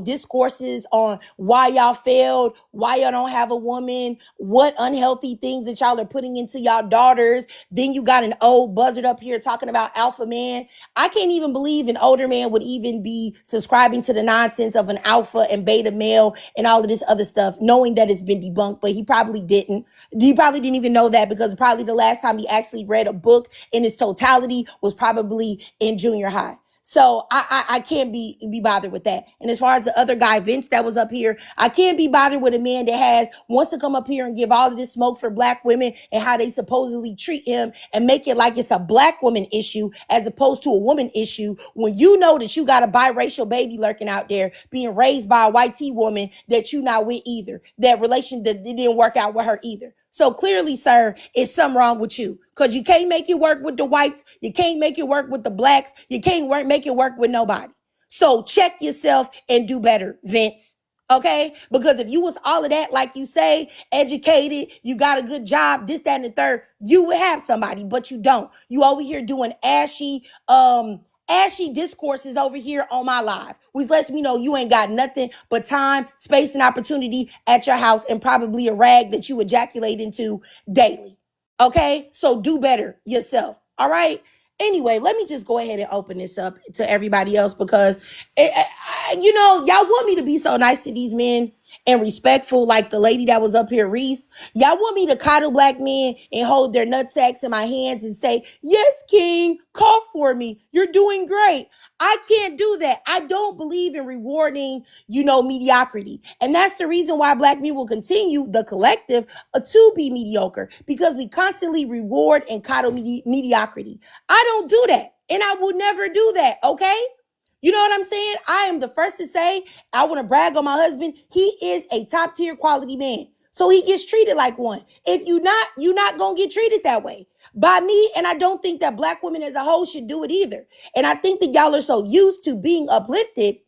discourses on why y'all failed, why y'all don't have a woman, what unhealthy things that y'all are putting into y'all daughters. Then you got an old buzzard up here talking about alpha man. I can't even believe an older man would even be subscribing to the nonsense of an alpha and beta male and all of this other stuff, knowing that it's been debunked, but he probably didn't. He probably didn't even know that because probably the last time he actually read a book in its totality was probably in junior high. So I can't be bothered with that. And as far as the other guy, Vince, that was up here, I can't be bothered with a man that wants to come up here and give all of this smoke for black women and how they supposedly treat him and make it like it's a black woman issue as opposed to a woman issue when you know that you got a biracial baby lurking out there being raised by a white tea woman that you not with either. That relation that didn't work out with her either. So clearly, sir, it's something wrong with you because you can't make it work with the whites. You can't make it work with the blacks. You can't make it work with nobody. So check yourself and do better, Vince. Okay? Because if you was all of that, like you say, educated, you got a good job, this, that, and the third, you would have somebody, but you don't. You over here doing ashy discourses over here on my live, which lets me know you ain't got nothing but time, space, and opportunity at your house and probably a rag that you ejaculate into daily. Okay? So do better yourself. All right? Anyway, let me just go ahead and open this up to everybody else because, y'all want me to be so nice to these men and respectful, like the lady that was up here, Reese. Y'all want me to coddle black men and hold their nutsacks in my hands and say, yes, King, call for me. You're doing great. I can't do that. I don't believe in rewarding, mediocrity. And that's the reason why black men will continue, the collective, to be mediocre because we constantly reward and coddle mediocrity. I don't do that. And I will never do that. Okay. You know what I'm saying? I am the first to say I want to brag on my husband. He is a top tier quality man. So he gets treated like one. If you're not gonna get treated that way by me. And I don't think that black women as a whole should do it either. And I think that y'all are so used to being uplifted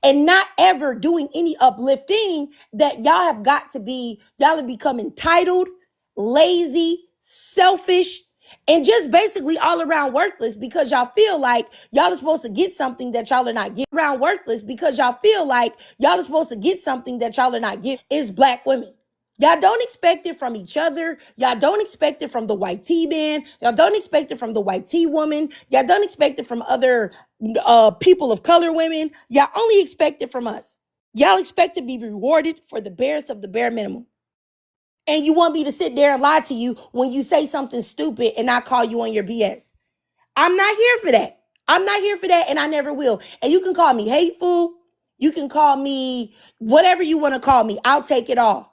and not ever doing any uplifting that y'all have become entitled, lazy, selfish, and just basically all around worthless because y'all feel like y'all are supposed to get something that y'all are not getting. Around worthless because y'all feel like y'all are supposed to get something that y'all are not getting. Is black women. Y'all don't expect it from each other. Y'all don't expect it from the white T man. Y'all don't expect it from the white T woman. Y'all don't expect it from other people of color women. Y'all only expect it from us. Y'all expect to be rewarded for the barest of the bare minimum. And you want me to sit there and lie to you when you say something stupid and not call you on your BS. I'm not here for that. I'm not here for that, and I never will. And you can call me hateful. You can call me whatever you want to call me. I'll take it all.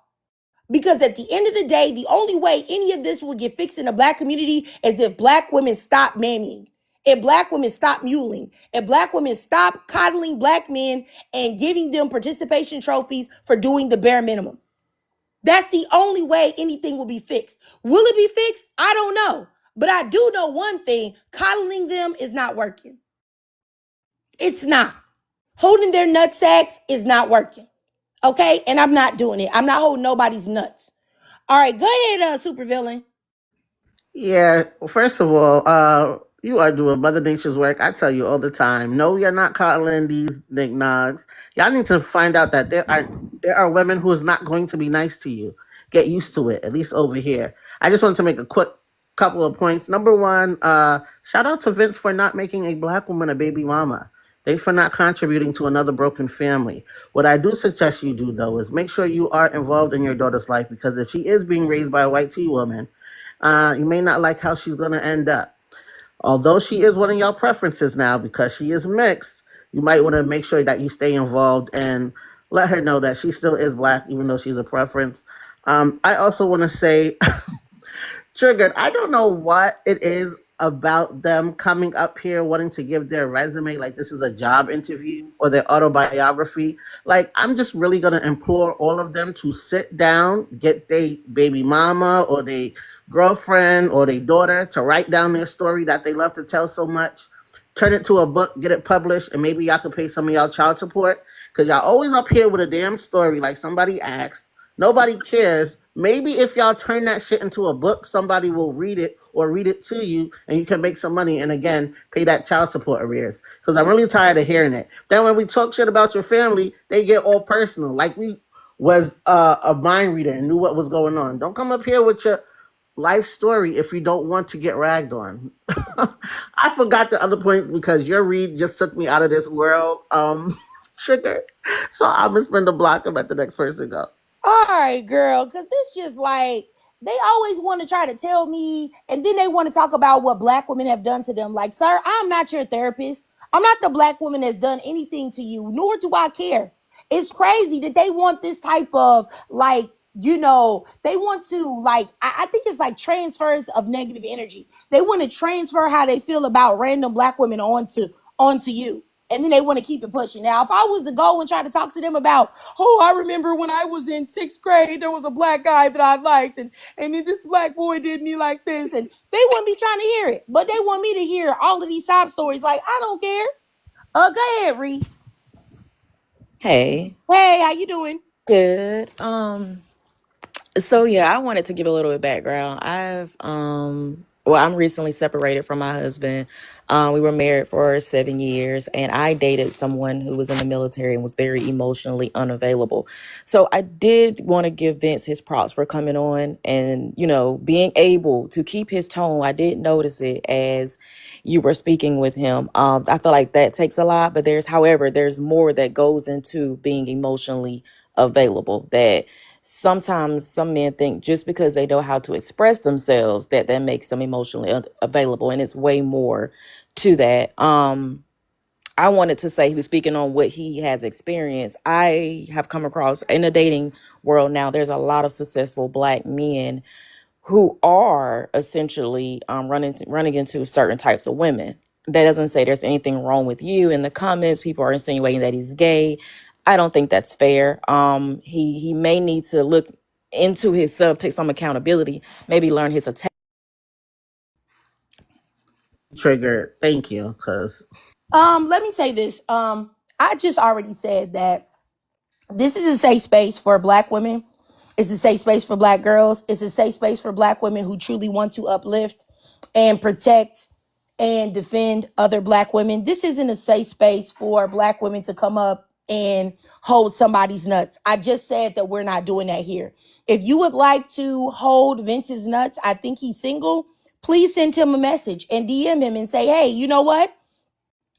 Because at the end of the day, the only way any of this will get fixed in the black community is if black women stop mamming, if black women stop muling, if black women stop coddling black men and giving them participation trophies for doing the bare minimum. That's the only way anything will be fixed. Will it be fixed? I don't know. But I do know one thing, coddling them is not working. It's not. Holding their nut sacks is not working. Okay? And I'm not doing it. I'm not holding nobody's nuts. All right, go ahead, supervillain. Yeah, well, first of all, you are doing Mother Nature's work. I tell you all the time. No, you're not coddling these knickknacks. Y'all need to find out that there are women who is not going to be nice to you. Get used to it, at least over here. I just wanted to make a quick couple of points. Number one, shout out to Vince for not making a black woman a baby mama. Thanks for not contributing to another broken family. What I do suggest you do though is make sure you are involved in your daughter's life because if she is being raised by a white tea woman, you may not like how she's going to end up. Although she is one of your preferences now because she is mixed, you might want to make sure that you stay involved and let her know that she still is black, even though she's a preference. I also want to say triggered. I don't know what it is about them coming up here wanting to give their resume like this is a job interview or their autobiography. Like, I'm just really going to implore all of them to sit down, get their baby mama or their girlfriend or their daughter to write down their story that they love to tell so much, turn it to a book, get it published, and maybe y'all can pay some of y'all child support. Because y'all always up here with a damn story like somebody asked. Nobody cares. Maybe if y'all turn that shit into a book, somebody will read it or read it to you and you can make some money and again pay that child support arrears. Because I'm really tired of hearing it. Then when we talk shit about your family, they get all personal. Like we was a mind reader and knew what was going on. Don't come up here with your life story if you don't want to get ragged on. I forgot the other points because your read just took me out of this world. Trigger. So I'm gonna spend a block and let the next person go. All right, girl, because it's just like they always want to try to tell me, and then they want to talk about what black women have done to them. Like, sir, I'm not your therapist. I'm not the black woman that's done anything to you, nor do I care. It's crazy that they want this type of like, they want to like, I think it's like transfers of negative energy. They want to transfer how they feel about random black women onto you. And then they want to keep it pushing. Now, if I was to go and try to talk to them about, oh, I remember when I was in sixth grade, there was a black guy that I liked, and then this black boy did me like this, and they wouldn't be trying to hear it. But they want me to hear all of these sob stories. Like, I don't care. Go ahead, Ree. Hey, Hey, how you doing? good. So yeah, I wanted to give a little bit of background. I'm recently separated from my husband. We were married for 7 years, and I dated someone who was in the military and was very emotionally unavailable. So I did want to give Vince his props for coming on and, being able to keep his tone. I did notice it as you were speaking with him. I feel like that takes a lot, but there's more that goes into being emotionally available that sometimes some men think just because they know how to express themselves that makes them emotionally available, and it's way more to that. I wanted to say he was speaking on what he has experienced. I have come across in the dating world now, there's a lot of successful black men who are essentially running into certain types of women. That doesn't say there's anything wrong with you. In the comments, people are insinuating that he's gay. I don't think that's fair. He may need to look into himself, take some accountability, maybe learn his attack. Trigger. Thank you, cause Let me say this. I just already said that this is a safe space for black women. It's a safe space for black girls. It's a safe space for black women who truly want to uplift and protect and defend other black women. This isn't a safe space for black women to come up and hold somebody's nuts. I just said that we're not doing that here. If you would like to hold Vince's nuts, I think he's single. Please send him a message and DM him and say, hey, you know what?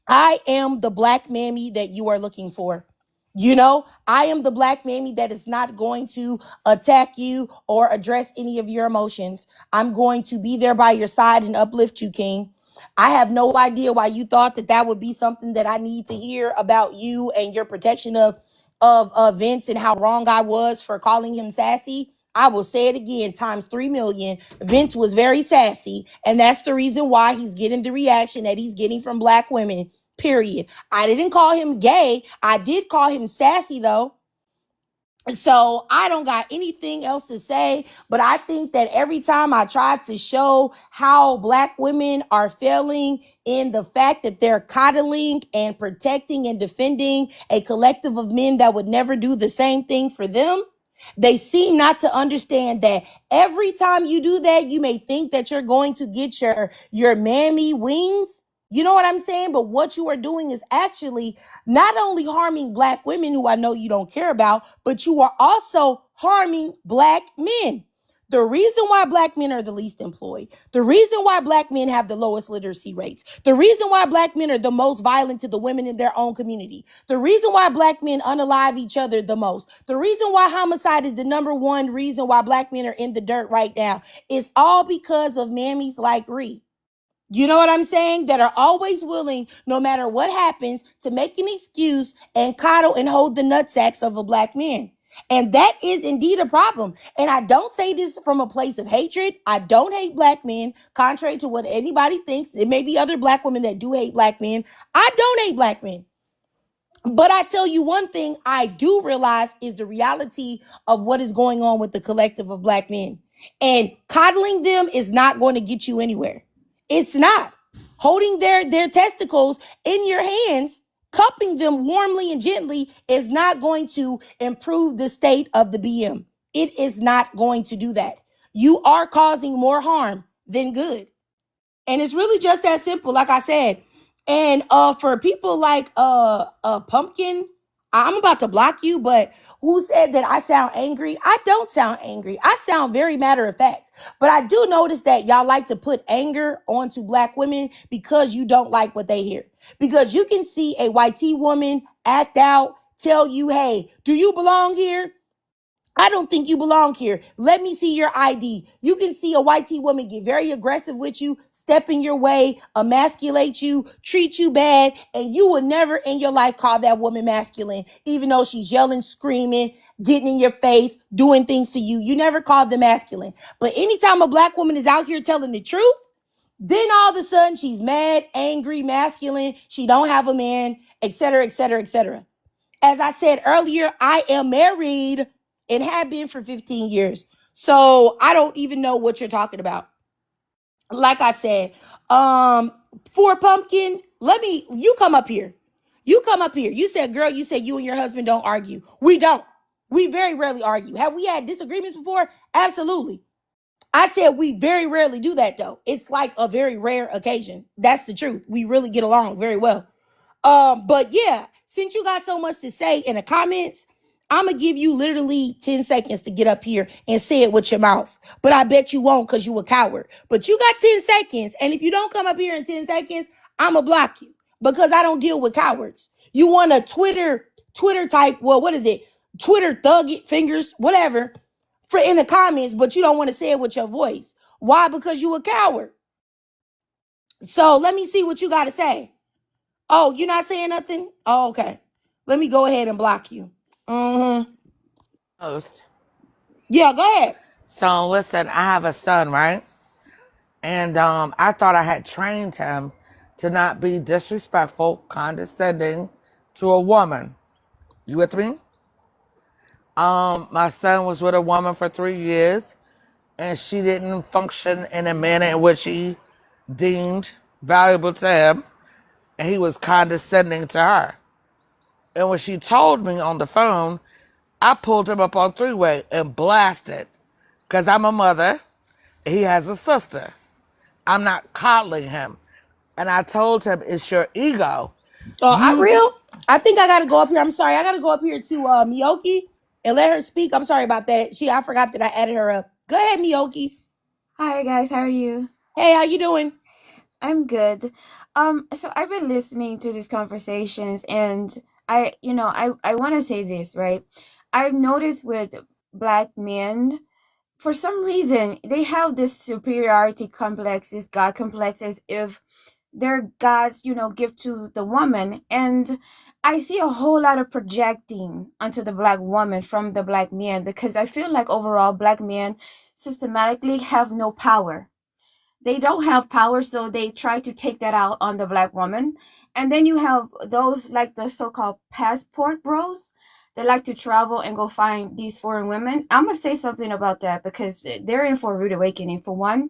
I am the black mammy that you are looking for. You know, I am the black mammy that is not going to attack you or address any of your emotions. I'm going to be there by your side and uplift you, King. I have no idea why you thought that that would be something that I need to hear about you and your protection of Vince and how wrong I was for calling him sassy. I will say it again, times 3 million. Vince was very sassy, and that's the reason why he's getting the reaction that he's getting from black women. Period. I didn't call him gay. I did call him sassy though. So I don't got anything else to say, but I think that every time I try to show how black women are failing in the fact that they're coddling and protecting and defending a collective of men that would never do the same thing for them, they seem not to understand that every time you do that, you may think that you're going to get your mammy wings. You know what I'm saying? But what you are doing is actually not only harming black women who I know you don't care about, but you are also harming black men. The reason why black men are the least employed, the reason why black men have the lowest literacy rates, the reason why black men are the most violent to the women in their own community, the reason why black men unalive each other the most, the reason why homicide is the number one reason why black men are in the dirt right now, is all because of mammies like Ree. You know what I'm saying? That are always willing, no matter what happens, to make an excuse and coddle and hold the nutsacks of a black man. And that is indeed a problem. And I don't say this from a place of hatred. I don't hate black men, contrary to what anybody thinks. It may be other black women that do hate black men. I don't hate black men. But I tell you one thing I do realize is the reality of what is going on with the collective of black men. And coddling them is not going to get you anywhere. It's not. Holding their testicles in your hands, cupping them warmly and gently is not going to improve the state of the BM. It is not going to do that. You are causing more harm than good. And it's really just that simple, like I said. And for people like Pumpkin, I'm about to block you, but who said that I sound angry? I don't sound angry. I sound very matter of fact. But I do notice that y'all like to put anger onto black women because you don't like what they hear. Because you can see a white T woman act out, tell you, hey, do you belong here? I don't think you belong here. Let me see your ID. You can see a white T woman get very aggressive with you, step in your way, emasculate you, treat you bad, and you will never in your life call that woman masculine, even though she's yelling, screaming, getting in your face, doing things to you. You never call them masculine. But anytime a black woman is out here telling the truth, then all of a sudden she's mad, angry, masculine. She don't have a man, etc., etc., etc. As I said earlier, I am married and have been for 15 years. So I don't even know what you're talking about. Like I said, for Pumpkin, you come up here. You come up here. You said, girl, you said you and your husband don't argue. We don't. We very rarely argue. Have we had disagreements before? Absolutely. I said we very rarely do that though. It's like a very rare occasion. That's the truth. We really get along very well. But yeah, since you got so much to say in the comments, I'm gonna give you literally 10 seconds to get up here and say it with your mouth. But I bet you won't because you a coward. But you got 10 seconds. And if you don't come up here in 10 seconds, I'ma block you because I don't deal with cowards. You want a Twitter type, well, what is it? Twitter thug it, fingers, whatever, for in the comments, but you don't want to say it with your voice. Why? Because you a coward. So let me see what you got to say. Oh, you're not saying nothing? Oh, okay. Let me go ahead and block you. Mm-hmm. Host. Yeah, go ahead. So listen, I have a son, right? And I thought I had trained him to not be disrespectful, condescending to a woman. You with me? My son was with a woman for 3 years, and she didn't function in a manner in which he deemed valuable to him, and he was condescending to her. And when she told me on the phone, I pulled him up on three-way and blasted, because I'm a mother, he has a sister. I'm not coddling him. And I told him, it's your ego. You I think I gotta go up here. I'm sorry. I gotta go up here to Miyoki and let her speak. I'm sorry about that. I forgot that I added her up. Go ahead, Miyoki. Hi guys, how are you? Hey, how you doing? I'm good. So I've been listening to these conversations and I want to say this, right? I've noticed with black men, for some reason, they have this superiority complex, this God complex, as if their gods, give to the woman. And I see a whole lot of projecting onto the black woman from the black men because I feel like overall black men systematically have no power. They don't have power, so they try to take that out on the black woman. And then you have those like the so-called passport bros that like to travel and go find these foreign women. I'm gonna say something about that because they're in for a rude awakening. For one,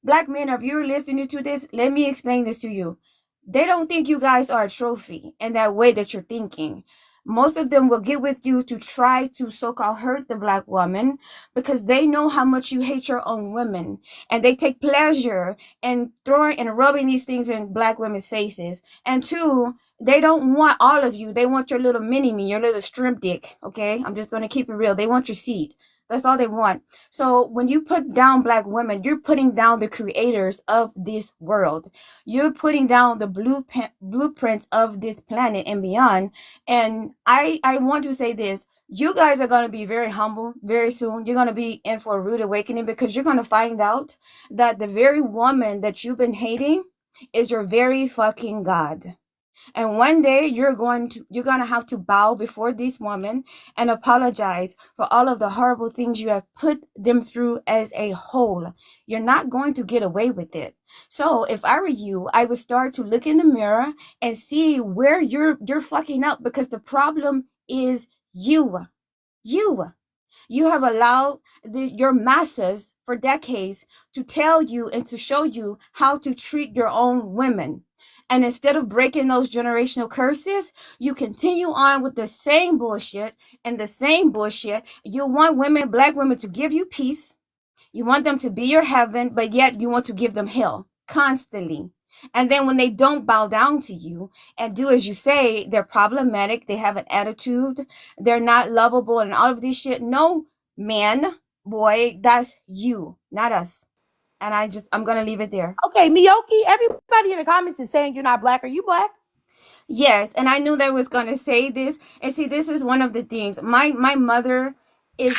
black men, if you're listening to this, let me explain this to you. They don't think you guys are a trophy in that way that you're thinking. Most of them will get with you to try to so-called hurt the black woman because they know how much you hate your own women, and they take pleasure in throwing and rubbing these things in black women's faces. And two, they don't want all of you. They want your little mini me, your little shrimp dick. Okay, I'm just gonna keep it real. They want your seed. That's all they want. So when you put down black women, you're putting down the creators of this world. You're putting down the blueprints of this planet and beyond. And I want to say this. You guys are going to be very humble very soon. You're going to be in for a rude awakening because you're going to find out that the very woman that you've been hating is your very fucking God. And one day you're going to have to bow before this woman and apologize for all of the horrible things you have put them through as a whole. You're not going to get away with it. So if I were you, I would start to look in the mirror and see where you're fucking up, because the problem is you. You have allowed your masses for decades to tell you and to show you how to treat your own women. And instead of breaking those generational curses, you continue on with the same bullshit and the same bullshit. You want women, black women, to give you peace. You want them to be your heaven, but yet you want to give them hell constantly. And then when they don't bow down to you and do as you say, they're problematic, they have an attitude, they're not lovable, and all of this shit. No, man, boy, that's you, not us. And I'm gonna leave it there. Okay, Miyoki, everybody in the comments is saying you're not black. Are you black? Yes, and I knew they was gonna say this. And see, this is one of the things. My mother is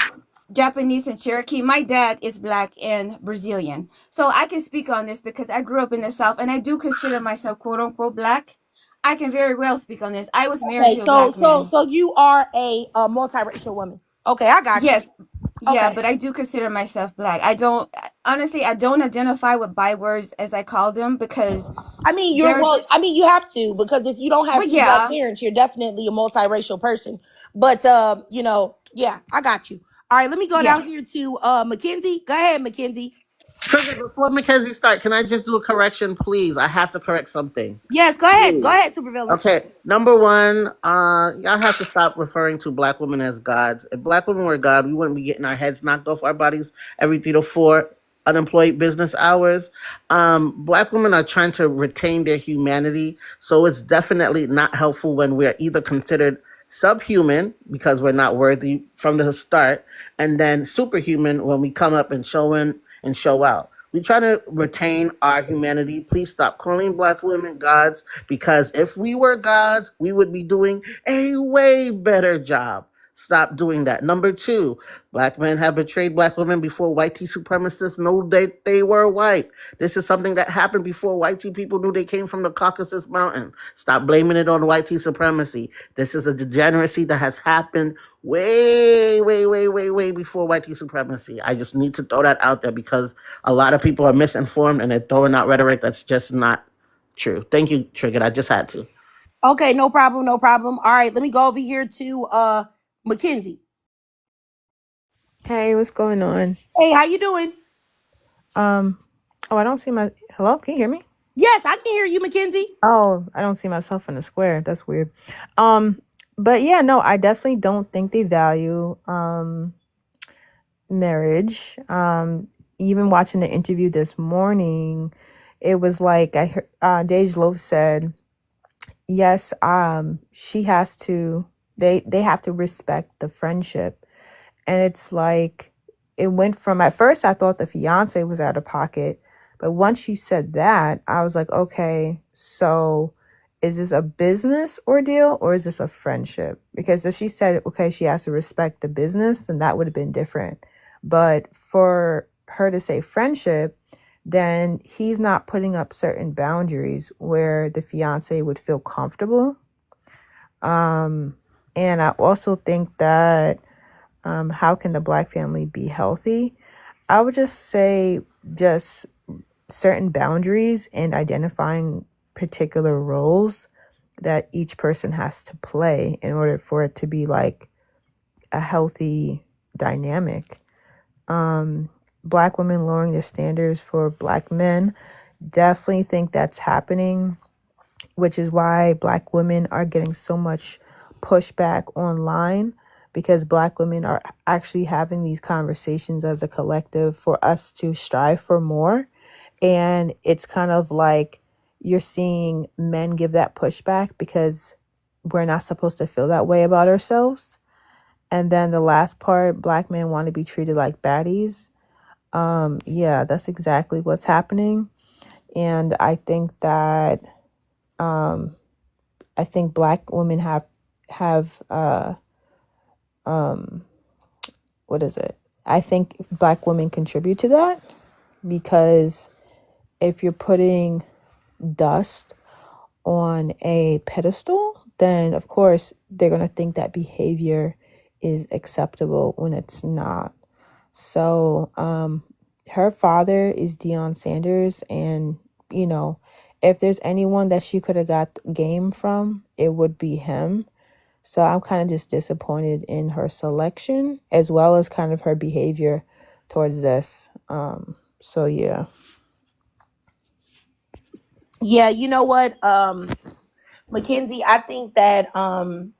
Japanese and Cherokee. My dad is black and Brazilian. So I can speak on this because I grew up in the South and I do consider myself quote unquote black. I can very well speak on this. I was married Okay, to a so black so man. so you are a multiracial woman. Okay, I got you. Yes, yeah, Okay. but I do consider myself black. I don't honestly I don't identify with bywords as I call them because they're You have to, because if you don't have but two black yeah. parents, you're definitely a multiracial person. But yeah, I got you. All right, let me go Yeah. down here to Mackenzie. Go ahead, Mackenzie. Trigger, before Mackenzie start, can I just do a correction, please? I have to correct something. Yes, go ahead. Go Please. ahead, Supervillain. Okay, number one, y'all have to stop referring to black women as gods. If black women were God, we wouldn't be getting our heads knocked off our bodies every 3 to 4 unemployed business hours. Black women are trying to retain their humanity, so it's definitely not helpful when we're either considered subhuman because we're not worthy from the start, and then superhuman when we come up and show in and show out. We try to retain our humanity. Please stop calling black women gods, because if we were gods, we would be doing a way better job. Stop doing that. Number two, black men have betrayed black women before white tea supremacists know that they were white. This is something that happened before white tea people knew they came from the Caucasus Mountain. Stop blaming it on white tea supremacy. This is a degeneracy that has happened way, way, way, way, way before white tea supremacy. I just need to throw that out there because a lot of people are misinformed and they're throwing out rhetoric that's just not true. Thank you, Trigger. I just had to. Okay, no problem, no problem. All right, let me go over here to Mackenzie. Hey, what's going on? Hey, how you doing? Um, oh, I don't see my hello. Can you hear me? Yes, I can hear you, Mackenzie. Oh, I don't see myself in the square. That's weird. Um, but yeah, no, I definitely don't think they value marriage. Even watching the interview this morning, it was like I heard Dej Loaf said, yes, she has to. They have to respect the friendship. And it's like, it went from, at first I thought the fiance was out of pocket. But once she said that, I was like, okay, so is this a business ordeal or is this a friendship? Because if she said, okay, she has to respect the business, then that would have been different. But for her to say friendship, then he's not putting up certain boundaries where the fiance would feel comfortable. And I also think that how can the Black family be healthy? I would just say just certain boundaries and identifying particular roles that each person has to play in order for it to be like a healthy dynamic. Black women lowering the standards for Black men, definitely think that's happening, which is why Black women are getting so much pushback online, because Black women are actually having these conversations as a collective for us to strive for more. And it's kind of like you're seeing men give that pushback because we're not supposed to feel that way about ourselves. And then the last part, Black men want to be treated like baddies. Yeah, that's exactly what's happening. And I think that um I think Black women have um what is it? I think Black women contribute to that, because if you're putting dust on a pedestal, then of course they're going to think that behavior is acceptable when it's not. So her father is Deion Sanders, and you know, if there's anyone that she could have got game from, it would be him. So I'm kind of just disappointed in her selection as well as kind of her behavior towards this. So yeah. Yeah, you know what, Mackenzie, I think that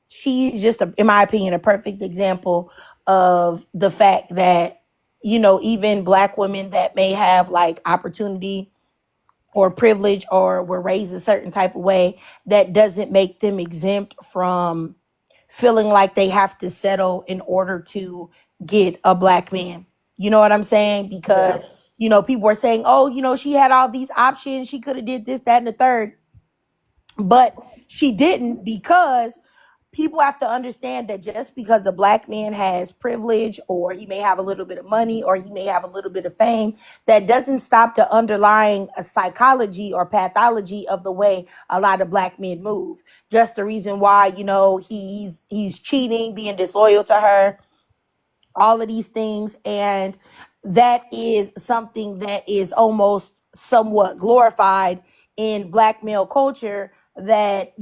she's just, in my opinion, a perfect example of the fact that, even Black women that may have like opportunity or privilege or were raised a certain type of way, that doesn't make them exempt from feeling like they have to settle in order to get a Black man. You know what I'm saying? Yeah. Because, people are saying, oh, she had all these options. She could have did this, that, and the third. But she didn't, because people have to understand that just because a Black man has privilege, or he may have a little bit of money, or he may have a little bit of fame, that doesn't stop the underlying psychology or pathology of the way a lot of Black men move. Just the reason why, he's cheating, being disloyal to her, all of these things. And that is something that is almost somewhat glorified in Black male culture, that,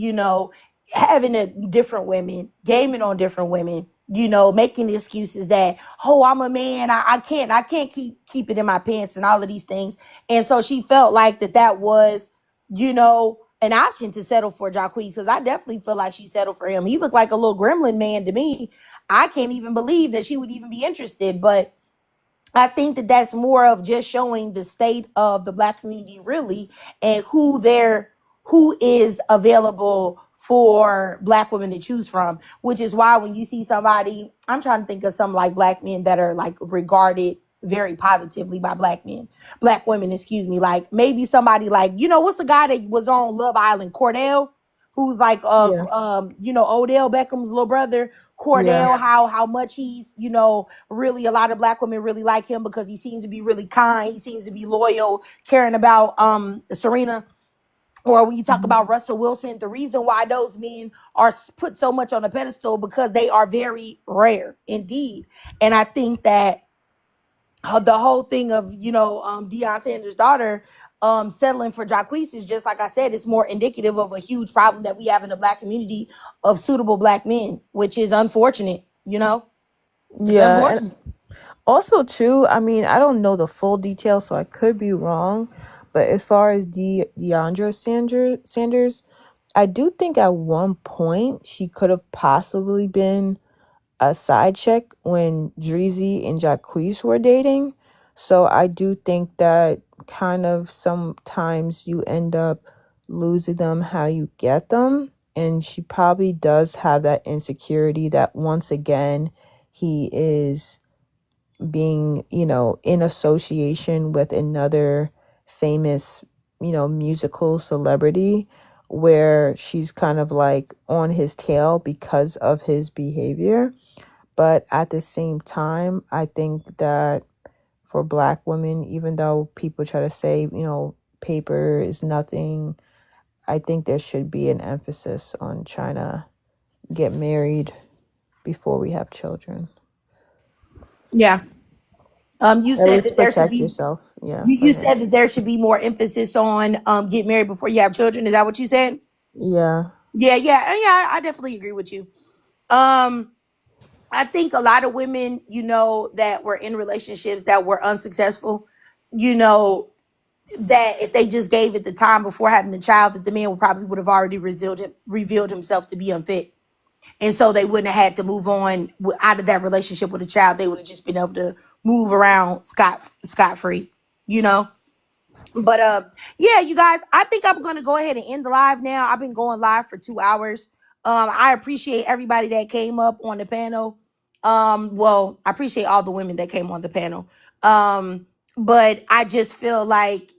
having a different women, gaming on different women, making excuses that, oh, I'm a man, I can't keep it in my pants, and all of these things. And so she felt like that was, an option to settle for Jacquees, because I definitely feel like she settled for him. He looked like a little gremlin man to me. I can't even believe that she would even be interested. But I think that that's more of just showing the state of the Black community, really, and who is available for Black women to choose from. Which is why when you see somebody, I'm trying to think of some like Black men that are like regarded very positively by Black women, excuse me. Like maybe somebody like, what's the guy that was on Love Island, Cordell, who's like Yeah. Odell Beckham's little brother, Yeah. Cordell, how much he's, really, a lot of Black women really like him because he seems to be really kind. He seems to be loyal, caring about Serena. Or when you talk Mhm. about Russell Wilson, the reason why those men are put so much on a pedestal, because they are very rare indeed. And I think that the whole thing of, Deion Sanders' daughter settling for Jacquees is, just like I said, it's more indicative of a huge problem that we have in the Black community of suitable Black men, which is unfortunate. It's Yeah, and unfortunate. Also, too, I mean, I don't know the full details, so I could be wrong. But as far as DeAndre Sanders, I do think at one point she could have possibly been a side chick when Dreezy and Jacquees were dating. So I do think that kind of sometimes you end up losing them how you get them. And she probably does have that insecurity that once again he is being, in association with another famous, musical celebrity where she's kind of like on his tail because of his behavior. But at the same time, I think that for Black women, even though people try to say, paper is nothing, I think there should be an emphasis on trying to get married before we have children. Yeah. You At said least that there should protect be. yourself. Yeah, You financially. said that there should be more emphasis on get married before you have children. Is that what you said? Yeah. Yeah, yeah, yeah. I definitely agree with you. Um, I think a lot of women, that were in relationships that were unsuccessful, you know, that if they just gave it the time before having the child, that the man would have already revealed himself to be unfit, and so they wouldn't have had to move on out of that relationship with a child. They would have just been able to move around scot free, you know. But yeah, you guys, I think I'm gonna go ahead and end the live now. I've been going live for 2 hours. I appreciate everybody that came up on the panel. Well, I appreciate all the women that came on the panel. But I just feel like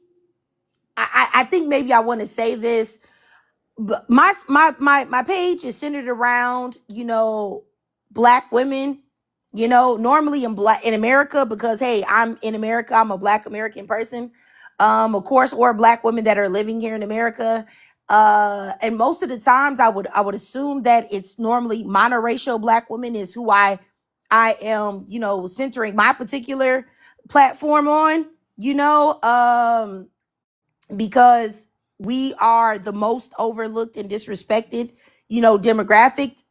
I think maybe I want to say this, but my page is centered around Black women, normally in America, because hey, I'm in America, I'm a Black American person, of course, or Black women that are living here in America, and most of the times I would assume that it's normally monoracial Black women is who I am, centering my particular platform on, you know um because we are the most overlooked and disrespected, demographic.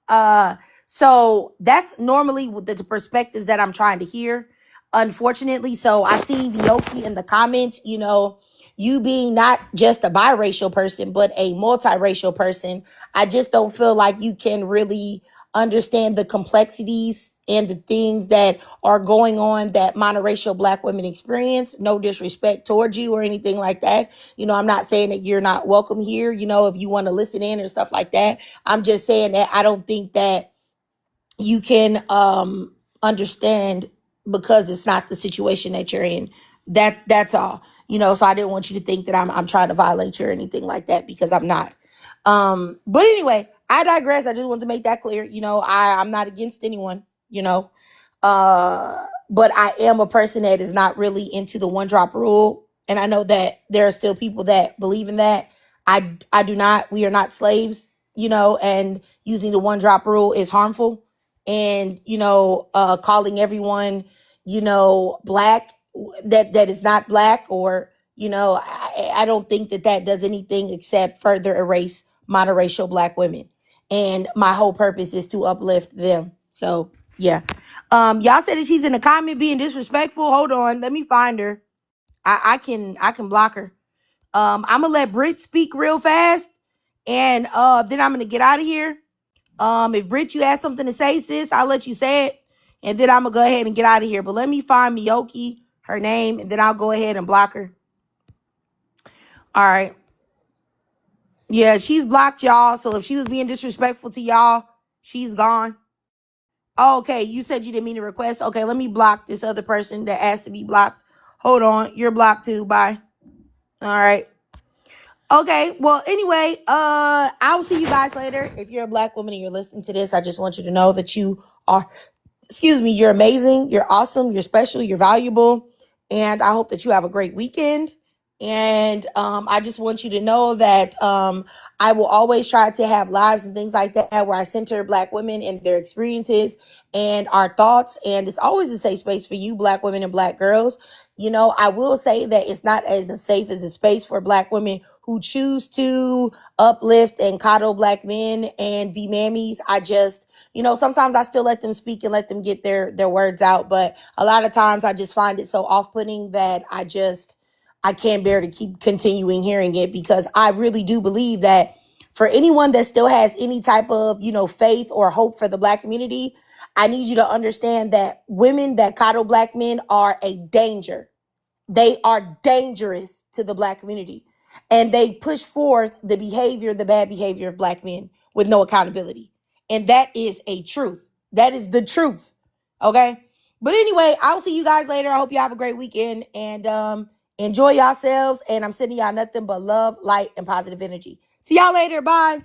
So that's normally with the perspectives that I'm trying to hear. Unfortunately, so I seen Bioki in the comments, you being not just a biracial person, but a multiracial person. I just don't feel like you can really understand the complexities and the things that are going on that monoracial Black women experience. No disrespect towards you or anything like that. I'm not saying that you're not welcome here, if you want to listen in and stuff like that. I'm just saying that I don't think that you can understand because it's not the situation that you're in. That's all. So I didn't want you to think that I'm trying to violate you or anything like that, because I'm not. But anyway, I digress. I just want to make that clear. I'm not against anyone, but I am a person that is not really into the one drop rule. And I know that there are still people that believe in that. I do not. We are not slaves, and using the one drop rule is harmful. And calling everyone, Black, that is not Black, or I don't think that does anything except further erase monoracial Black women. And my whole purpose is to uplift them. So yeah. Y'all said that she's in the comment being disrespectful. Hold on, let me find her. I can block her. I'm gonna let Britt speak real fast, and then I'm gonna get out of here. If Britt, you had something to say, sis, I'll let you say it, and then I'm gonna go ahead and get out of here. But let me find Miyoki, her name, and then I'll go ahead and block her. All right. Yeah, she's blocked, y'all. So if she was being disrespectful to y'all, she's gone. Oh, okay, you said you didn't mean to request. Okay, let me block this other person that asked to be blocked. Hold on, you're blocked too. Bye. All right. Okay. Well, anyway, I'll see you guys later. If you're a Black woman and you're listening to this, I just want you to know that you are, excuse me, you're amazing, you're awesome, you're special, you're valuable, and I hope that you have a great weekend. And I just want you to know that I will always try to have lives and things like that where I center Black women and their experiences and our thoughts, and it's always a safe space for you, Black women and Black girls. I will say that it's not as safe as a space for Black women who choose to uplift and coddle black men and be mammies. I just, sometimes I still let them speak and let them get their words out. But a lot of times I just find it so off-putting that I can't bear to keep continuing hearing it, because I really do believe that for anyone that still has any type of, faith or hope for the black community, I need you to understand that women that coddle black men are a danger. They are dangerous to the black community. And they push forth the bad behavior of black men with no accountability. And that is a truth. That is the truth. Okay. But anyway, I'll see you guys later. I hope you have a great weekend and enjoy yourselves. And I'm sending y'all nothing but love, light, and positive energy. See y'all later. Bye.